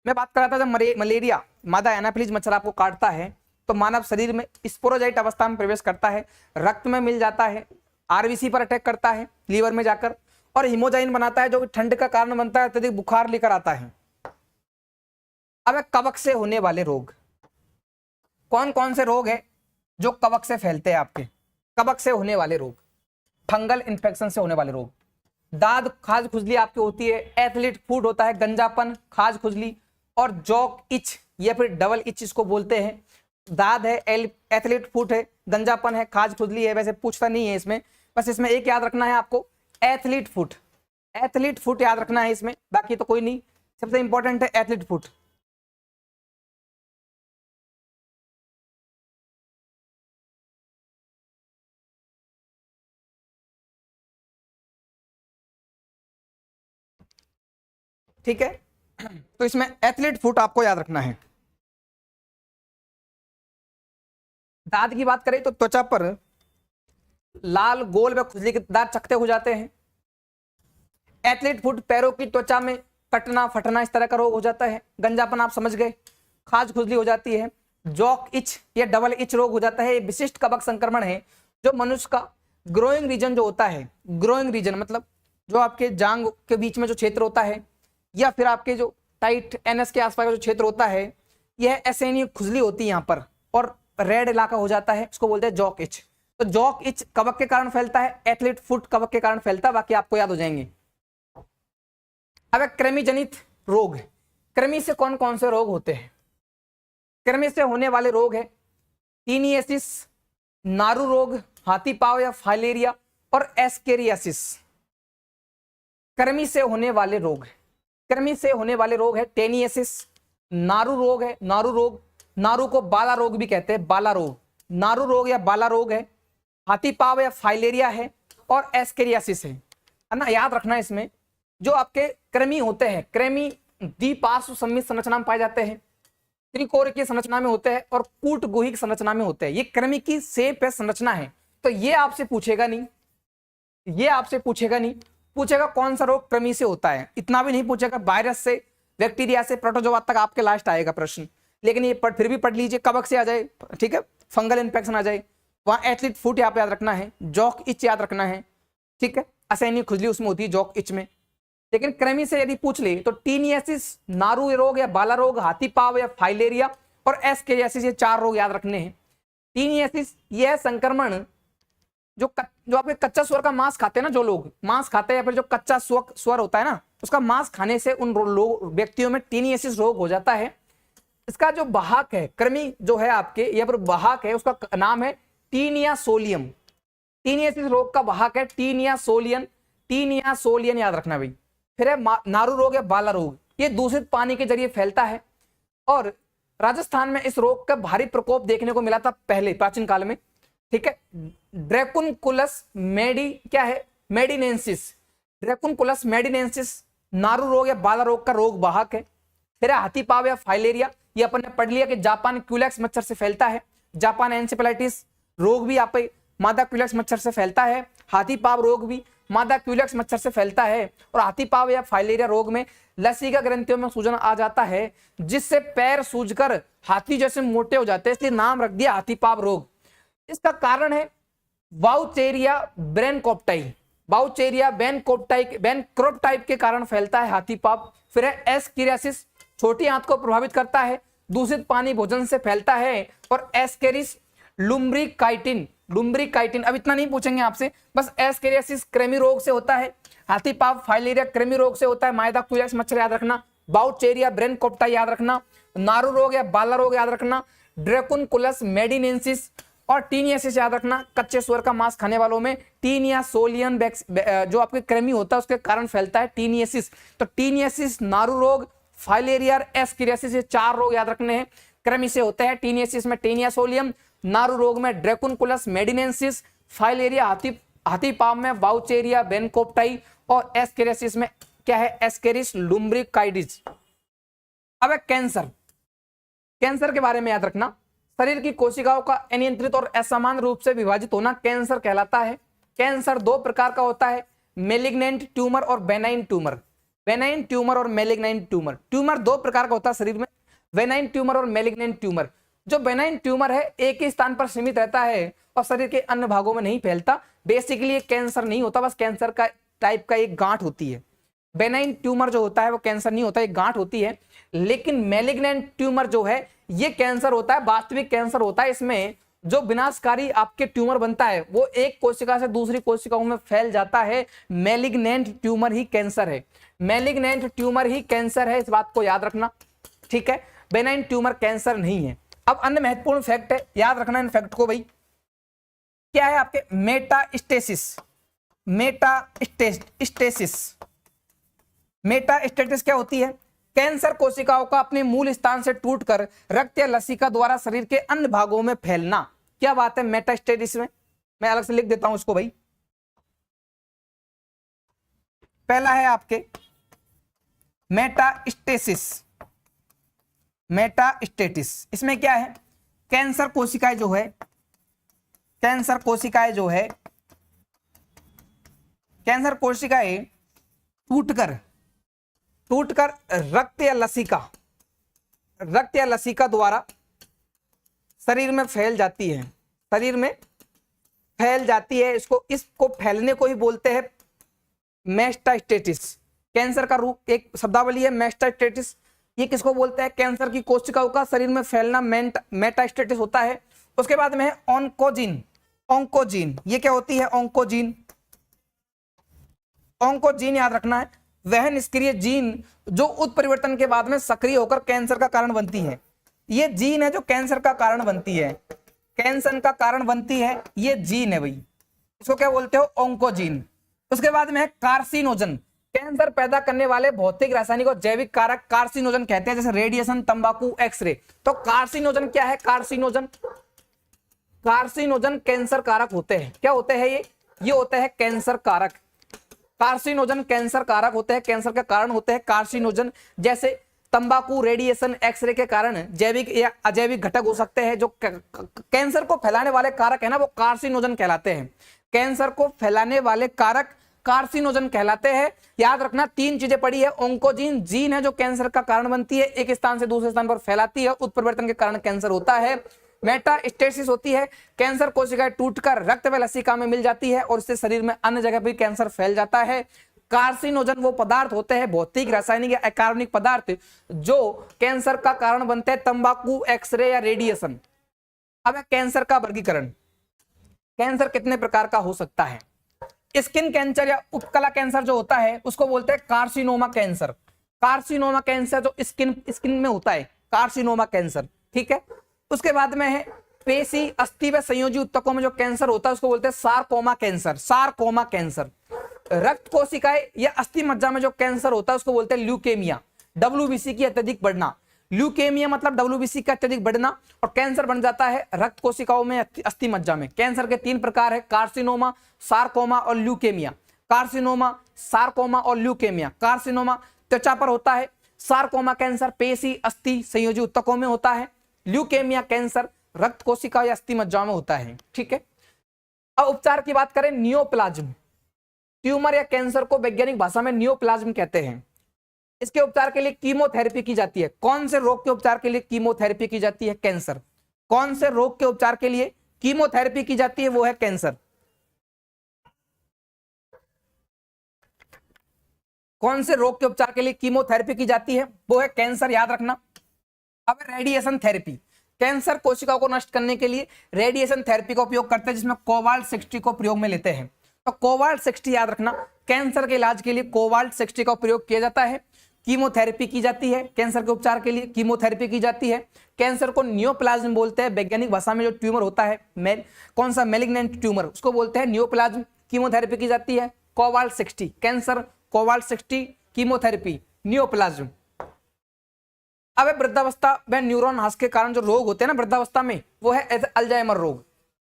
मैं बात कर रहा था जब मलेरिया मादा एनाफिलीज मच्छर आपको काटता है तो मानव शरीर में स्पोरोजाइट अवस्था में प्रवेश करता है, रक्त में मिल जाता है, आरबीसी पर अटैक करता है लीवर में जाकर, और हीमोजाइन बनाता है जो कि ठंड का कारण बनता है, अत्यधिक बुखार लेकर आता है। अब कवक से होने वाले रोग, कौन कौन से रोग है जो कवक से फैलते हैं आपके? कवक से होने वाले रोग, फंगल इन्फेक्शन से होने वाले रोग, दाद, खाज खुजली आपकी होती है, एथलीट फूड होता है, गंजापन, खाज खुजली, और जॉक इच या फिर डबल इच इसको बोलते हैं। दाद है, एथलीट फूट है, गंजापन है, खाज खुजली है। वैसे पूछता नहीं है इसमें, बस इसमें एक याद रखना है आपको, एथलीट फूट, एथलीट फुट याद रखना है इसमें, बाकी तो कोई नहीं, सबसे इंपॉर्टेंट है एथलीट फुट। ठीक है, तो इसमें एथलीट फुट आपको याद रखना है। दांत की बात करें तो त्वचा पर लाल गोल व खुजलीदार चकत्ते हो जाते हैं। एथलीट फुट पैरों की त्वचा में कटना फटना इस तरह का रोग हो जाता है। गंजापन आप समझ गए, खाज खुजली हो जाती है। जॉक इच या डबल इच रोग हो जाता है। ये विशिष्ट कवक संक्रमण है जो मनुष्य का ग्रोइंग रीजन जो होता है, ग्रोइंग रीजन मतलब जो आपके जांग के बीच में जो क्षेत्र होता है या फिर आपके जो टाइट एनएस के आसपास का जो क्षेत्र होता है, यह एसेनी खुजली होती है यहाँ पर और रेड इलाका हो जाता है, इसको बोलते हैं जॉक इच। तो जॉक इच कवक के कारण फैलता है, एथलीट फुट कवक के कारण फैलता है, बाकी आपको याद हो जाएंगे। अब कृमि जनित रोग, कृमि से कौन कौन से रोग होते हैं? कृमि से होने वाले रोग है टीनियसिस, नारू रोग, हाथी पांव या फाइलेरिया और एस्केरियासिस। कृमि से होने वाले रोग, कृमि से होने वाले रोग है टेनियसिस, नारू रोग है, नारू रोग, नारू को बाला रोग भी कहते हैं, बाला रोग, नारू रोग या बाला रोग है, हाथी पांव या फाइलेरिया है और एस्केरियासिस है ना। याद रखना इसमें जो आपके कृमि होते हैं, कृमि द्विपार्श्व सममित संरचना में पाए जाते हैं, त्रिकोण की संरचना में होते हैं और कूट गुहिक संरचना में होते हैं। ये कृमि की शेप है, संरचना है। तो ये आपसे पूछेगा नहीं, ये आपसे पूछेगा नहीं, पूछेगा कौन सा रोग कृमि से होता है, इतना भी नहीं पूछेगा। वायरस से, बैक्टीरिया से, प्रोटोजोआ तक आपके लास्ट आएगा प्रश्न, लेकिन ये फिर भी पढ़ लीजिए। कवक से आ जाए, ठीक है, फंगल इन्फेक्शन आ जाए, वहां एथलीट फुट यहाँ पे याद रखना है, जॉक इच याद रखना है, ठीक है, असहनीय खुजली उसमें होती है जॉक इच में। लेकिन कृमि से यदि पूछ ले तो टीनियसिस, नारू रोग या बाला रोग, हाथी पांव या फाइलेरिया और एस्केरियासिस, ये 4 रोग याद रखने हैं। टीनियसिस यह संक्रमण जो आपके कच्चा सुअर का मांस खाते हैं ना, जो लोग मांस खाते हैं या फिर जो कच्चा सुअर होता है ना, उसका मांस खाने से उन व्यक्तियों में टीनियसिस रोग हो जाता है। इसका जो वाहक है, कृमि जो है आपके या फिर वाहक है, उसका नाम है टीनिया सोलियम। टीनियसिस रोग का वाहक है टीनिया सोलियन, टीनिया सोलियन याद रखना भाई। फिर है नारू रोग या बाला रोग, ये दूषित पानी के जरिए फैलता है और राजस्थान में इस रोग का भारी प्रकोप देखने को मिला था पहले प्राचीन काल में, ठीक है। ड्रैकुनकुलस क्या है, मेडिनेंसिस, ड्रैकुनकुलस मेडिनेंसिस नारू रोग या बाला रोग का रोग वाहक है। फिर हाथी पांव या फाइलेरिया, ये अपन ने पढ़ लिया कि जापान क्यूलेक्स मच्छर से फैलता है। जापान एन्सेफेलाइटिस रोग भी आप मादा क्यूलेक्स मच्छर से फैलता है। हाथी पांव रोग भी मादा क्यूलेक्स मच्छर से फैलता है और हाथी पांव या फाइलेरिया रोग में लसीका ग्रंथियों में सूजन आ जाता है, जिससे पैर सूजकर हाथी जैसे मोटे हो जाते हैं, इसलिए नाम रख दिया हाथी पांव रोग। इसका कारण है वाउचेरिया ब्रेनकोप्टाई, वाउचेरिया बेनक्रोप्टाइप के कारण फैलता है हाथी पांव। फिर है एस्केरियासिस, छोटी आंत को प्रभावित करता है, दूषित पानी भोजन से फैलता है। और एस्केरिस लुम्ब्रिकाइटिन, अब इतना नहीं पूछेंगे आपसे, बस एस्केरियासिस कृमि रोग से होता है, हाथी पांव फाइलेरिया कृमि रोग से होता है, मादा क्यूलेक्स मच्छर याद रखना, बाउचेरिया ब्रेनकोप्टाई याद रखना, नारू रोग या बाला रोग याद रखना, ड्रैकुनकुलस मेडिनेंसिस और टीनियसिस याद रखना। कच्चे सुअर का मांस खाने वालों में टीनिया सोलियन जो आपके कृमि होता है उसके कारण फैलता है टीनियसिस। तो टीनियसिस, नारू रोग, फाइलेरिया और एस्केरियासिस, ये 4 रोग याद रखने हैं, कृमि से होते हैं। टीनियसिस में टीनिया सोलियम, नारू रोग में ड्रैकुनकुलस मेडिनेंसिस, फाइलेरिया हाथी पांव में वाउचेरिया बेनकोप्टाई और एस्केरियासिस में क्या है, एस्केरिस लुम्ब्रिकाइडिस। अब कैंसर, कैंसर के बारे में याद रखना, शरीर की कोशिकाओं का अनियंत्रित और असमान रूप से विभाजित होना कैंसर कहलाता है। कैंसर 2 प्रकार का होता है, मेलिग्नेंट ट्यूमर और बेनाइन ट्यूमर। बेनाइन ट्यूमर और मेलिग्नेंट ट्यूमर, ट्यूमर 2 प्रकार का होता है शरीर में, बेनाइन ट्यूमर और मेलिग्नेंट ट्यूमर। जो बेनाइन ट्यूमर है एक ही स्थान पर सीमित रहता है और शरीर के अन्य भागों में नहीं फैलता, बेसिकली ये कैंसर नहीं होता, बस कैंसर का टाइप का एक गांठ होती है। बेनाइन ट्यूमर जो होता है वो कैंसर नहीं होता, एक गांठ होती है। लेकिन मैलिग्नेंट ट्यूमर जो है ये कैंसर होता है, वास्तविक कैंसर होता है। इसमें जो विनाशकारी आपके ट्यूमर बनता है वो एक कोशिका से दूसरी कोशिकाओं में फैल जाता है, मैलिग्नेंट ट्यूमर ही कैंसर है, मैलिग्नेंट ट्यूमर ही कैंसर है, इस बात को याद रखना, ठीक है। बेनाइन ट्यूमर कैंसर नहीं है। अब अन्य महत्वपूर्ण फैक्ट है, याद रखना इन फैक्ट को भाई, क्या है आपके मेटास्टेसिस, मेटास्टेसिस मेटास्टेसिस क्या होती है? कैंसर कोशिकाओं का अपने मूल स्थान से टूटकर रक्त या लसिका द्वारा शरीर के अन्य भागों में फैलना। क्या बात है मेटास्टेसिस में? मैं अलग से लिख देता हूं इसको भाई। पहला है आपके मेटास्टेसिस। मेटास्टेसिस इसमें क्या है? कैंसर कोशिकाएं जो है, कैंसर कोशिकाएं जो है, कैंसर कोशिकाएं टूटकर रक्त या लसिका द्वारा शरीर में फैल जाती है, शरीर में फैल जाती है। इसको फैलने को ही बोलते हैं मेटास्टेसिस। कैंसर का रूप एक शब्दावली है मेटास्टेसिस। ये किसको बोलते हैं? कैंसर की कोशिकाओं का शरीर में फैलना मेटास्टेसिस होता है। उसके बाद में है ऑन्कोजीन। ऑन्कोजीन ये क्या होती है? ऑन्कोजीन, ऑन्कोजीन याद रखना है, वह निष्क्रिय जीन जो उत्परिवर्तन के बाद में सक्रिय होकर कैंसर का कारण बनती है। ये जीन है जो कैंसर का कारण बनती है, कैंसर का कारण बनती है, ये जीन है भाई। इसको क्या बोलते हो? ऑन्कोजीन। उसके बाद में है कार्सिनोजन। कैंसर पैदा करने वाले भौतिक, रासायनिक और जैविक कारक कार्सिनोजन कहते हैं, जैसे रेडिएशन, तंबाकू, एक्सरे। तो कार्सिनोजन क्या है? कार्सिनोजन कैंसर कारक होते हैं। क्या होते हैं ये होते हैं कैंसर कारक। कार्सिनोजन कैंसर कारक होते हैं, कैंसर का कारण होते हैं कार्सिनोजन। जैसे तंबाकू, रेडिएशन, एक्सरे के कारण जैविक या अजैविक घटक हो सकते हैं। जो कैंसर को फैलाने वाले कारक है ना, वो कार्सिनोजन कहलाते हैं। कैंसर को फैलाने वाले कारक कार्सिनोजन कहलाते हैं। याद रखना 3 चीजें पड़ी है। ऑन्कोजीन जीन है जो कैंसर का कारण बनती है, एक स्थान से दूसरे स्थान पर फैलाती है, उत्परिवर्तन के कारण कैंसर होता है। मेटास्टेसिस होती है, कैंसर कोशिकाएं टूटकर रक्त व लसिका में मिल जाती है और इससे शरीर में अन्य जगह भी कैंसर फैल जाता है। कार्सिनोजन वो पदार्थ होते हैं, भौतिक, रासायनिक या अकार्बनिक पदार्थ जो कैंसर का कारण बनते हैं, तंबाकू, एक्सरे या रेडिएशन। अब है कैंसर का वर्गीकरण। कैंसर कितने प्रकार का हो सकता है? स्किन कैंसर या उपकला कैंसर जो होता है उसको बोलते हैं कार्सिनोमा कैंसर। कार्सिनोमा कैंसर जो स्किन में होता है, कार्सिनोमा कैंसर, ठीक है। उसके बाद में है पेशी, अस्थि व संयोजी ऊतकों में जो कैंसर होता है उसको बोलते हैं सारकोमा कैंसर। Sarcoma cancer. रक्त कोशिकाएं या अस्थि मज्जा में जो कैंसर होता है उसको बोलते हैं ल्यूकेमिया। WBC की अत्यधिक बढ़ना, ल्यूकेमिया मतलब WBC का अत्यधिक बढ़ना, और कैंसर बन जाता है रक्त कोशिकाओं में, अस्थि मज्जा में। कैंसर के 3 प्रकार है, कार्सिनोमा, सारकोमा और ल्यूकेमिया। कार्सिनोमा, सारकोमा और ल्यूकेमिया। कार्सिनोमा त्वचा पर होता है, सारकोमा कैंसर पेशी, अस्थि, संयोजी ऊतकों में होता है, ल्यूकेमिया कैंसर रक्त कोशिका या अस्थि मज्जा में होता है, ठीक है। अब उपचार की बात करें, नियोप्लाज्म। ट्यूमर या कैंसर को वैज्ञानिक भाषा में नियोप्लाज्म कहते हैं। इसके उपचार के लिए कीमोथेरेपी की जाती है। कौन से रोग के उपचार के लिए कीमोथेरेपी की जाती है? कैंसर। कौन से रोग के उपचार के लिए कीमोथेरेपी की जाती है? वो है कैंसर। कौन से रोग के उपचार के लिए कीमोथेरेपी की जाती है? वो है कैंसर, याद रखना। अब रेडिएशन थेरेपी। कैंसर कोशिकाओं को नष्ट करने के लिए रेडिएशन थेरेपी का उपयोग करते हैं, जिसमें कोबाल्ट-60 को प्रयोग में लेते हैं। तो कोबाल्ट-60 याद रखना, कैंसर के इलाज के लिए कोबाल्ट-60 का प्रयोग किया जाता है। कीमोथेरेपी की जाती है, कैंसर के उपचार के लिए कीमोथेरेपी की जाती है। कैंसर को नियोप्लाज्म बोलते हैं, वैज्ञानिक भाषा में जो ट्यूमर होता है, कौन सा मेलिग्नेंट ट्यूमर, उसको बोलते हैं नियोप्लाज्म। कीमोथेरेपी की जाती है कोबाल्ट-60, कैंसर कोबाल्ट-60, कीमोथेरेपी नियोप्लाज्म। अब वृद्धावस्था में न्यूरॉन ह्रास के कारण जो रोग होते हैं ना वृद्धावस्था में, वो है अल्जाइमर रोग।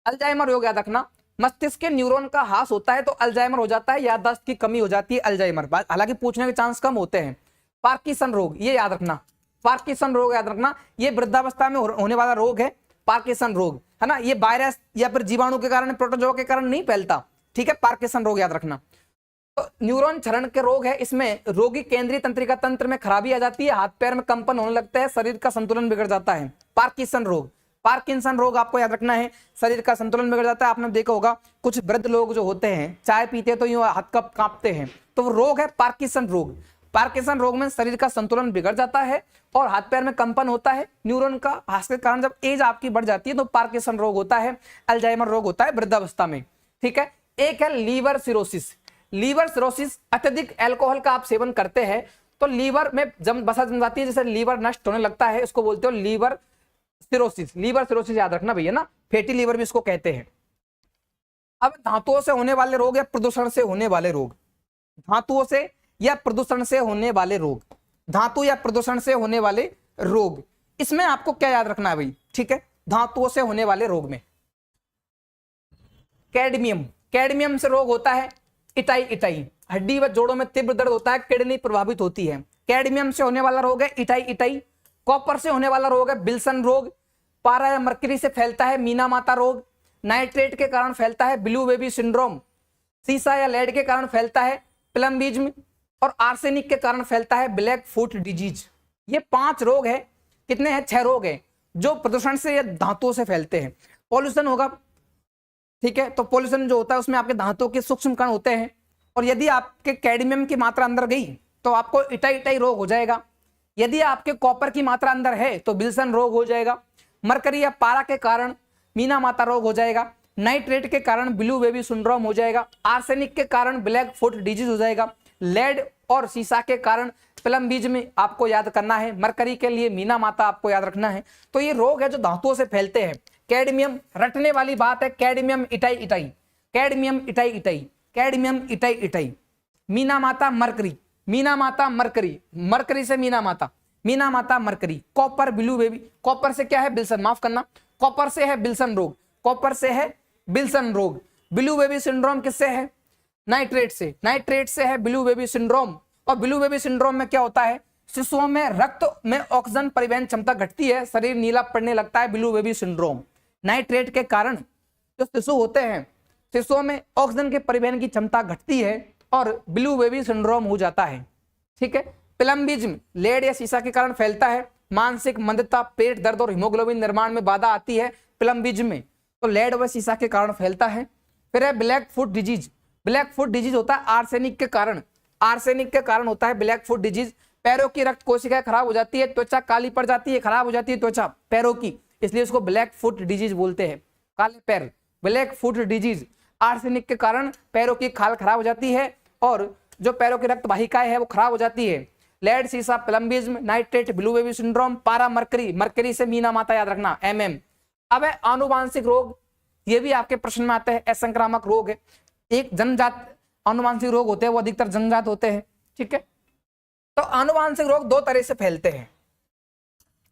अल्जाइमर रोग याद रखना, मस्तिष्क के न्यूरॉन का ह्रास होता है तो अल्जाइमर हो जाता है, याददाश्त की कमी हो जाती है, अल्जाइमर। हालांकि पूछने के चांस कम होते हैं। पार्किंसन रोग, ये याद रखना, पार्किंसन रोग याद रखना, ये वृद्धावस्था में होने वाला रोग है, पार्किंसन रोग, है ना। ये वायरस या फिर जीवाणु के कारण, प्रोटोजोआ के कारण नहीं फैलता, ठीक है। पार्किंसन रोग याद रखना। तो न्यूरॉन क्षरण के रोग है, इसमें रोगी केंद्रीय तंत्रिका तंत्र में खराबी आ जाती है, हाथ पैर में कंपन होने लगता है, शरीर का संतुलन बिगड़ जाता है। पार्किंसन रोग, पार्किंसन रोग आपको याद रखना है, शरीर का संतुलन बिगड़ जाता है। आपने देखा होगा कुछ वृद्ध लोग जो होते हैं चाय पीते तो यूं हाथ कप कांपते हैं, तो वो रोग है पार्किंसन रोग। पार्किंसन रोग में शरीर का संतुलन बिगड़ जाता है और हाथ पैर में कंपन होता है न्यूरॉन का ह्रास के कारण। जब एज आपकी बढ़ जाती है तो पार्किंसन रोग होता है, अल्जाइमर रोग होता है वृद्धावस्था में, ठीक है। एक है लीवर सिरोसिस। लीवर सिरोसिस, अत्यधिक अल्कोहल का आप सेवन करते हैं तो लीवर में वसा जम जाती है, जैसे लीवर नष्ट होने लगता है, इसको बोलते हो लीवर सिरोसिस। लीवर सिरोसिस याद रखना भैया ना, फैटी लीवर भी इसको कहते हैं। अब धातुओं से होने वाले रोग या प्रदूषण से होने वाले रोग। धातुओं से या प्रदूषण से होने वाले रोग, धातु या प्रदूषण से होने वाले रोग, इसमें आपको क्या याद रखना है भाई, ठीक है, धातुओं से होने वाले रोग में कैडमियम, कैडमियम से रोग होता है इटाई इटाई, हड्डी व जोड़ों में तीव्र दर्द होता है, किडनी प्रभावित होती है। कैडमियम से होने वाला रोग है इटाई इटाई। कॉपर से होने वाला रोग है विल्सन रोग। पारा या मरकरी से फैलता है मीना माता रोग। नाइट्रेट के कारण फैलता है ब्लू बेबी सिंड्रोम। सीसा या लेड के कारण फैलता है प्लम्बिज्म। और आर्सेनिक के कारण फैलता है ब्लैक फुट डिजीज। ये 5 रोग है, कितने हैं, 6 रोग है जो प्रदूषण से या धातुओं से फैलते हैं। पॉल्यूशन होगा, ठीक है, तो पॉल्यूशन जो होता है उसमें आपके धातुओं के सूक्ष्म कण होते हैं, और यदि आपके कैडमियम की मात्रा अंदर गई तो आपको इटाई इटाई रोग हो जाएगा। यदि आपके कॉपर की मात्रा अंदर है तो विल्सन रोग हो जाएगा। मरकरी या पारा के कारण मीना माता रोग हो जाएगा। नाइट्रेट के कारण ब्लू बेबी सिंड्रोम हो जाएगा। आर्सेनिक के कारण ब्लैक फुट डिजीज हो जाएगा। लेड और सीसा के कारण प्लम्बिज्म आपको याद करना है। मरकरी के लिए मीना माता आपको याद रखना है। तो ये रोग है जो धातुओं से फैलते हैं। कैडमियम, रटने वाली बात है, cadmium itai itai, cadmium itai itai, cadmium itai itai. Meena माता मरकरी, मीना माता मरकरी, मरकरी से मीना माता, मीना माता mercury. Copper blue baby, copper से क्या है, बिल्सन, माफ करना, कॉपर से है बिल्सन रोग, कॉपर से है बिल्सन रोग। ब्लू बेबी सिंड्रोम किससे है, नाइट्रेट से, नाइट्रेट से है ब्लू बेबी सिंड्रोम। और ब्लू बेबी सिंड्रोम में क्या होता है, शिशुओं में रक्त में ऑक्सीजन परिवहन क्षमता घटती है, शरीर नीला पड़ने लगता है, ब्लू बेबी सिंड्रोम। नाइट्रेट के कारण जो शिशु होते हैं, शिशुओं में ऑक्सीजन के परिवहन की क्षमता घटती है और ब्लू बेबी सिंड्रोम हो जाता है, ठीक है। प्लम्बिज्म लेड या सीसा के कारण फैलता है। मानसिक मंदता, पेट दर्द और हीमोग्लोबिन निर्माण में बाधा आती है प्लम्बिज्म में, तो लेड व सीसा के कारण फैलता है। फिर है black foot disease, black foot disease होता है आर्सेनिक के कारण, आर्सेनिक के कारण होता है ब्लैक फुट डिजीज। पैरों की रक्त कोशिकाएं खराब हो जाती है, त्वचा काली पड़ जाती है, खराब हो जाती है त्वचा पैरों की, इसलिए उसको ब्लैक फुट डिजीज बोलते हैं, काले पैर, ब्लैक फुट डिजीज। आर्सेनिक के कारण पैरों की खाल खराब हो जाती है और जो पैरों की रक्त वाहिकाएं है वो खराब हो जाती है। लेड सीसा प्लम्बिज्म, नाइट्रेट ब्लू बेबी सिंड्रोम, पारा मरकरी, मरकरी से मीना माता याद रखना MM। अब है आनुवांशिक रोग, ये भी आपके प्रश्न में आते हैं, असंक्रामक रोग है। एक जन्मजात आनुवांशिक रोग होते हैं, वो अधिकतर जन्मजात होते हैं, ठीक है। तो आनुवांशिक रोग 2 तरह से फैलते हैं,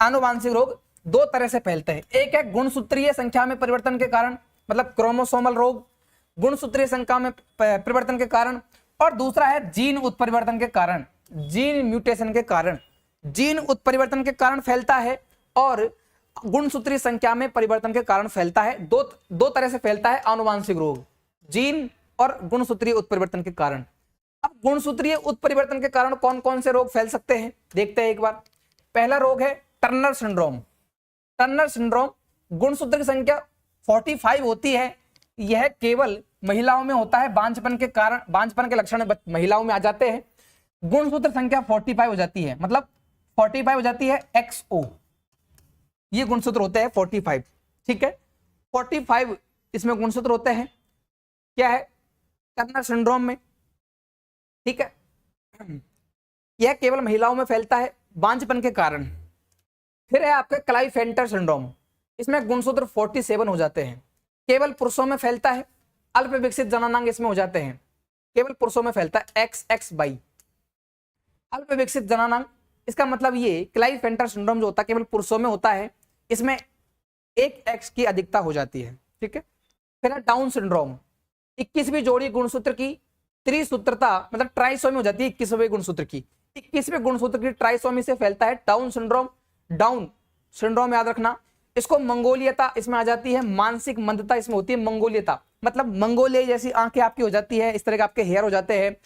आनुवांशिक रोग 2 तरह से फैलते हैं। एक है गुणसूत्रीय संख्या में परिवर्तन के कारण, मतलब क्रोमोसोमल रोग, गुणसूत्रीय संख्या में परिवर्तन के कारण, और दूसरा है जीन उत्परिवर्तन के कारण, जीन म्यूटेशन के कारण, जीन उत्परिवर्तन के कारण फैलता है और गुणसूत्रीय संख्या में परिवर्तन के कारण फैलता है। दो तरह से फैलता है आनुवांशिक रोग, जीन और गुणसूत्रीय उत्परिवर्तन के कारण। अब गुणसूत्रीय उत्परिवर्तन के कारण कौन कौन से रोग फैल सकते हैं, देखते हैं एक बार। पहला रोग है टर्नर सिंड्रोम। टर्नर सिंड्रोम, गुणसूत्र की संख्या 45 होती है, यह केवल महिलाओं में होता है, बांझपन के कारण, बांझपन के लक्षण महिलाओं में आ जाते हैं। गुणसूत्र संख्या 45 हो जाती है, मतलब 45 हो जाती है XO, ये गुणसूत्र होते हैं 45, ठीक है। 45 इसमें गुणसूत्र होते हैं, क्या है, टर्नर सिंड्रोम में, ठीक है। यह केवल महिलाओं में फैलता है बांझपन के कारण। फिर है आपका क्लाइफेंटर सिंड्रोम, इसमें गुणसूत्र 47 हो जाते हैं, केवल पुरुषों में फैलता है। अल्प विकसित जननांग इसमें हो जाते हैं, केवल पुरुषों में फैलता है, XXY, अल्प विकसित जननांग। इसका मतलब ये क्लाइफेंटर सिंड्रोम जो होता है केवल पुरुषों में होता है, इसमें 1X की अधिकता हो जाती है, ठीक है। फिर है डाउन सिंड्रोम, 21वीं जोड़ी गुणसूत्र की त्रिसूत्रता, मतलब ट्राइसोमी हो जाती है 21वें गुणसूत्र की, 21वें गुणसूत्र की ट्राइसोमी से फैलता है डाउन सिंड्रोम। डाउन सिंड्रोम याद रखना। इसको मंगोलियता इसमें आ जाती है, मानसिक मंदता इसमें होती है मंगोलियता, मतलब मंगोलिया जैसी आंखें आपकी हो जाती है, इस तरह के आपके हेयर हो जाते हैं,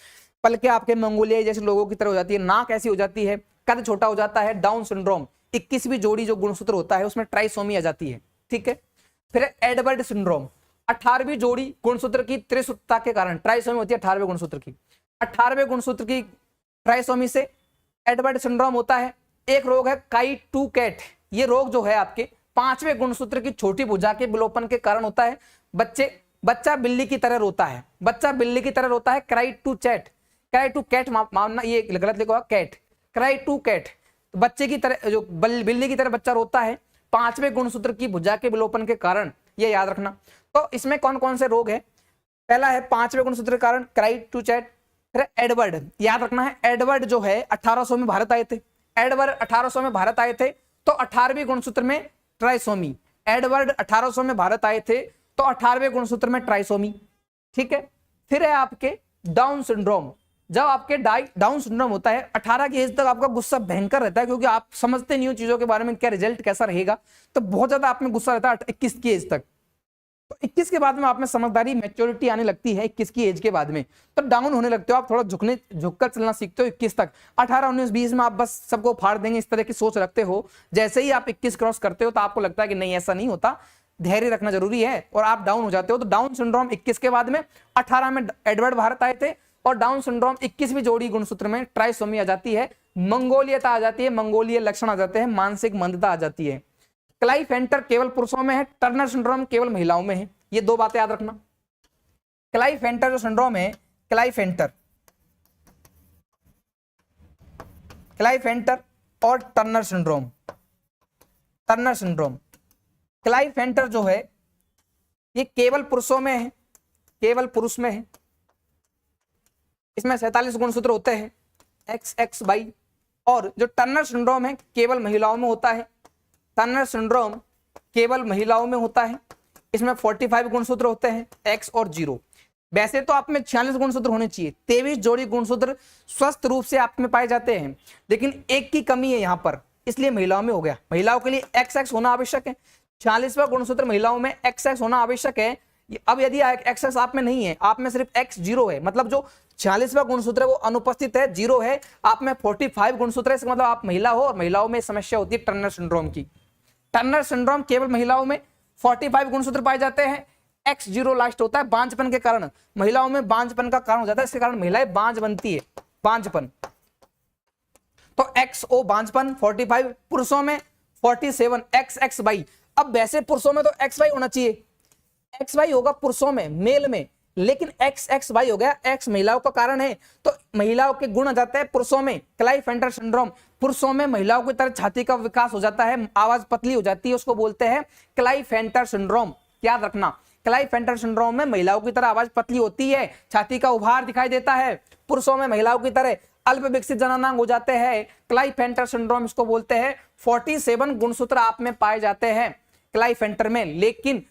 पलके आपके मंगोलिया जैसे लोगों की तरह हो जाती है, नाक ऐसी हो जाती है, कद छोटा हो जाता है, डाउन सिंड्रोम। 21वीं जोड़ी जो गुणसूत्र होता है उसमें ट्राइसोमी आ जाती है, ठीक है। फिर एडवर्ड सिंड्रोम, 18वीं जोड़ी गुणसूत्र की त्रिसूत्रता के कारण, ट्राइसोमी होती है 18वें गुणसूत्र की, 18वें गुणसूत्र की ट्राइसोमी से एडवर्ड सिंड्रोम होता है। एक रोग है काइट टू कैट, ये रोग जो है आपके 5वें गुणसूत्र की छोटी भुजा के विलोपन के कारण होता है। बच्चा बिल्ली की तरह रोता है, बच्चा बिल्ली की तरह रोता है, cri du chat, cri du cat मानना ये गलत लिखा हुआ, कैट, क्राई टू कैट, बच्चे की तरह, जो बिल्ली की तरह बच्चा रोता है 5वें गुणसूत्र की भुजा के विलोपन के कारण, ये याद रखना। तो इसमें कौन कौन से रोग है, पहला है 5वें गुणसूत्र के कारण क्राई टू चैट, फिर एडवर्ड, याद रखना है एडवर्ड जो है 1800 में भारत आए थे। एडवर्ड 1800 में भारत आए थे तो 18वें गुणसूत्र में ट्राइसोमी। एडवर्ड 1800 में भारत आए थे तो 18वें गुणसूत्र में ट्राइसोमी। ठीक है। फिर है आपके डाउन सिंड्रोम। जब आपके डाउन सिंड्रोम होता है 18 की एज तक आपका गुस्सा भयंकर रहता है, क्योंकि आप समझते नहीं हो चीजों के बारे में, क्या रिजल्ट कैसा रहेगा, तो बहुत ज्यादा आप में गुस्सा रहता है 21 की एज तक। तो 21 के बाद में आप में समझदारी मैच्योरिटी आने लगती है 21 की एज के बाद में, तो डाउन होने लगते हो आप, थोड़ा झुककर चलना सीखते हो 21 तक। 18 19 20 में आप बस सबको फाड़ देंगे इस तरह की सोच रखते हो। जैसे ही आप 21 क्रॉस करते हो तो आपको लगता है कि नहीं ऐसा नहीं होता, धैर्य रखना जरूरी है, और आप डाउन हो जाते हो। तो डाउन सिंड्रोम 21 के बाद में, 18 में एडवर्ड भारत आए थे और डाउन सिंड्रोम 21वीं जोड़ी गुणसूत्र में ट्राइसोमी आ जाती है, मंगोलियता आ जाती है, मंगोलिय लक्षण आ जाते हैं, मानसिक मंदता आ जाती है। क्लाइफेंटर केवल पुरुषों में है, टर्नर सिंड्रोम केवल महिलाओं में है। ये दो बातें याद रखना। क्लाइफेंटर जो सिंड्रोम है, क्लाइफेंटर और टर्नर सिंड्रोम। टर्नर सिंड्रोम, क्लाइफेंटर जो है ये केवल पुरुषों में है, केवल पुरुष में है। इसमें 47 गुणसूत्र होते हैं XXY। और जो टर्नर सिंड्रोम है केवल महिलाओं में होता है। टर्नर सिंड्रोम केवल महिलाओं में होता है। इसमें 45 गुणसूत्र होते हैं, X और 0। वैसे तो आप में 46 गुणसूत्र होने चाहिए, 23 जोड़ी गुणसूत्र स्वस्थ रूप से आप में पाए जाते हैं, लेकिन एक की कमी है यहाँ पर, इसलिए महिलाओं में हो गया। महिलाओं के लिए XX होना आवश्यक है, 46वां गुणसूत्र महिलाओं में XX होना आवश्यक है। अब यदि XX आप में नहीं है, आप में सिर्फ X 0 है, मतलब जो 46वां गुणसूत्र है वो अनुपस्थित है, 0 है, आप में 45 गुणसूत्र है, इसका मतलब आप महिला हो, और महिलाओं में समस्या होती है टर्नर सिंड्रोम की। टर्नर सिंड्रोम केवल महिलाओं में 45 गुणसूत्र पाए जाते हैं, X 0 लास्ट होता है बांझपन के कारण। महिलाओं में बांझपन का कारण हो जाता है, इसके कारण महिलाएं बांझ बनती है, बांझपन। तो XO बांझपन 45, पुरुषों में 47 XXY। अब वैसे पुरुषों में तो XY होना चाहिए, XY होगा पुरुषों में, मेल में, लेकिन XXY हो गया, X महिलाओं का कारण है, तो महिलाओं के गुण आ जाते हैं पुरुषों में। क्लाइफेंटर सिंड्रोम, पुरुषों में महिलाओं की तरह छाती का विकास हो जाता है, आवाज पतली हो जाती है, उसको बोलते हैं क्लाइफेंटर सिंड्रोम। याद रखना, क्लाइफेंटर सिंड्रोम में महिलाओं की तरह आवाज पतली होती है, छाती का उभार दिखाई देता है, पुरुषों में महिलाओं की तरह अल्प विकसित जननांग हो जाते हैं। क्लाइफेंटर सिंड्रोम इसको बोलते हैं। 47 गुणसूत्र आप में पाए जाते हैं क्लाइफेंटर में, लेकिन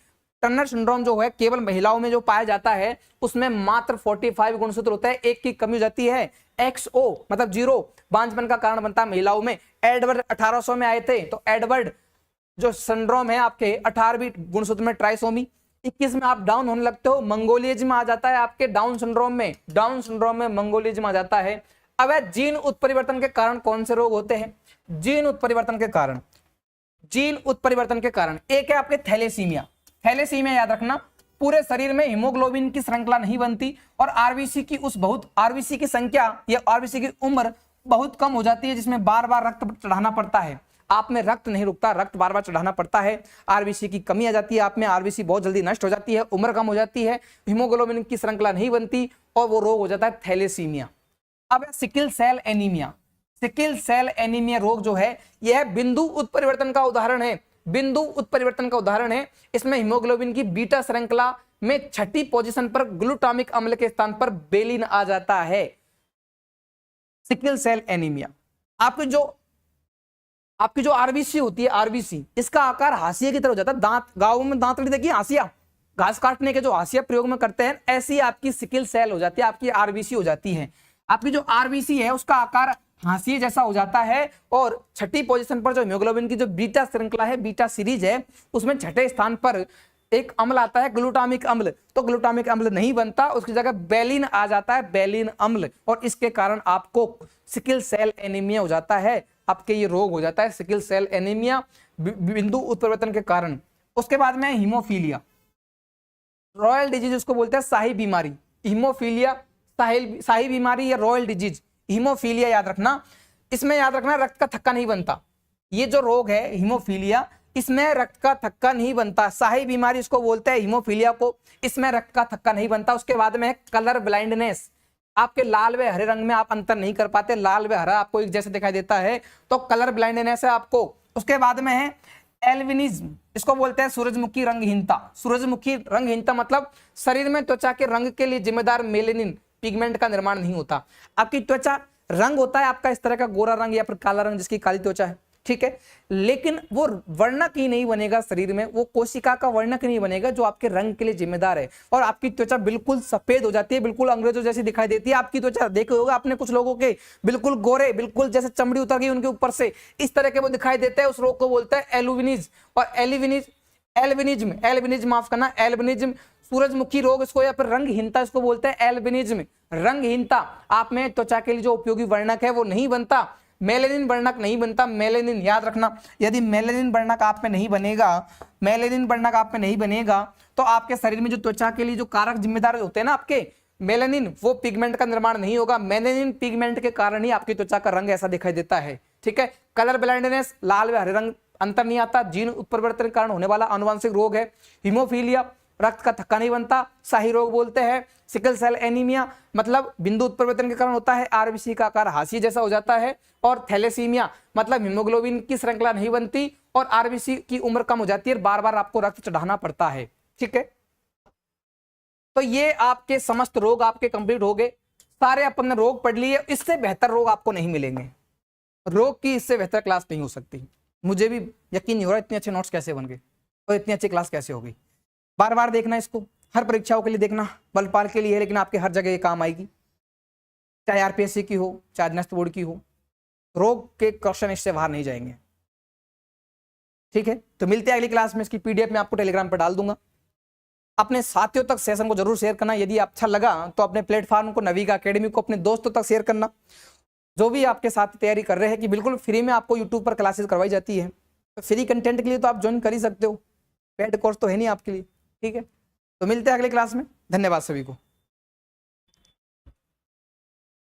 टर्नर सिंड्रोम जो है केवल महिलाओं में जो पाया जाता है उसमें मात्र 45 गुणसूत्र होता है, एक की कमी हो जाती है। XO मतलब 0 बांझपन का कारण बनता है महिलाओं में। एडवर्ड 1800 में आए थे, तो एडवर्ड जो सिंड्रोम है आपके 18वीं गुणसूत्र में ट्राइसोमी। 21 में आप डाउन होने लगते हो, मंगोलियज्म आ जाता है आपके डाउन सिंड्रोम में, डाउन सिंड्रोम में मंगोलियज्म आ जाता है। अब जीन उत्परिवर्तन के कारण कौन से रोग होते हैं? जीन उत्परिवर्तन के कारण, जीन उत्परिवर्तन के कारण एक है आपके थैलेसीमिया। थैलेसीमिया याद रखना, पूरे शरीर में हीमोग्लोबिन की श्रृंखला नहीं बनती और आरबीसी की संख्या या आरबीसी की उम्र बहुत कम हो जाती है, जिसमें बार बार रक्त चढ़ाना पड़ता है। आप में रक्त नहीं रुकता, रक्त बार बार चढ़ाना पड़ता है, आरबीसी की कमी आ जाती है, आप में आरबीसी बहुत जल्दी नष्ट हो जाती है, उम्र कम हो जाती है, हीमोग्लोबिन की श्रृंखला नहीं बनती और वो रोग हो जाता है थैलेसीमिया। अब sickle cell anaemia. Sickle cell anaemia रोग जो है यह बिंदु उत्परिवर्तन का उदाहरण है, बिंदु उत्परिवर्तन का उदाहरण है। इसमें हीमोग्लोबिन की बीटा श्रृंखला में छठी पोजीशन पर ग्लूटामिक अम्ल के स्थान पर बेलिन आ जाता है। Sickle cell anaemia. आपकी जो आरबीसी होती है, आरबीसी इसका आकार हाशिए की तरह हो जाता है। दांत, गांवों में दांत देखिए हाशिया, घास काटने के जो हाशिया प्रयोग में करते हैं, ऐसी आपकी सिकल सेल हो जाती है, आपकी आरबीसी हो जाती है। आपकी जो आरबीसी है उसका आकार हाशिए जैसा हो जाता है और छठी पोजीशन पर जो हीमोग्लोबिन की जो बीटा श्रृंखला है, बीटा सीरीज है, उसमें छठे स्थान पर एक अम्ल आता है ग्लूटामिक अम्ल। तो ग्लूटामिक अम्ल नहीं बनता, उसकी जगह बेलिन आ जाता है, बेलिन अम्ल, और इसके कारण आपको सिकल सेल एनीमिया हो जाता है। आपके ये रोग हो जाता है सिकल सेल एनीमिया बिंदु उत्परिवर्तन के कारण। उसके बाद में हीमोफीलिया, रॉयल डिजीज उसको बोलते हैं, शाही बीमारी। हीमोफीलिया शाही बीमारी या रॉयल डिजीज, हीमोफीलिया याद रखना। इसमें याद रखना रक्त का थक्का नहीं बनता। ये जो रोग है हीमोफीलिया, इसमें रक्त का थक्का नहीं बनता। शाही बीमारी इसको बोलते हैं हीमोफीलिया को, इसमें रक्त का थक्का नहीं बनता। उसके बाद में है कलर ब्लाइंडनेस। आपके लाल व हरे रंग में आप अंतर नहीं कर पाते, लाल व हरा आपको एक जैसे दिखाई देता है, तो कलर ब्लाइंडनेस है आपको। उसके बाद में है एल्बिनिज्म, इसको बोलते हैं सूरजमुखी रंगहीनता। सूरजमुखी रंगहीनता मतलब शरीर में त्वचा के रंग के लिए जिम्मेदार मेलेनिन पिगमेंट का निर्माण नहीं होता। आपकी त्वचा रंग होता है आपका इस तरह का गोरा रंग या फिर काला रंग, जिसकी काली त्वचा है, ठीक है, लेकिन वो वर्णक ही नहीं बनेगा शरीर में, वो कोशिका का वर्णक नहीं बनेगा जो आपके रंग के लिए जिम्मेदार है। और आपकी त्वचा बिल्कुल सफेद हो जाती है, बिल्कुल अंग्रेजों जैसी दिखाई देती है आपकी त्वचा। देखे होगा आपने कुछ लोगों के बिल्कुल गोरे, बिल्कुल जैसे चमड़ी उतर गई उनके ऊपर से, इस तरह के वो दिखाई देते हैं। उस रोग को बोलते हैं एल्बिनिज्म। और एल्बिनिज्म माफ करना, एल्बिनिज्म सूरजमुखी रोग इसको, या फिर रंगहीनता इसको बोलते हैं एल्बिनिज्म। रंगहीनता, आप में त्वचा के लिए जो उपयोगी वर्णक है वो नहीं बनता, मेलेनिन वर्णक नहीं बनता। मेलेनिन याद रखना, यदि मेलेनिन वर्णक आप में नहीं बनेगा, मेलेनिन वर्णक आप में नहीं बनेगा तो आपके शरीर में जो त्वचा के लिए जो कारक जिम्मेदार होते हैं ना आपके, मेलेनिन, वो पिगमेंट का निर्माण नहीं होगा। मेलेनिन पिगमेंट के कारण ही आपकी त्वचा का रंग ऐसा दिखाई देता है, ठीक है। कलर ब्लाइंडनेस, लाल व हरे रंग अंतर नहीं आता। जीन उत्परिवर्तन के कारण होने वाला आनुवंशिक रोग है। हीमोफीलिया, रक्त का थक्का नहीं बनता, शाही रोग बोलते हैं। सिकल सेल एनीमिया, मतलब बिंदु उत्परिवर्तन के कारण होता है, आरबीसी का आकार हाशिए जैसा हो जाता है। और थैलेसीमिया, मतलब हीमोग्लोबिन की श्रृंखला नहीं बनती और आरबीसी की उम्र कम हो जाती है, बार बार आपको रक्त चढ़ाना पड़ता है, ठीक है। तो ये आपके समस्त रोग आपके कंप्लीट हो गए, सारे अपन ने रोग पढ़ लिए। इससे बेहतर रोग आपको नहीं मिलेंगे, रोग की इससे बेहतर क्लास नहीं हो सकती। मुझे भी यकीन नहीं हो रहा इतने अच्छे नोट्स कैसे बन गए और इतनी अच्छी क्लास कैसे होगी। बार बार देखना इसको, हर परीक्षाओं के लिए देखना, बलपाल के लिए है लेकिन आपके हर जगह ये काम आएगी, चाहे आरपीएससी की हो चाहे अधीनस्थ बोर्ड की हो। रोग के क्वेश्चन इससे बाहर नहीं जाएंगे, ठीक है। तो मिलते हैं अगली क्लास में, इसकी पीडीएफ में आपको टेलीग्राम पर डाल दूंगा। अपने साथियों तक सेशन को जरूर शेयर करना, यदि अच्छा लगा तो अपने प्लेटफॉर्म को, नवीका एकेडमी को अपने दोस्तों तक शेयर करना, जो भी आपके साथ तैयारी कर रहे हैं कि बिल्कुल फ्री में आपको यूट्यूब पर क्लासेस करवाई जाती है। तो फ्री कंटेंट के लिए तो आप ज्वाइन कर ही सकते हो, पेड कोर्स तो है नहीं आपके लिए, ठीक है। तो मिलते हैं अगले क्लास में, धन्यवाद सभी को।